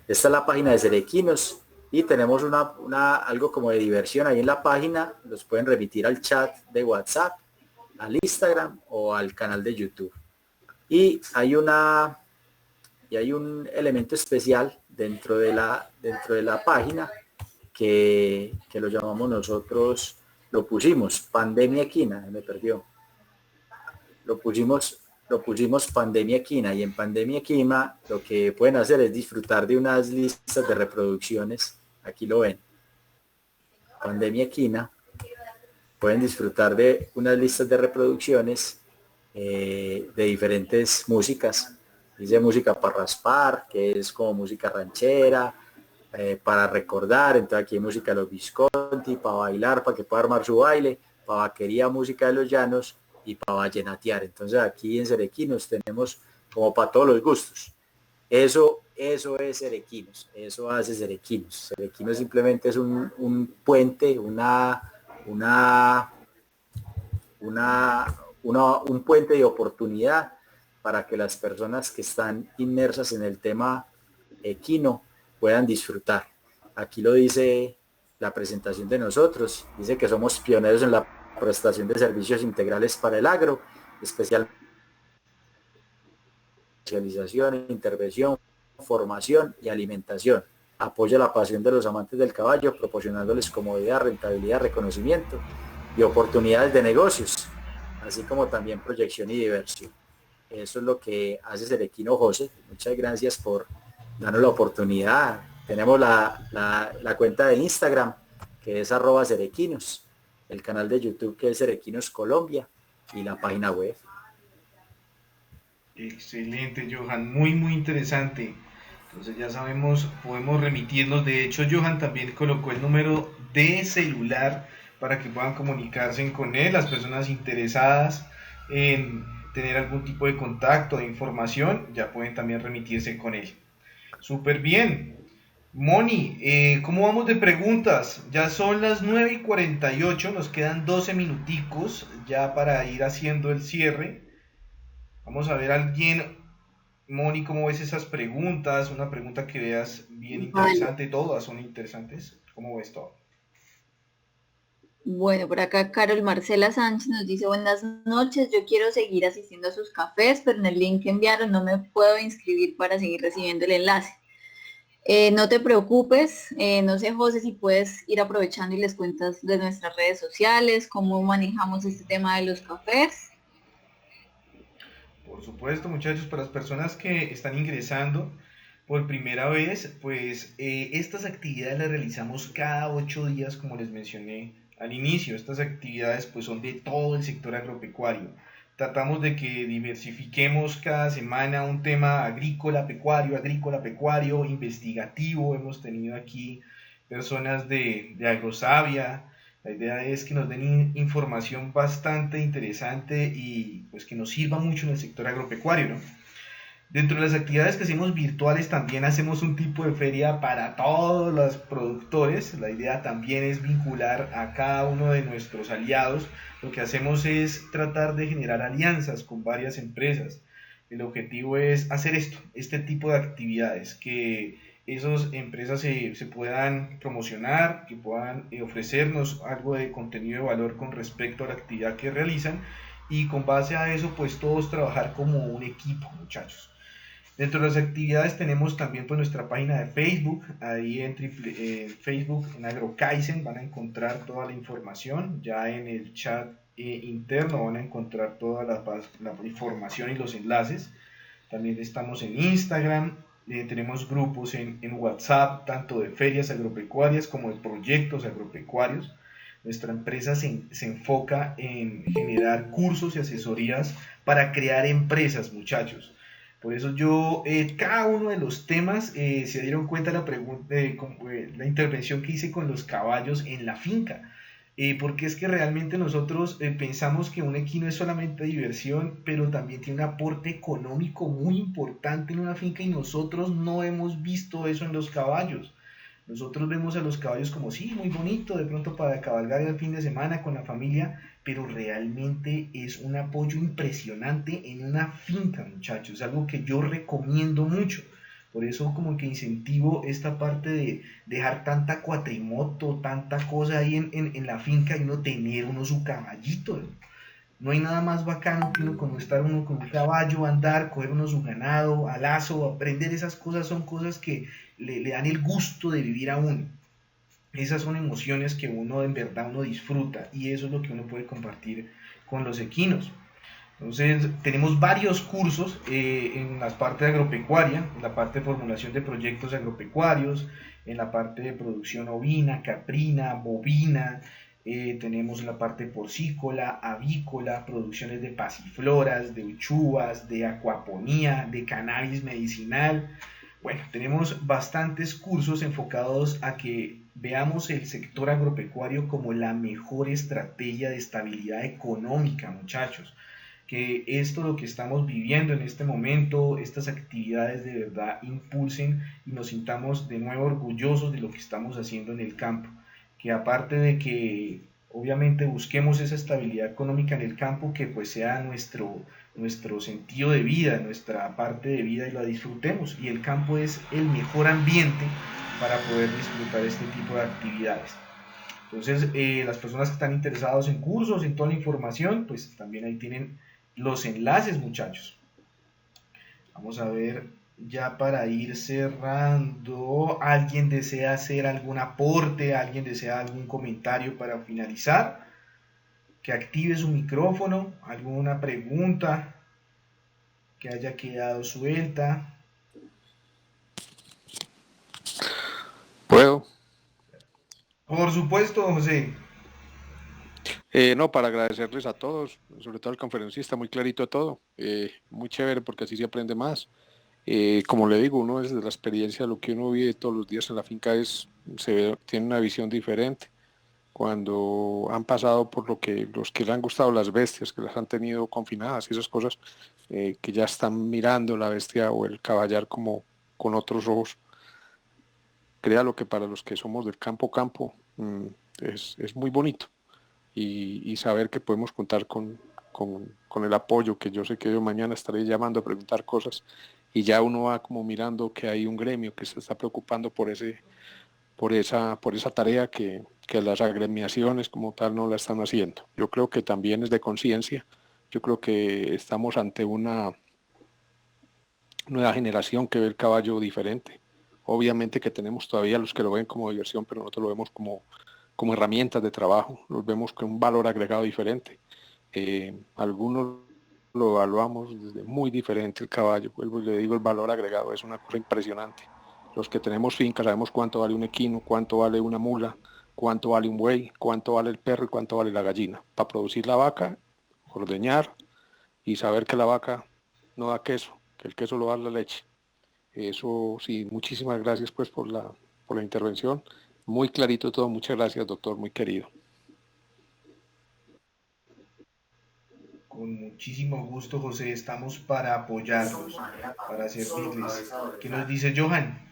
Esta es la página de Cerequinos y tenemos algo como de diversión ahí en la página. Los pueden remitir al chat de WhatsApp, al Instagram o al canal de YouTube. Y hay un elemento especial dentro de la página que lo llamamos nosotros, lo pusimos Pandemia Equina, me perdió. Lo pusimos Pandemia Equina, y en Pandemia Equina lo que pueden hacer es disfrutar de unas listas de reproducciones. Aquí lo ven. Pandemia Equina. Pueden disfrutar de unas listas de reproducciones de diferentes músicas. Dice música para raspar, que es como música ranchera, para recordar. Entonces aquí hay música de los Visconti, para bailar, para que pueda armar su baile, para vaquería, música de los llanos y para vallenatear. Entonces aquí en Cerequinos tenemos como para todos los gustos. Eso es Cerequinos, eso hace Cerequinos. Cerequinos simplemente es un puente, un puente de oportunidad para que las personas que están inmersas en el tema equino puedan disfrutar. Aquí lo dice la presentación de nosotros, dice que somos pioneros en la prestación de servicios integrales para el agro, especialización, intervención, formación y alimentación. Apoya la pasión de los amantes del caballo, proporcionándoles comodidad, rentabilidad, reconocimiento y oportunidades de negocios, así como también proyección y diversión. Eso es lo que hace Cerequino José. Muchas gracias por darnos la oportunidad. Tenemos la cuenta de Instagram, que es @cerequinos, el canal de YouTube, que es Cerequinos Colombia, y la página web. Excelente, Johan, muy interesante. Entonces ya sabemos, podemos remitirnos. De hecho, Johan también colocó el número de celular para que puedan comunicarse con él, las personas interesadas en tener algún tipo de contacto, de información, ya pueden también remitirse con él. Súper bien. Moni, ¿cómo vamos de preguntas? Ya son las 9:48, nos quedan 12 minuticos ya para ir haciendo el cierre. Vamos a ver a alguien. Moni, ¿cómo ves esas preguntas? Una pregunta que veas bien interesante, todas son interesantes. ¿Cómo ves todo? Bueno, por acá Carol Marcela Sánchez nos dice: buenas noches, yo quiero seguir asistiendo a sus cafés, pero en el link que enviaron no me puedo inscribir para seguir recibiendo el enlace. No te preocupes, no sé, José, si puedes ir aprovechando y les cuentas de nuestras redes sociales, cómo manejamos este tema de los cafés. Por supuesto, muchachos, para las personas que están ingresando por primera vez, pues estas actividades las realizamos cada 8 días, como les mencioné al inicio, estas actividades pues son de todo el sector agropecuario. Tratamos de que diversifiquemos cada semana un tema agrícola, pecuario, investigativo. Hemos tenido aquí personas de Agrosavia. La idea es que nos den información bastante interesante y pues que nos sirva mucho en el sector agropecuario, ¿no? Dentro de las actividades que hacemos virtuales también hacemos un tipo de feria para todos los productores. La idea también es vincular a cada uno de nuestros aliados. Lo que hacemos es tratar de generar alianzas con varias empresas. El objetivo es hacer este tipo de actividades, que esas empresas se puedan promocionar, que puedan ofrecernos algo de contenido de valor con respecto a la actividad que realizan, y con base a eso pues todos trabajar como un equipo, muchachos. Dentro de las actividades tenemos también pues nuestra página de Facebook. Ahí en Facebook, en AgroKaizen, van a encontrar toda la información. Ya en el chat interno van a encontrar toda la información y los enlaces. También estamos en Instagram. Tenemos grupos en WhatsApp, tanto de ferias agropecuarias como de proyectos agropecuarios. Nuestra empresa se enfoca en generar cursos y asesorías para crear empresas, muchachos. Por eso yo, cada uno de los temas, se dieron cuenta la intervención que hice con los caballos en la finca. Porque es que realmente nosotros pensamos que un equino es solamente diversión, pero también tiene un aporte económico muy importante en una finca, y nosotros no hemos visto eso en los caballos. Nosotros vemos a los caballos como, sí, muy bonito, de pronto para cabalgar el fin de semana con la familia, pero realmente es un apoyo impresionante en una finca, muchachos. Es algo que yo recomiendo mucho. Por eso como que incentivo esta parte de dejar tanta cuatrimoto, tanta cosa ahí en la finca, y uno tener uno su caballito. No hay nada más bacano que estar uno con un caballo, andar, coger uno su ganado, a lazo, aprender esas cosas. Son cosas que le dan el gusto de vivir a uno. Esas son emociones que uno en verdad uno disfruta, y eso es lo que uno puede compartir con los equinos. Entonces tenemos varios cursos en la parte agropecuaria, en la parte de formulación de proyectos agropecuarios, en la parte de producción ovina, caprina, bovina. Tenemos la parte porcícola, avícola, producciones de pasifloras, de uchuvas, de acuaponía, de cannabis medicinal. Bueno, tenemos bastantes cursos enfocados a que veamos el sector agropecuario como la mejor estrategia de estabilidad económica, muchachos. Que esto, lo que estamos viviendo en este momento, estas actividades de verdad impulsen y nos sintamos de nuevo orgullosos de lo que estamos haciendo en el campo. Que aparte de que obviamente busquemos esa estabilidad económica en el campo, que pues sea nuestro sentido de vida, nuestra parte de vida, y la disfrutemos. Y el campo es el mejor ambiente para poder disfrutar este tipo de actividades. Entonces, las personas que están interesados en cursos, en toda la información, pues también ahí tienen los enlaces, muchachos. Vamos a ver, ya para ir cerrando, ¿alguien desea hacer algún aporte? ¿Alguien desea algún comentario para finalizar? Que active su micrófono. ¿Alguna pregunta que haya quedado suelta? ¿Puedo? Por supuesto, José. No, para agradecerles a todos, sobre todo al conferencista, muy clarito todo, muy chévere porque así se aprende más. Como le digo, uno desde la experiencia, lo que uno vive todos los días en la finca tiene una visión diferente. Cuando han pasado por los que les han gustado las bestias, que las han tenido confinadas y esas cosas, que ya están mirando la bestia o el caballar como con otros ojos. Créalo que para los que somos del campo, es muy bonito. Y saber que podemos contar con el apoyo, que yo sé que yo mañana estaré llamando a preguntar cosas, y ya uno va como mirando que hay un gremio que se está preocupando por esa tarea que las agremiaciones como tal no la están haciendo. Yo creo que también es de conciencia. Yo creo que estamos ante una nueva generación que ve el caballo diferente. Obviamente que tenemos todavía los que lo ven como diversión, pero nosotros lo vemos como herramientas de trabajo, los vemos con un valor agregado diferente. Algunos lo evaluamos desde muy diferente el caballo. Vuelvo y le digo, el valor agregado es una cosa impresionante. Los que tenemos fincas sabemos cuánto vale un equino, cuánto vale una mula, cuánto vale un buey, cuánto vale el perro y cuánto vale la gallina, para producir la vaca, ordeñar y saber que la vaca no da queso, que el queso lo da la leche. Eso sí, muchísimas gracias pues por la intervención. Muy clarito todo, muchas gracias doctor, muy querido. Con muchísimo gusto, José, estamos para apoyarlos, para servirles. ¿Qué nos dice Johan?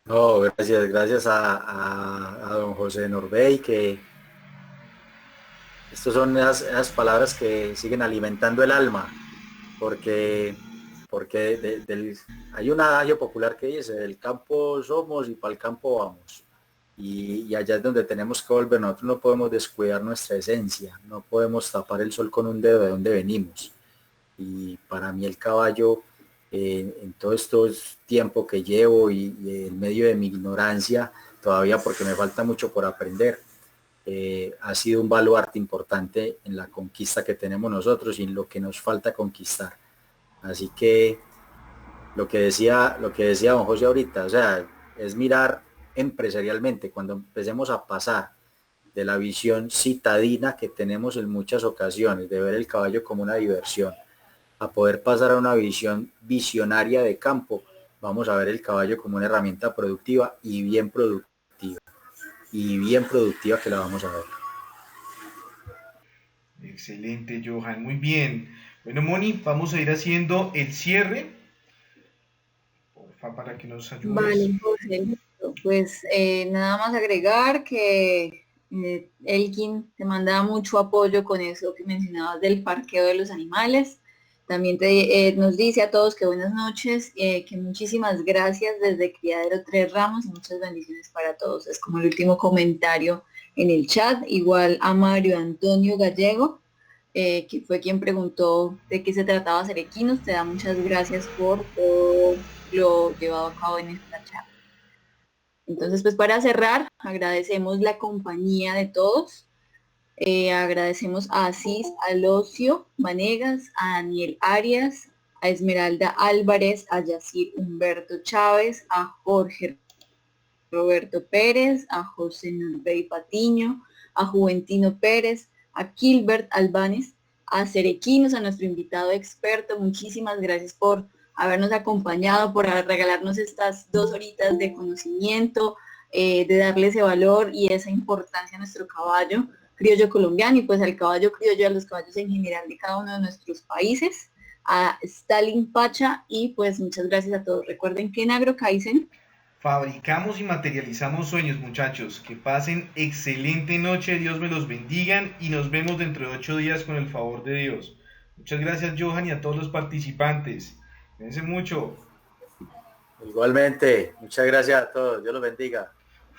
No, gracias a don José Norbey, que estas son esas palabras que siguen alimentando el alma, porque hay un adagio popular que dice, del campo somos y para el campo vamos. Y allá es donde tenemos que volver. Nosotros no podemos descuidar nuestra esencia, no podemos tapar el sol con un dedo de donde venimos. Y para mí el caballo, en todo estos tiempo que llevo y en medio de mi ignorancia, todavía porque me falta mucho por aprender, ha sido un baluarte importante en la conquista que tenemos nosotros y en lo que nos falta conquistar. Así que lo que decía don José ahorita, o sea, es mirar empresarialmente, cuando empecemos a pasar de la visión citadina que tenemos en muchas ocasiones, de ver el caballo como una diversión, a poder pasar a una visión visionaria de campo, vamos a ver el caballo como una herramienta productiva y bien productiva que la vamos a ver. Excelente, Johan, muy bien. Bueno, Moni, vamos a ir haciendo el cierre, porfa, para que nos ayudes. Vale, José, listo. Pues nada más agregar que Elkin te manda mucho apoyo con eso que mencionabas del parqueo de los animales. También nos dice a todos que buenas noches, que muchísimas gracias desde Criadero Tres Ramos y muchas bendiciones para todos. Es como el último comentario en el chat. Igual a Mario Antonio Gallego, que fue quien preguntó de qué se trataba Ser Equinos. Te da muchas gracias por todo lo llevado a cabo en esta charla. Entonces, pues para cerrar, agradecemos la compañía de todos. Agradecemos a Asís Alocio Vanegas, a Daniel Arias, a Esmeralda Álvarez, a Yacir Humberto Chávez, a Jorge Roberto Pérez, a José Norbey Patiño, a Juventino Pérez, a Gilbert Albanes, a Ser Equinos, a nuestro invitado experto. Muchísimas gracias por habernos acompañado, por regalarnos estas 2 horitas de conocimiento, de darle ese valor y esa importancia a nuestro caballo criollo colombiano y pues al caballo criollo, a los caballos en general de cada uno de nuestros países, a Stalin Pacha, y pues muchas gracias a todos. Recuerden que en AgroKaizen fabricamos y materializamos sueños, muchachos. Que pasen excelente noche, Dios me los bendiga y nos vemos dentro de 8 días con el favor de Dios. Muchas gracias, Johan, y a todos los participantes. Cuídense mucho. Igualmente, muchas gracias a todos, Dios los bendiga.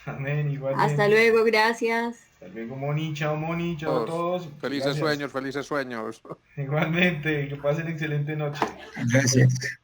Amén, igualmente. Hasta luego, gracias. Hasta luego, Moni, chao a todos. Felices sueños, felices sueños. Igualmente, que pasen excelente noche. Gracias.